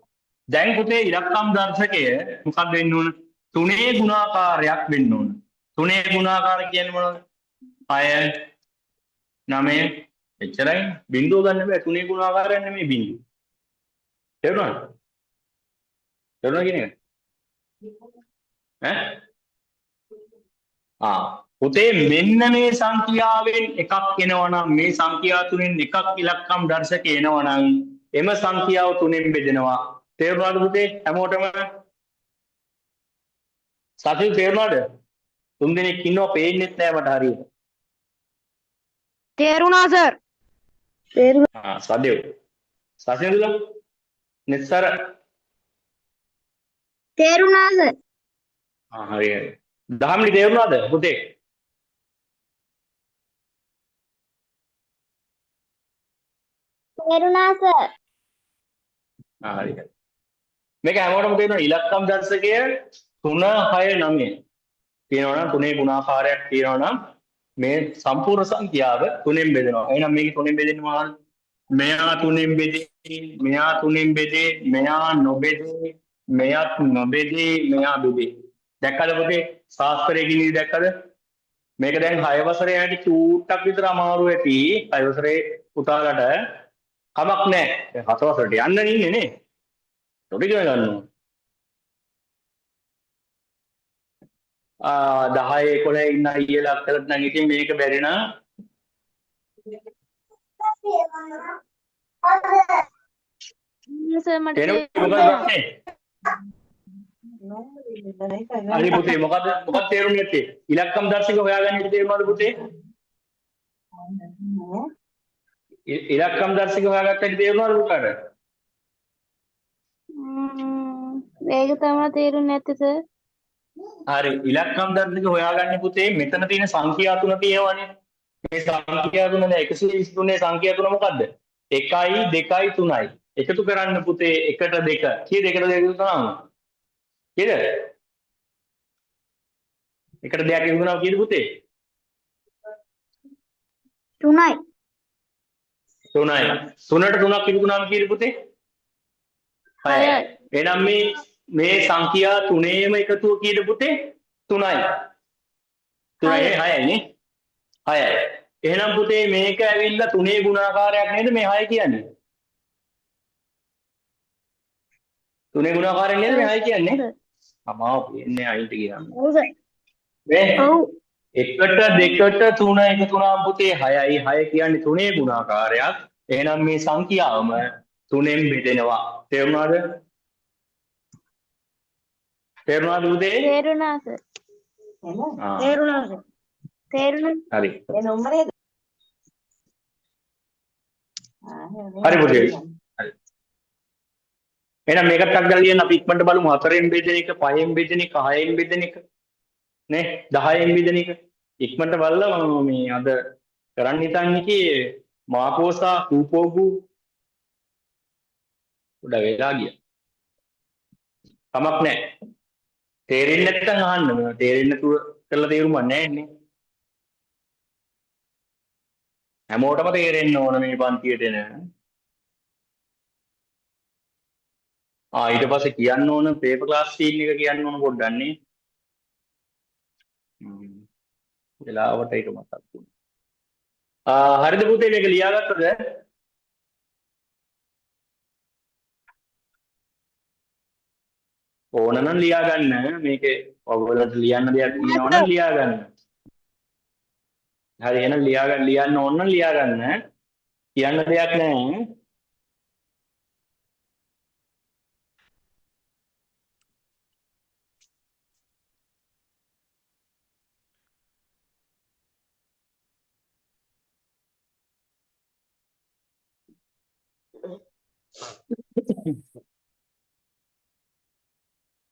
Speaker 6: දැන් පුතේ ඉලක්කම් දර්ශකය මොකක්ද වෙන්න ඕන? 3 ගුණාකාරයක් වෙන්න ඕන. 3 ගුණාකාර කියන්නේ මොනවද? 6 9 එච්චරයි. බිංදුව ගන්න බෑ. 3 ගුණාකාරයක් නෙමෙයි බිංදුව. තේරුණාද? තේරුණා කියන්නේ? පුතේ මෙන්න මේ සංඛ්‍යාවෙන් එකක් එනවා නම් මේ සංඛ්‍යා තුනෙන් එකක් ඉලක්කම් දර්ශකේ එනවා නම් එම සංඛ්‍යාව තුනෙන් බෙදෙනවා. තේරුණාද පුතේ හැමෝටම? සතිය තේරුණාද? තුන් දෙනෙක් ඉන්නවා පේන්නෙත් නෑ මට හරියට.
Speaker 7: තේරුණා සර්. තේරුණා.
Speaker 6: සදෙව්. සසින්දුලා නිස්සර
Speaker 1: තේරුණා සර්.
Speaker 6: හරි. දහම්ලි තේරුණාද පුතේ?
Speaker 1: තේරුණා සර්.
Speaker 6: හරි. මේක හැමෝටම තේරෙනවා ඉලක්කම් දර්ශකය 3 6 9 තියෙනවා නම් 3 ගුණාකාරයක් තියෙනවා නම් මේ සම්පූර්ණ සංඛ්‍යාව 3ෙන් බෙදෙනවා. එහෙනම් මේක 3ෙන් බෙදෙන්නේ මොනවද? මෙයා 3ෙන් බෙදේ, මෙයා 3ෙන් බෙදේ, මෙයා නොබෙදේ, මෙයාත් නොබෙදේ, මෙයා බෙදේ. දැක්කද පුතේ? ශාස්ත්‍රයේ කිනි දැක්කද? මේක දැන් 6 වසරේ යනටි චූට්ටක් විතර අමාරු ඇති. 6 වසරේ පුතාලට කමක් නැහැ. දැන් 7 වසරට යන්න ඉන්නේ නේ. තොපි ඉගෙන ගන්න ඕන. 10 11 ඉන්න අයියලා අක්කලට නම් ඉතින් මේක බැරි නා.
Speaker 1: සර් මට
Speaker 6: හරි පුතේ මොකද තේරුන්නේ නැත්තේ? ඉලක්කම් දර්ශක හොයාගන්න ඉතින් තේරුණාද පුතේ? ඉලක්කම් දර්ශක හොයාගත්ත ඉතින් තේරුණාද පුතාට?
Speaker 1: ඒක තමයි තේරුන්නේ නැත්තේ සර්.
Speaker 6: හරි ඉලක්කම් දර්ශක හොයාගන්න පුතේ මෙතන තියෙන සංඛ්‍යා තුන තියෙනවනේ. මේ සංඛ්‍යා තුන දැන් 123 සංඛ්‍යා තුන මොකද්ද? 1යි 2යි 3යි. එකතු කරන්න පුතේ 1ට 2. කීයද 1ට 2 එකතු කරාම? කීයද? 1ට 2ක් එකතු කරනවා කීයද පුතේ?
Speaker 1: 3යි.
Speaker 6: 3යි. 3ට 3ක් ඉක්ුණාම කීයද පුතේ? 6යි. එහෙනම් මේ සංඛ්‍යා තුනේම එකතුව කීයද පුතේ? 3යි. 3යි 6යි නේ? 6යි. එහෙනම් පුතේ මේක ඇවිල්ලා 3 ගුණාකාරයක් නේද මේ 6 කියන්නේ? 3 ගුණාකාරයක් නේද මේ 6 කියන්නේ? අමාව එන්නේ අයින්ට ගියාම.
Speaker 1: ඔව් සර්.
Speaker 6: මේ
Speaker 1: ඔව්.
Speaker 6: 1ට 2ට 3 එකතු වුණාම පුතේ 6යි. 6 කියන්නේ 3 ගුණාකාරයක්. එහෙනම් මේ සංඛ්‍යාවම 3ෙන් බෙදෙනවා. තේරුණාද? තේරුණාද පුතේ?
Speaker 1: තේරුණා සර්. තේරුණා සර්. තේරුණා.
Speaker 6: හරි.
Speaker 8: ඒ නම්බරේද?
Speaker 6: හරි පුතේ. හරි. එහෙනම් මේකත් අක්කලා ලියන්න අපි ඉක්මනට බලමු 4ෙන් බෙදෙන එක, 5ෙන් බෙදෙන එක, 6ෙන් බෙදෙන එක. නේ 10ෙන් බෙදෙන එක. ඉක්මනට බලලා මම මේ අද කරන්න හිතන්නේ කී මාකෝසා කූපෝගු උඩ වෙලා ගියා. කමක් නැහැ. තේරෙන්නේ නැත්නම් අහන්න. මම තේරෙන්නේ නැතුව කරලා තේරුමක් නැහැ නේ. හැමෝටම තේරෙන්න ඕන මේ පන්තියට එන. ඊට පස්සේ කියන්න ඕන පේපර් ක්ලාස් සීන් එක කියන්න ඕන පොඩ්ඩක් නේ. වෙලාවට ඒක මතක් වුණා. හරිද පුතේ මේක ලියාගත්තද? ඕන නම් ලියා ගන්න. මේකේ ඔයගොල්ලන්ට ලියන්න දෙයක් තියෙනවා නම් ලියා ගන්න. හරි එහෙනම් ලියන්න ඕන නම් ලියා ගන්න. කියන්න දෙයක් නැහැ.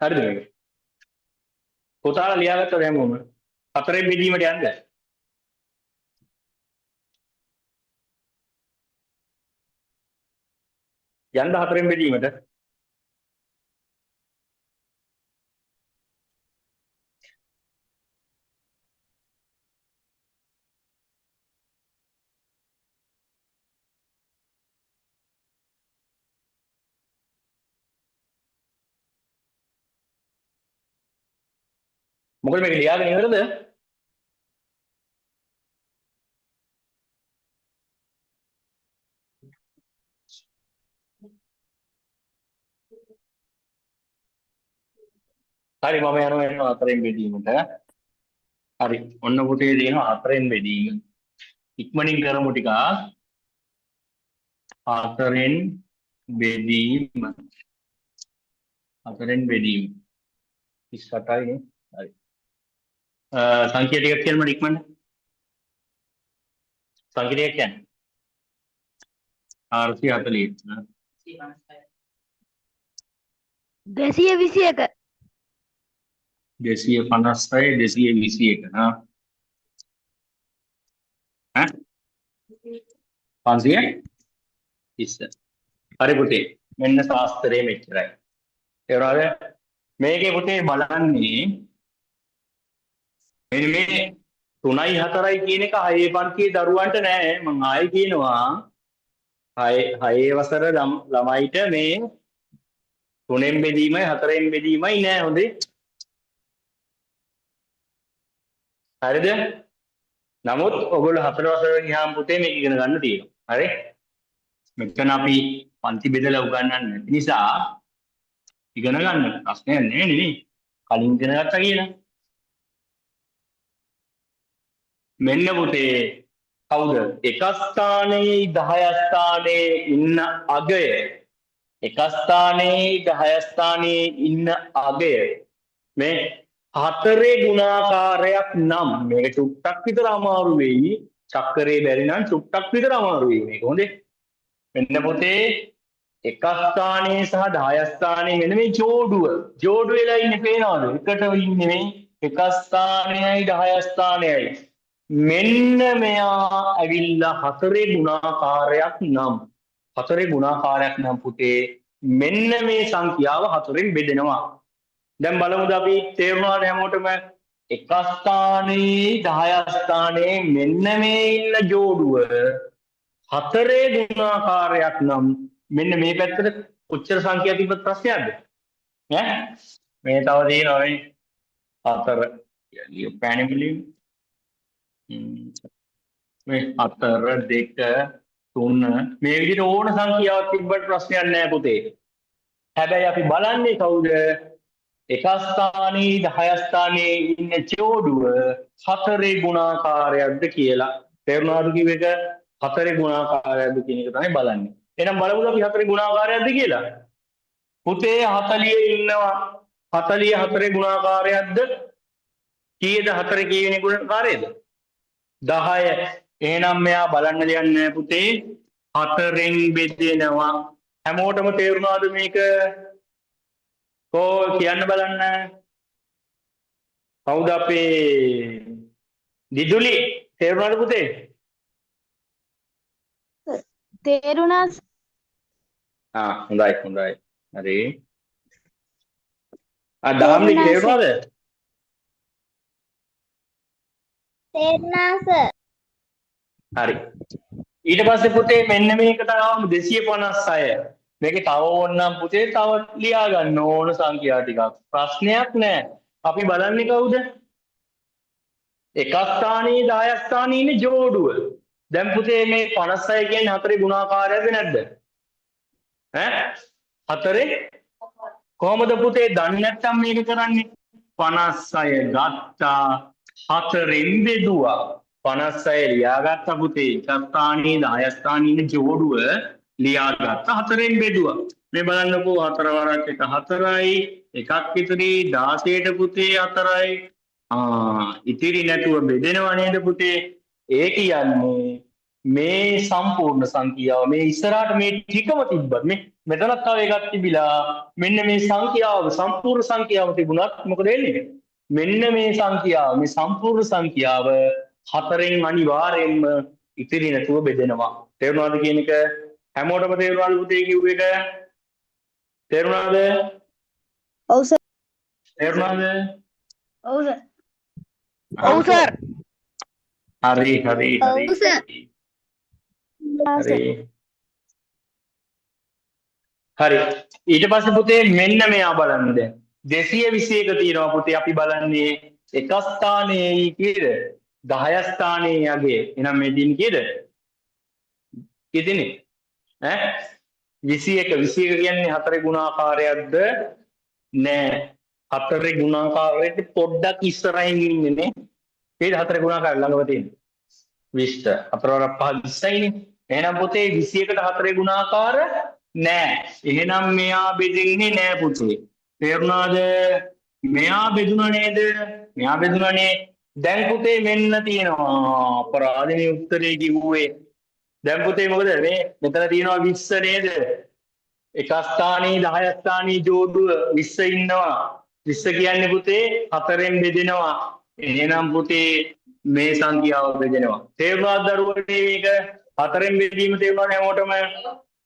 Speaker 6: හරිද මේක? පුතාලා ලියාගත්තද හැමෝම? 4ෙන් බෙදීමට යන්න. යන්න 4ෙන් බෙදීමට. මොකද මේක ලියාගෙන ඉවරද? හරි මම යනවා 4ෙන් බෙදීමට. හරි ඔන්න පුතේ දෙනවා 4ෙන් බෙදීම. ඉක්මනින් කරමු ටික. 4ෙන් බෙදීම. 4ෙන් බෙදීම. 28යි නේ. හරි. සංඛ්‍යා ටිකක් කියන්න මට ඉක්මනට. සංඛ්‍යා ටිකක් කියන්න. 440.
Speaker 1: 221.
Speaker 6: 256 221 හා 530. හරි පුතේ මෙන්න ශාස්ත්‍රයේ මෙච්චරයි. ඒවරාද මේකේ පුතේ බලන්නේ මෙන්න මේ 3යි 4යි කියන එක 6 පන්තියේ දරුවන්ට නෑ. මම ආයෙ කියනවා 6 වසර ළමයිට මේ 3ෙන් බෙදීමයි 4ෙන් බෙදීමයි නෑ හොඳේ. හරිද? නමුත් ඔයගොල්ලෝ 4 වසරේ ගියාම පුතේ මේක ඉගෙන ගන්න තියෙනවා. හරි? මෙතන අපි පන්ති බෙදලා උගන්වන්නේ නැති නිසා ඉගෙන ගන්න ප්‍රශ්නයක් නෑ නේ. කලින් ඉගෙන ගත්තා කියලා. මෙන්න පුතේ කවුද? එක ස්ථානයේ 10 ස්ථානයේ ඉන්න අගය. එක ස්ථානයේ 10 ස්ථානයේ ඉන්න අගය. මේ 4 ගුණාකාරයක් නම් මේක චුට්ටක් විතර අමාරු වෙයි. චක්‍රේ බැරි නම් චුට්ටක් විතර අමාරු වෙයි මේක. හොඳේ. මෙන්න පුතේ එක ස්ථානයේ සහ 10 ස්ථානයේ මෙන්න මේ ජෝඩු වෙලා ඉන්නේ පේනවද? එකට ඉන්නේ මේ එක ස්ථානයයි 10 ස්ථානයයි. මෙන්න මෙයා ඇවිල්ලා 4 ගුණාකාරයක් නම් පුතේ මෙන්න මේ සංඛ්‍යාව 4ෙන් බෙදෙනවා. දැන් බලමුද අපි තේරුණාද හැමෝටම එක ස්ථානයේ 10 ස්ථානයේ මෙන්න මේ ඉන්න ජෝඩුව හතරේ ගුණාකාරයක් නම් මෙන්න මේ පැත්තට කොච්චර සංඛ්‍යා තිබ්බත් ප්‍රශ්නයක්ද ඈ මේ තව තියෙනවා මේ හතර පැණිමිලි මේ හතර දෙක තුන මේ විදිහට ඕන සංඛ්‍යාවක් තිබ්බට ප්‍රශ්නයක් නෑ පුතේ හැබැයි අපි බලන්නේ කවුද එක ස්ථානයේ 10 ස්ථානයේ ඉන්න ජෝඩුව හතරේ ගුණාකාරයක්ද කියලා තේරුණාද කිව්ව එක හතරේ ගුණාකාරයක්ද කියන එක තමයි බලන්නේ එහෙනම් බලමු අපි හතරේ ගුණාකාරයක්ද කියලා පුතේ 40 ඉන්නවා 40 හතරේ ගුණාකාරයක්ද කීයද හතරේ කීවෙනි ගුණාකාරයද 10 එහෙනම් මෙයා බලන්න දෙයක් නැහැ පුතේ හතරෙන් බෙදෙනවා හැමෝටම තේරුණාද මේක කො කියන්න බලන්න කවුද අපේ දිදුලි තේරුණාද පුතේ
Speaker 7: තේරුණා
Speaker 6: හොඳයි හරි දහම්ලි තේරුණාද
Speaker 1: තේරුණා සර්.
Speaker 6: හරි ඊට පස්සේ පුතේ මෙන්න මේකට ආවම 256 මේකේ තව ඕනනම් පුතේ තව ලියා ගන්න ඕන සංඛ්‍යා ටිකක් ප්‍රශ්නයක් නෑ අපි බලන්නේ කවුද එක ස්ථානයේ 10 ස්ථානයේ ඉන්නේ ජෝඩුව දැන් පුතේ මේ 56 කියන්නේ හතරේ ගුණාකාරයද නැද්ද ඈ හතරේ කොහමද පුතේ දන්නේ නැත්නම් මේක කරන්නේ 56 ගත්තා හතරෙන් බෙදුවා 56 ලියාගත්ත පුතේ එක ස්ථානයේ 10 ස්ථානයේ ඉන්න ජෝඩුව ලියාගත්ත හතරෙන් බෙදුවා මේ බලන්නකෝ හතර වරක් එක හතරයි එකක් ඉතිරි 16ට පුතේ හතරයි ඉතිරි නැතුව බෙදෙනව නේද පුතේ ඒ කියන්නේ මේ සම්පූර්ණ සංඛ්‍යාව මේ ඉස්සරහට මේ ටිකම තිබ්බත් මේ මෙතනත් තව එකක් තිබිලා මෙන්න මේ සංඛ්‍යාව සම්පූර්ණ සංඛ්‍යාව තිබුණත් මොකද වෙන්නේ මෙන්න මේ සංඛ්‍යාව මේ සම්පූර්ණ සංඛ්‍යාව හතරෙන් අනිවාර්යෙන්ම ඉතිරි නැතුව බෙදෙනවා තේරුණාද කියන එක හැමෝටම තේරුණාද පුතේ කිව්ව එක තේරුණාද
Speaker 7: ඔව් සර්
Speaker 6: තේරුණාද
Speaker 7: ඔව් සර් ඔව් සර්
Speaker 6: හරි ඊට පස්සේ පුතේ මෙන්න මෙයා බලන්න දැන් 221 තියෙනවා පුතේ අපි බලන්නේ එක ස්ථානයේ කීයද 10 ස්ථානයේ යගේ එහෙනම් මේ දින කීයද කීයදනේ ඈ 21 කියන්නේ හතරේ ගුණාකාරයක්ද නෑ හතරේ ගුණාකාරයට පොඩ්ඩක් ඉස්සරහින් ඉන්නේ නේ කීයද හතරේ ගුණාකාරය ළඟම තියෙන්නේ 20 හතර වරක් 5 20යිනේ එහෙනම් පුතේ 21ට හතරේ ගුණාකාර නෑ එහෙනම් මෙයා බෙදෙන්නේ නෑ පුතේ තේරුණාද මෙයා බෙදුණා නේද මෙයා බෙදුණානේ දැන් පුතේ මෙන්න තියෙනවා අපරාධනේ උත්තරේ කිව්වේ දැන් පුතේ මොකද මේ මෙතන තියෙනවා 20 නේද එක ස්ථානයේ 10 ස්ථානයේ ජෝඩුව 20 ඉන්නවා 20 කියන්නේ පුතේ හතරෙන් බෙදෙනවා එහෙනම් පුතේ මේ සංඛ්‍යාව බෙදෙනවා තේරුණාද දරුවනේ මේක හතරෙන් බෙදීම තේරුණා හැමෝටම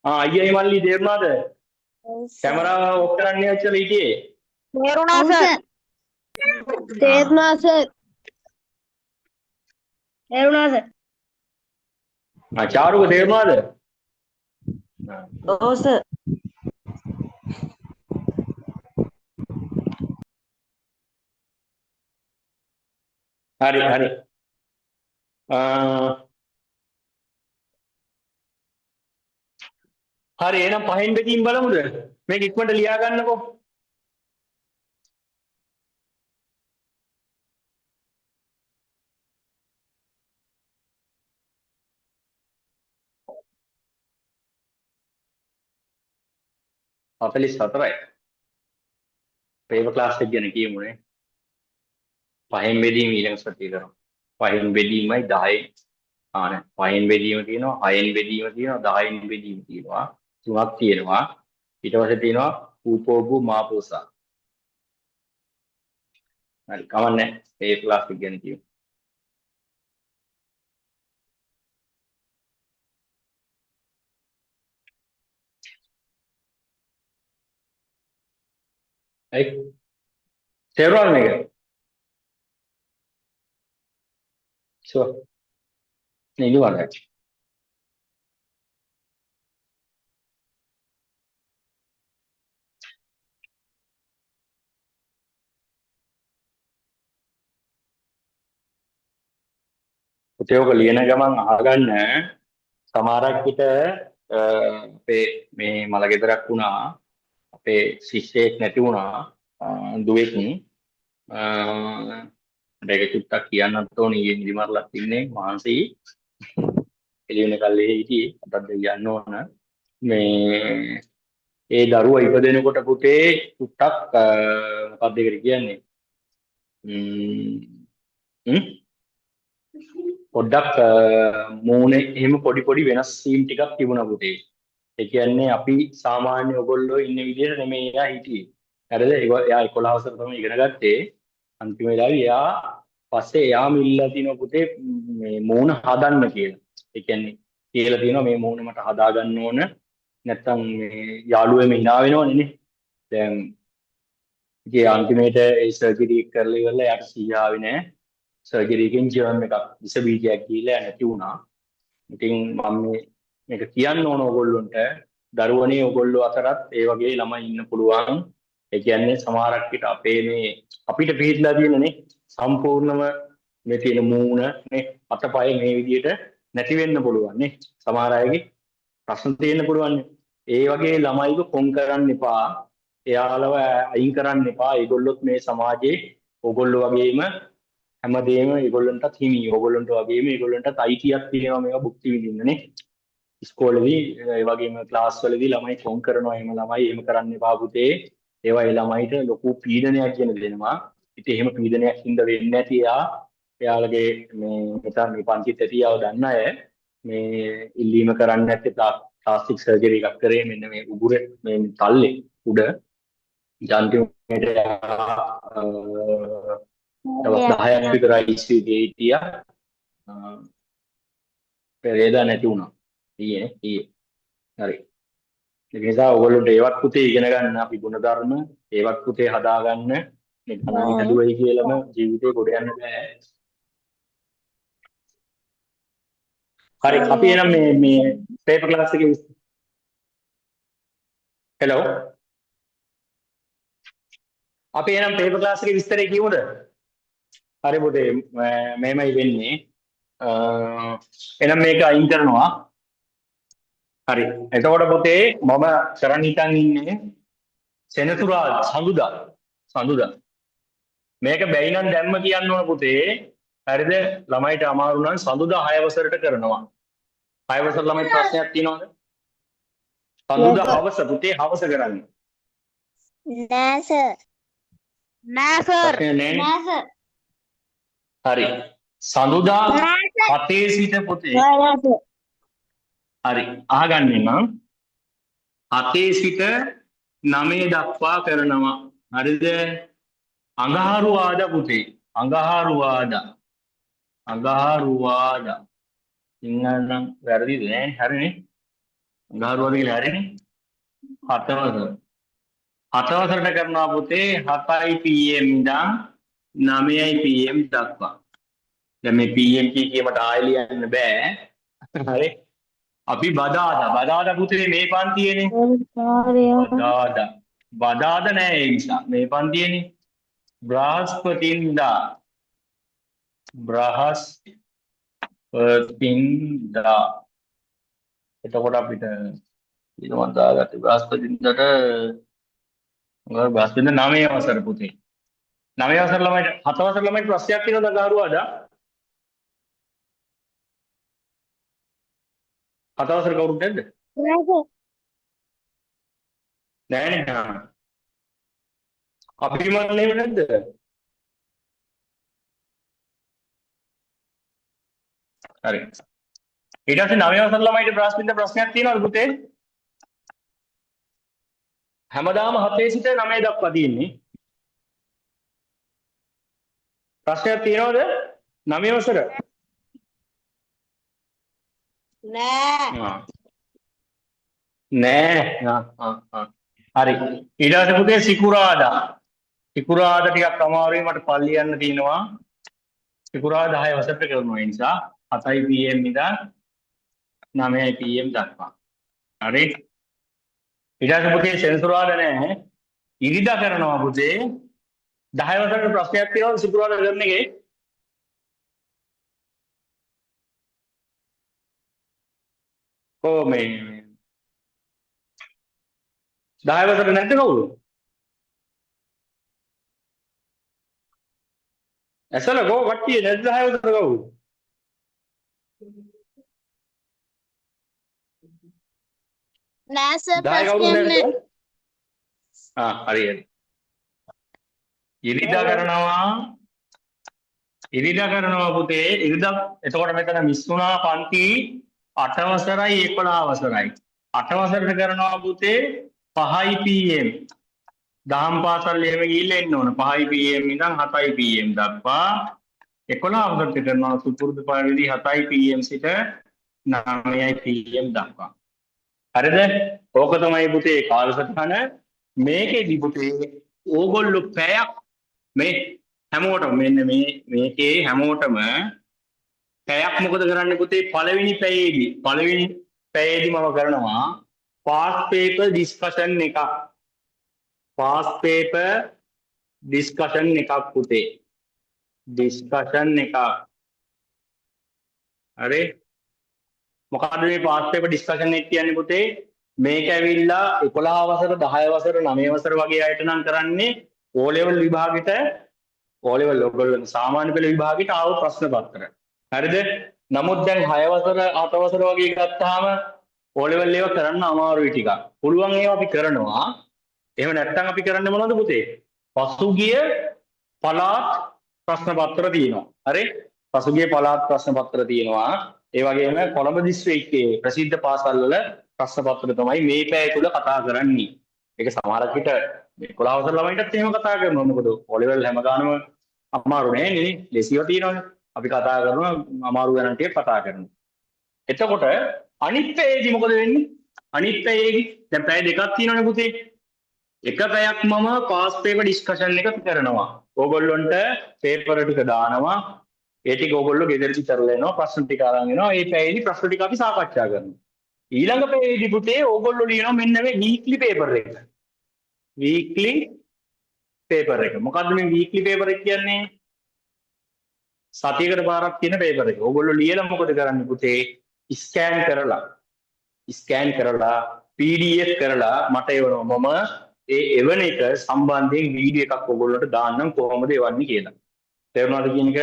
Speaker 6: අයියයි මල්ලි තේරුණාද කැමරාව ඔෆ් කරන්න ඇච්චල හිටියේ
Speaker 7: තේරුණා සර් තේරුණා සර්
Speaker 6: චාරුක තේරුණාද
Speaker 8: ඔව් සර්
Speaker 6: හරි හරි එහෙනම් පහෙන් බෙදීම් බලමුද මේක ඉක්මනට ලියා ගන්නකෝ අපලිස් 4යි පේපර් ක්ලාස් එක ගැන කියමුනේ පහෙන් බෙදීම ඊළඟ සතියේ කරමු පහෙන් බෙදීමයි 10යි නෑ පහෙන් බෙදීම තියෙනවා 6න් බෙදීම තියෙනවා 10න් බෙදීම තියෙනවා තුනක් තියෙනවා ඊට පස්සේ තියෙනවා ූපෝබු මාපෝසා හරි කවන්නේ ඒ ක්ලාස් එක ගැන කියමු තේරුණාද මේක Sure. Ini warna. පුතේ ඔක ලියන ගමන් අහගන්න සමහරක් විට අපේ මේ මල ගෙදරක් වුණා අපේ ශිෂ්‍යයෙක් නැති වුණා දුවෙක් මේක චුට්ටක් කියන්නත් ඕනේ ඊයේ නිදිමරලක් ඉන්නේ මහන්සි එළිවෙන කල්ලි හිටියේ අතත් කියන්න ඕන මේ ඒ දරුවා ඉපදෙනකොට පුතේ චුට්ටක් මොකක්ද ඒකට කියන්නේ පොඩ්ඩක් මූණේ එහෙම පොඩි පොඩි වෙනස් වීම් ටිකක් තිබුණා පුතේ. ඒ කියන්නේ අපි සාමාන්‍ය ඔයගොල්ලෝ ඉන්න විදිහට නෙමෙයි එයා හිටියේ. හරිද? එයා 11 වසර තමයි ඉගෙන ගත්තේ. අන්තිම වෙලාවේ එයා පස්සේ එයාම ඉල්ලලා තිනවා පුතේ මේ මූණ හදන්න කියලා. ඒ කියන්නේ කියලා තිනවා මේ මූණ මට හදා ගන්න ඕන. නැත්තම් මේ යාළුවෙම hina වෙනවනේ නේ. දැන් ඉතින් අන්තිමේට ඒ සර්ජරි කරලා ඉවරලා එයාට 100 ආවේ නැහැ. සර්ජරි එකෙන් ජර්ම් එකක් විස බීජයක් ගිහලා නැති වුණා. ඉතින් මම මේක කියන්න ඕන ඕගොල්ලොන්ට දරුවනේ ඕගොල්ලෝ අතරත් ඒ වගේ ළමයි ඉන්න පුළුවන්. ඒ කියන්නේ සමහරක් විට අපේ මේ අපිට පිළිట్లా තියෙනනේ සම්පූර්ණම මේ තියෙන මූණ නේ අතපය මේ විදිහට නැති වෙන්න පුළුවන් නේ. සමහර අයගේ ප්‍රශ්න තියෙන්න පුළුවන්. ඒ වගේ ළමයිව කොම් කරන්න එපා. එයාලව අයින් කරන්න එපා. ඒගොල්ලොත් මේ සමාජයේ ඕගොල්ලෝ වගේම හැමදේම ඒගොල්ලන්ටත් හිමි. ඕගොල්ලන්ට වගේම ඒගොල්ලන්ටත් අයිතියක් තියෙනවා මේවා භුක්ති විඳින්නනේ. ඉස්කෝලේදී ඒ වගේම ක්ලාස් වලදී ළමයි ෆෝන් කරනවා එහෙම ළමයි එහෙම කරන්න එපා පුතේ. ඒවා ඒ ළමයිට ලොකු පීඩනයක් කියන දෙනවා. ඉතින් එහෙම පීඩනයක් හින්දා වෙන්නේ නැති එයාලගේ මේ මෙතන මේ පන්තිත් ඇතියව දන්න අය මේ ඉල්ලීම කරන්නේ නැත්තේ ප්ලාස්ටික් සර්ජරි එකක් කරේ මෙන්න මේ උගුර මේ තල්ලේ උඩ ජාන්තිමේට දවස් 10ක් විතර ICU එකේ හිටියා. පෙරේදා නැති වුණා. ඊයේ. හරි. ඒ නිසා ඔයගොල්ලෝට ඒවත් පුතේ ඉගෙන ගන්න අපි ගුණධර්ම ඒවත් පුතේ හදාගන්න මේ තමයි හදුවයි කියලාම ජීවිතේ ගොඩ යන්න බෑ. හරි අපි එනම් මේ පේපර් ක්ලාස් එකේ හෙලෝ අපි එනම් පේපර් ක්ලාස් එකේ විස්තරය කියමුද? හරි පුතේ මේමයි වෙන්නේ. එනම් මේක අයින් කරනවා. හරි. එතකොට පුතේ මම කරන් හිටන් ඉන්නේ සෙනසුරාදා සඳුදා. මේක බැයි නම් දැම්ම කියන්න ඕන පුතේ. හරිද? ළමයිට අමාරු නම් සඳුදා 6 වසරට කරනවා. 6 වසර ළමයි ප්‍රශ්නයක් තියෙනවද? සඳුදා හවස පුතේ හවස කරන්නේ.
Speaker 1: නෑ සර්.
Speaker 7: නෑ සර්.
Speaker 6: හරි. සඳුදා 7 සිට පුතේ. හරි. අහගන්න නම් 7 සිට 9 දක්වා කරනවා. හරිද? අඟහරුවාදා පුතේ. අඟහරුවාදා. සිංහල නම් වැරදිද නෑනේ. හරිනේ. අඟහරුවාදා කියලා හරිනේ. 7 වසර. 7 වසරට කරනවා පුතේ 7යි PM ඉඳන් 9යි PM දක්වා. දැන් මේ PM කීමට ආයෙ ලියන්න බෑ. හරි. අපි බදාදා පුතේ මේ පන්තියේනේ. බදාදා නෑ ඒ නිසා මේ පන්තියේනේ. බ්‍රහස්පතින්දා. එතකොට අපිට ඊළඟ දාගත්ත බ්‍රහස්පතින්දාට බ්‍රහස්පතින්දා 9 වසර පුතේ. 9 වසර ළමයිට 7 වසර ළමයිට ප්‍රශ්නයක් තියෙනවද ගාරුවාදා? 7 වසර කවුරුත් නැද්ද? නෑනේ. අපිමත් නෙවෙයි නැද්ද? හරි. ඊට පස්සේ 9 වසර ළමයිට ප්‍රශ්නයක් තියෙනවද පුතේ? හැමදාම 7 සිට 9 දක්වා තියෙන්නේ. ප්‍රශ්නයක් තියෙනවද? 9 වසර? නෑ. හරි. ඊට පස්සේ පුතේ සිකුරාදා ටිකක් අමාරුයි මට පල්ලි යන්න තියෙනවා. සිකුරාදා 10 වසරට කරනවා. ඒ නිසා 7 pm ඉඳන් 9 pm දක්වා. හරි. ඊට පස්සේ පුතේ සෙනසුරාදා නැහැ. ඉරිදා කරනවා පුතේ 10 වසරට ප්‍රශ්නයක් තියෙනවා සිකුරාදා කරන එකේ. මේ 10 වසරට නැද්ද කවුරු? ඇසල ගෝ කට්ටිය නැද්ද 10 වසරට කවුරු?
Speaker 7: නෑ සර්
Speaker 6: 10 කවුරු
Speaker 7: ප්‍රශ්නයක්
Speaker 6: නැද්ද?
Speaker 7: නෑ.
Speaker 6: හරි හරි. ඉරිදා කරනවා පුතේ. ඉරිදා එතකොට මෙතන මිස් වුණා පන්ති 8 වසරයි 11 වසරයි. 8 වසරට කරනවා පුතේ 5 pm. දහම් පාසල් එහෙම ගිහිල්ලා එන්න ඕන 5 pm ඉඳන් 7 pm දක්වා. 11 වසරට කරනවා සුපුරුදු පරිදි 7 pm සිට 9 pm දක්වා. හරිද? ඕක තමයි පුතේ කාලසටහන. මේකේදී පුතේ ඕගොල්ලෝ පැයක් මේ හැමෝටම මෙන්න මේකේ හැමෝටම පැයක් මොකද කරන්නේ පුතේ? පළවෙනි පැයේදී මම කරනවා past paper discussion එකක්. past paper discussion එකක් පුතේ. discussion එකක්. හරි. මොකද්ද මේ past paper discussion එක කියන්නේ පුතේ? මේක ඇවිල්ලා 11 වසර 10 වසර 9 වසර වගේ අයට නම් කරන්නේ O level විභාගෙට O level ඔයගොල්ලෝ සාමාන්‍ය පෙළ විභාගෙට ආව ප්‍රශ්න පත්‍ර. හරිද? නමුත් දැන් 6 වසර 8 වසර වගේ ගත්තාම O level ඒවා කරන්න අමාරුයි ටිකක්. පුළුවන් ඒවා අපි කරනවා. එහෙම නැත්නම් අපි කරන්නේ මොනවද පුතේ? පසුගිය පළාත් ප්‍රශ්න පත්‍ර තියෙනවා. හරි? පසුගිය පළාත් ප්‍රශ්න පත්‍ර තියෙනවා. ඒ වගේම කොළඹ දිස්ත්‍රික්කයේ ප්‍රසිද්ධ පාසල් වල ප්‍රශ්න පත්‍ර තමයි මේ පැය තුල කතා කරන්නේ. ඒක සමහරක් විට 11 වසර ළමයින්ටත් එහෙම කතා කරනවා. මොකද O level හැම ගානම අමාරු නෑ නේ. ලෙසියෝ තියෙනවනේ. අපි කතා කරනවා අමාරු ගණන් ටික කතා කරනවා. එතකොට අනිත් පැයේදී මොකද වෙන්නේ? අනිත් පැයේදී දැන් පැය දෙකක් තියෙනවනේ පුතේ. එක පැයක් මම පාස් පේපර් ඩිස්කෂන් එක කරනවා. ඕගොල්ලොන්ට පේපර් ටික දානවා. ඒ ටික ඕගොල්ලෝ ගෙදරදී කරලා එනවා. ප්‍රශ්න ටික අරන් එනවා. ඒ පැයේදී ප්‍රශ්න ටික අපි සාකච්ඡා කරනවා. ඊළඟ පැයේදී පුතේ ඕගොල්ලෝ ලියනවා මෙන්න මේ වීක්ලි පේපර් එක. වීක්ලි පේපර් එක. මොකද්ද මේ වීක්ලි පේපර් එක කියන්නේ? සතියකට පාරක් තියෙන පේපර් එක. ඕගොල්ලෝ ලියලා මොකද කරන්නේ පුතේ? ස්කෑන් කරලා PDF කරලා මට එවනවා. මම ඒ එවන එක සම්බන්ධයෙන් වීඩියෝ එකක් ඔයගොල්ලන්ට දාන්නම් කොහොමද එවන්නේ කියලා. තේරුණාද කියන එක?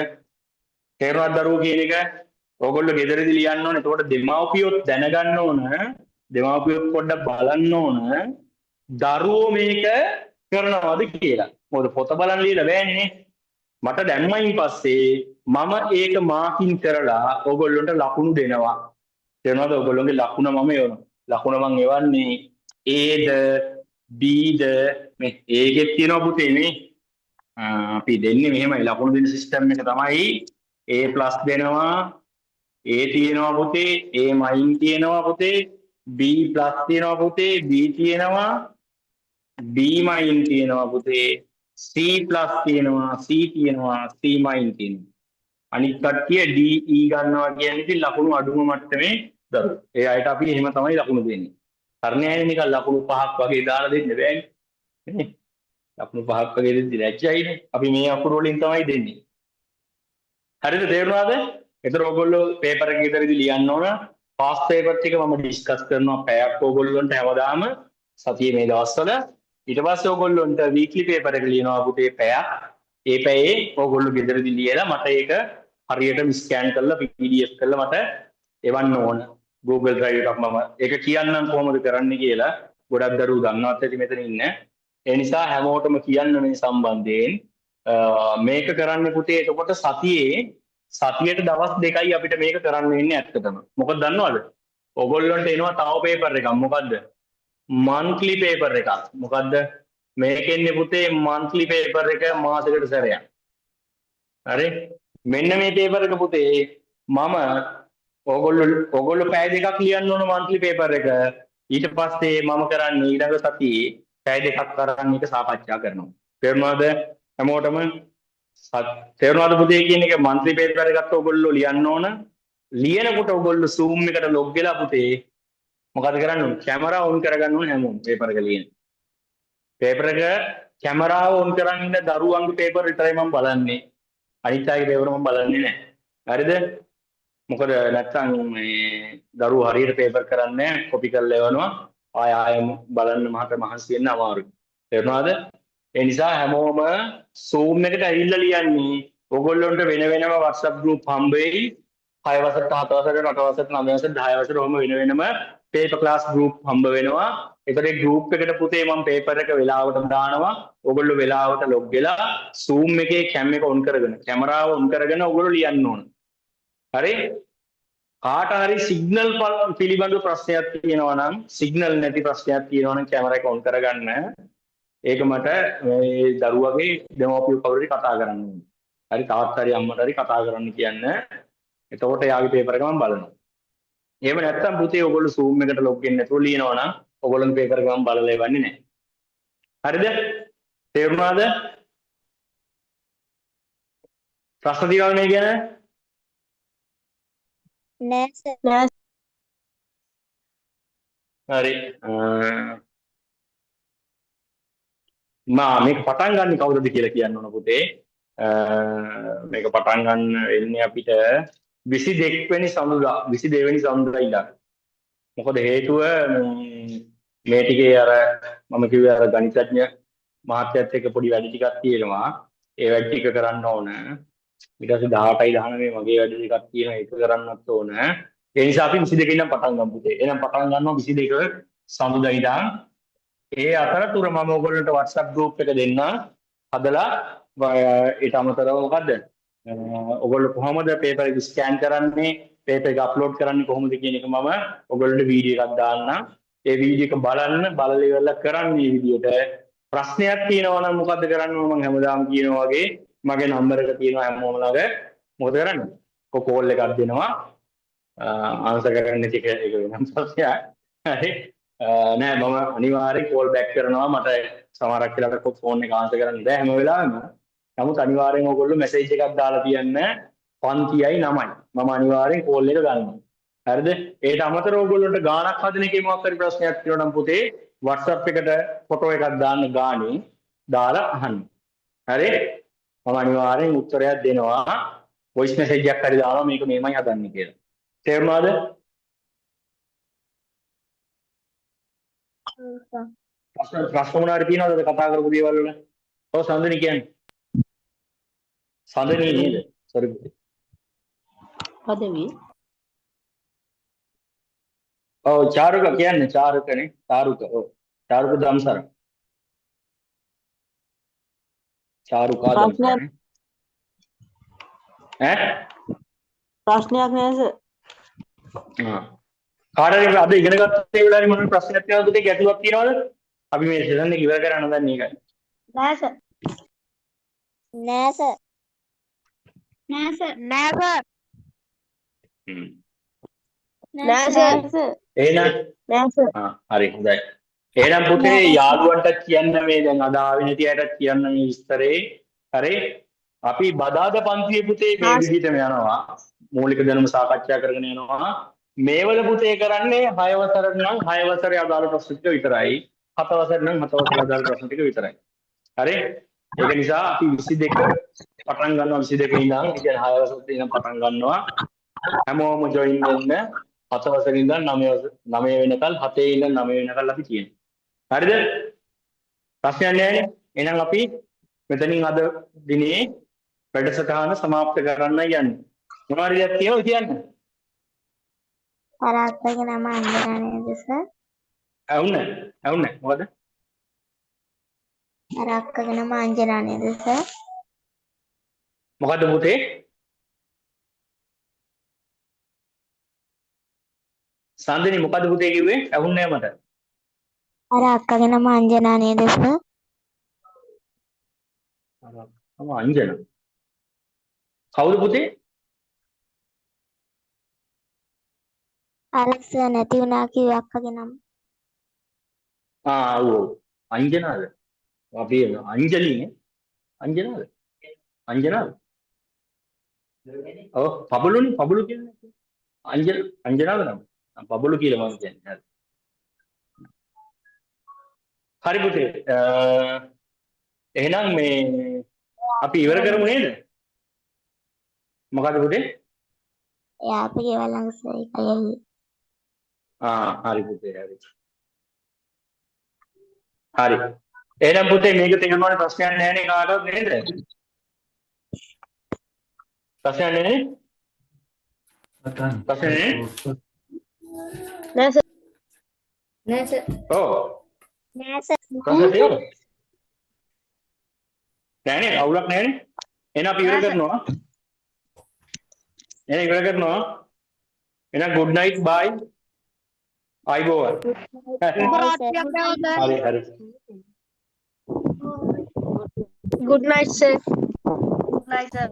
Speaker 6: තේරුණාද දරුවෝ කියන එක? ඔයගොල්ලෝ ගෙදරදී ලියන්න ඕනේ. එතකොට දෙමාපියොත් දැනගන්න ඕන. දෙමාපියොත් පොඩ්ඩක් බලන්න ඕන. දරුවෝ මේක කරනවද කියලා. මොකද පොත බලන් ලියලා බෑනේ. මට දැම්මයින් පස්සේ මම ඒක මාකින් කරලා ඔයගොල්ලන්ට ලකුණු දෙනවා. තේරුණාද? ඔයගොල්ලෝගේ ලකුණ මම එවනවා. ලකුණ මම එවන්නේ Aද Bද මේ ඒකෙත් තියෙනවා පුතේ මේ අපි දෙන්නේ මෙහෙමයි ලකුණු දෙන සිස්ටම් එක තමයි A+ දෙනවා A තියෙනවා පුතේ A- තියෙනවා පුතේ B+ තියෙනවා පුතේ B තියෙනවා B- තියෙනවා පුතේ C+ තියෙනවා C තියෙනවා C- තියෙනවා අනිත් කට්ටිය D E ගන්නවා කියන්නේ ඉතින් ලකුණු අඩුම මට්ටමේ දරුවෝ. ඒ අයට අපි එහෙම තමයි ලකුණු දෙන්නේ. කරන්නේ නිකන් ලකුණු 5ක් වගේ දාලා දෙන්න බෑනේ. නේ? ලකුණු 5ක් වගේ දෙද්දි ලැජ්ජයිනේ. අපි මේ අකුරු වලින් තමයි දෙන්නේ. හරිද? තේරුණාද? ඒතර ඔයගොල්ලෝ පේපර් එක විතරදී ලියන්න ඕන. පාස් පේපර් ටික මම ඩිස්කස් කරනවා පැයක් ඔයගොල්ලොන්ට හැමදාම සතියේ මේ දවස්වල. ඊට පස්සේ ඔයගොල්ලොන්ට වීක්ලි පේපර් එක ලියනවා පුතේ පැයක්. ඒ පැයේ ඔයගොල්ලෝ ගෙදරදී ලියලා මට ඒක හරියටම ස්කෑන් කරලා PDF කරලා මට එවන්න ඕන. Google Drive එකක් මම ඒක කියන්නම් කොහොමද කරන්නේ කියලා. ගොඩක් දරුවෝ දන්නවත් ඇති මෙතන ඉන්න. ඒ නිසා හැමෝටම කියන්න මේ සම්බන්ධයෙන් මේක කරන්න පුතේ. එතකොට සතියට දවස් 2යි අපිට මේක කරන්න වෙන්නේ ඇත්තටම. මොකද දන්නවද? ඔයගොල්ලන්ට එනවා තව පේපර් එකක්. මොකද්ද? monthly paper එකක්. මොකද්ද? මේකෙන්නේ පුතේ monthly paper එක මාසෙකට සැරයක්. හරි? මෙන්න මේ පේපර් එක පුතේ මම ඔයගොල්ලෝ පැය දෙකක් ලියන්න ඕන monthly paper එක. ඊට පස්සේ මම කරන්නේ ඊළඟ සතියේ පැය දෙකක් කරන් එක සාකච්ඡා කරනවා. තේරුණාද? හැමෝටම තේරුණාද පුතේ කියන එක මන්ත්‍රී පේපර් එකත් ඔයගොල්ලෝ ලියන්න ඕන. ලියනකොට ඔයගොල්ලෝ Zoom එකට ලොග් වෙලා පුතේ මොකද කරන්න ඕන? කැමරා ඔන් කරගන්න ඕන හැමෝම පේපර් එක ලියන. පේපර් එක කැමරාව ඔන් කරන් ඉන්න දරුවන්ගේ පේපර් විතරයි මම බලන්නේ. අනිත් අයගේ පේපර් මම බලන්නේ නැහැ. හරිද? මොකද නැත්තම් මේ දරුවෝ හරියට පේපර් කරන්නේ නැහැ. කොපි කරලා එවනවා. ආය බලන්න මහත මහන්සි වෙන්න අමාරුයි. තේරුණාද? ඒ නිසා හැමෝම Zoom එකට ඇවිල්ලා ලියන්නේ. ඔයගොල්ලොන්ට වෙන වෙනම WhatsApp group හම්බ වෙයි. 6 වසරට 7 වසරට 8 වසරට 9 වසරට 10 වසරට ඔහම වෙන වෙනම paper class group හම්බ වෙනවා. ඒතරේ group එකට පුතේ මම paper එක වෙලාවට දානවා. ඔයගොල්ලෝ වෙලාවට log වෙලා Zoom එකේ cam එක on කරගෙන කැමරාව on කරගෙන ඔයගොල්ලෝ ලියන්න ඕන. හරි? කාට හරි සිග්නල් පිළිබඳව ප්‍රශ්නයක් තියෙනවා නම් සිග්නල් නැති ප්‍රශ්නයක් තියෙනවා නම් කැමරා එක on කරගන්න. ඒක මට මේ දරුවගේ දෙමව්පියෝ කවුරුරි කතා කරන්න ඕනේ. හරි තාත්තා හරි අම්මට හරි කතා කරන්න කියන්න. එතකොට යාගේ පේපර් එක මම බලනවා. එහෙම නැත්නම් පුතේ ඔයගොල්ලෝ Zoom එකට log වෙන්න නැතුව ලියනවා නම් ඔයගොල්ලෝගේ පේපර් එක මම බලලා එවන්නේ නැහැ. හරිද? තේරුණාද? ප්‍රශ්න තියෙනවද මේ ගැන?
Speaker 7: නෑ සර්.
Speaker 6: හරි. මේක පටන් ගන්න කවුරුද කියලා කියන්න ඕන පුතේ. මේක පටන් ගන්න වෙන්නේ අපිට 22 වෙනි සඳුදා 22 වෙනි සඳුදා ඉඳන්. මොකද හේතුව මේ ටිකේ අර මම කිව්වේ අර ගණිතඥ මහත්තයත් එක්ක පොඩි වැඩ ටිකක් තියෙනවා. ඒ වැඩ ටික කරන්න ඕන. ඊට පස්සේ 18යි 19 මගේ වැඩ ටිකක් තියෙනවා ඒක කරන්නත් ඕන. ඒ නිසා අපි 22 ඉඳන් පටන් ගමු පුතේ. එහෙනම් පටන් ගන්නවා 22 සඳුදා ඉඳන්. ඒ අතරතුර මම ඔයගොල්ලන්ට WhatsApp group එක දෙන්න හදලා ඊට අමතරව මොකද්ද? ඔයගොල්ලෝ කොහොමද පේපර් එක ස්කෑන් කරන්නේ, පේපර් එක අප්ලෝඩ් කරන්නේ කොහොමද කියන එක මම ඔයගොල්ලන්ට වීඩියෝ එකක් දාන්නම්. ඒ වීඩියෝ එක බලන්න බලලා ඉවරලා කරන්නේ මේ විදිහට. ප්‍රශ්නයක් තියෙනවා නම් මොකද්ද කරන්න ඕන මම හැමදාම කියනවා වගේ මගේ නම්බර එක තියෙනවා හැමෝම ළඟ. මොකද කරන්නේ? කෝල් එකක් දෙනවා. ආන්සර් කරන්න ටික ඒක වෙනම ප්‍රශ්නයක්. හරි. නෑ මම අනිවාර්යෙන් කෝල් බෑක් කරනවා. මට සමහරක් වෙලාවට ෆෝන් එක ආන්සර් කරන්න බෑ හැම වෙලාවෙම. නමුත් අනිවාර්යෙන් ඔයගොල්ලෝ මැසේජ් එකක් දාලා තියන්න පන්තියයි 9යි. මම අනිවාර්යෙන් කෝල් එක ගන්නවා. හරිද? ඒට අමතරව ඔයගොල්ලන්ට ගාණක් හදන එකේ මොකක් හරි ප්‍රශ්නයක් තියෙනවා නම් පුතේ WhatsApp එකට ෆොටෝ එකක් දාන්න ගානේ දාලා අහන්න. හරි? මම අනිවාර්යෙන් උත්තරයක් දෙනවා. වොයිස් මැසේජ් එකක් හරි දානවා මේක මෙහෙමයි හදන්නේ කියලා. තේරුණාද? ප්‍රශ්න මොනවාරි තියෙනවද කතා කරපු දේවල් වල? ඔව් සඳනි කියන්නේ. සඳනි නේද? සෝරි.
Speaker 8: පදවි.
Speaker 6: ඔව් චාරුක කියන්නේ චාරුකනේ. චාරුක. ඔව්. චාරුක දම්සර. චාරුකා දම්සරනේ.
Speaker 8: ප්‍රශ්නයක් නෑ සර්.
Speaker 6: කාටරි අද ඉගෙන ගත්ත ඒ වෙලාවේ මොන ප්‍රශ්නයක් තියෙනවද පුතේ ගැටලුවක් තියෙනවද? අපි මේ සෙෂන් එක ඉවර කරන්න දැන් මේකයි.
Speaker 7: නෑ සර්. නෑ සර්. නෑ සර්. නෑ සර්. නෑ සර්.
Speaker 6: එහෙනම්
Speaker 8: නෑ සර්.
Speaker 6: හරි හොඳයි. එහෙනම් පුතේ යාළුවන්ට කියන්න මේ දැන් අද ආවේ නැති අයටත් කියන්න මේ විස්තරේ. හරි? අපි බදාද පන්තියේ පුතේ මේ විදිහටම යනවා. මූලික දැනුම සාකච්ඡා කරගෙන යනවා. මේවල පුතේ කරන්නේ 6 වසරට නම් 6 වසරේ අදාළ ප්‍රශ්න ටික විතරයි. 7 වසරට නම් 7 වසරේ අදාළ ප්‍රශ්න ටික විතරයි. හරි? ඒක නිසා අපි 22 පටන් ගන්නවා 22 ඉඳන්. ඒ කියන්නේ 6 වසරේ ඉඳන් පටන් ගන්නවා. හැමෝම ජොයින් වෙන්න 7 වසරේ ඉඳන් 9 වෙනකල් 7 ඉඳන් 9 වෙනකල් අපි තියෙනවා. හරිද? ප්‍රශ්නයක් නැහැ. එහෙනම් අපි මෙතනින් අද දිනේ වැඩසටහන સમાપ્ત කරන්න යන්නේ. මොනවද තියෙනවද කියන්න?
Speaker 7: අර අක්කගේ නම අංජනා නේද සර්?
Speaker 6: ඇහුන්නේ මොකද?
Speaker 7: අර අක්කගේ නම අංජනා නේද සර්?
Speaker 6: මොකද පුතේ? සාන්දනි මොකද පුතේ කිව්වේ? ඇහුන්නේ මට.
Speaker 7: අර අක්කගේ නම අංජනා නේද සර්?
Speaker 6: අංජනා. කවුද පුතේ?
Speaker 7: අර සර් නැති වුණා කිව්ව අක්කගේ නම.
Speaker 6: ඔව්. අංජනාද? අපි අංජලිනේ. අංජනාද? අංජනාද? ඔව් පබළුනේ පබළු කියන්නේ. අංජනාද නම? පබළු කියලා මම කියන්නේ. හරි පුතේ. එහෙනම් මේ අපි ඉවර කරමු නේද? මොකද පුතේ?
Speaker 7: එයා අපි ගෙවල් ළඟ සර් එකයි ඇහුවේ.
Speaker 6: හරි පුතේ හරි. හරි. එහෙනම් පුතේ මේක තේරුණානේ ප්‍රශ්නයක් නැහැ නේ කාටවත් නේද? ප්‍රශ්නයක් නැහැ නේ? ප්‍රශ්නයක් නැහැ?
Speaker 7: නෑ සර්. නෑ සර්.
Speaker 6: ඔව්.
Speaker 7: නෑ සර්.
Speaker 6: ප්‍රශ්න තියෙනවද? නැහැ නේ අවුලක් නැහැ නේ? එහෙනම් අපි ඉවර කරනවා. එහෙනම් ඉවර කරනවා. එහෙනම් good night bye. ආයිබෝවන්. හරි හරි.
Speaker 7: Good night sir.
Speaker 1: Good night, sir.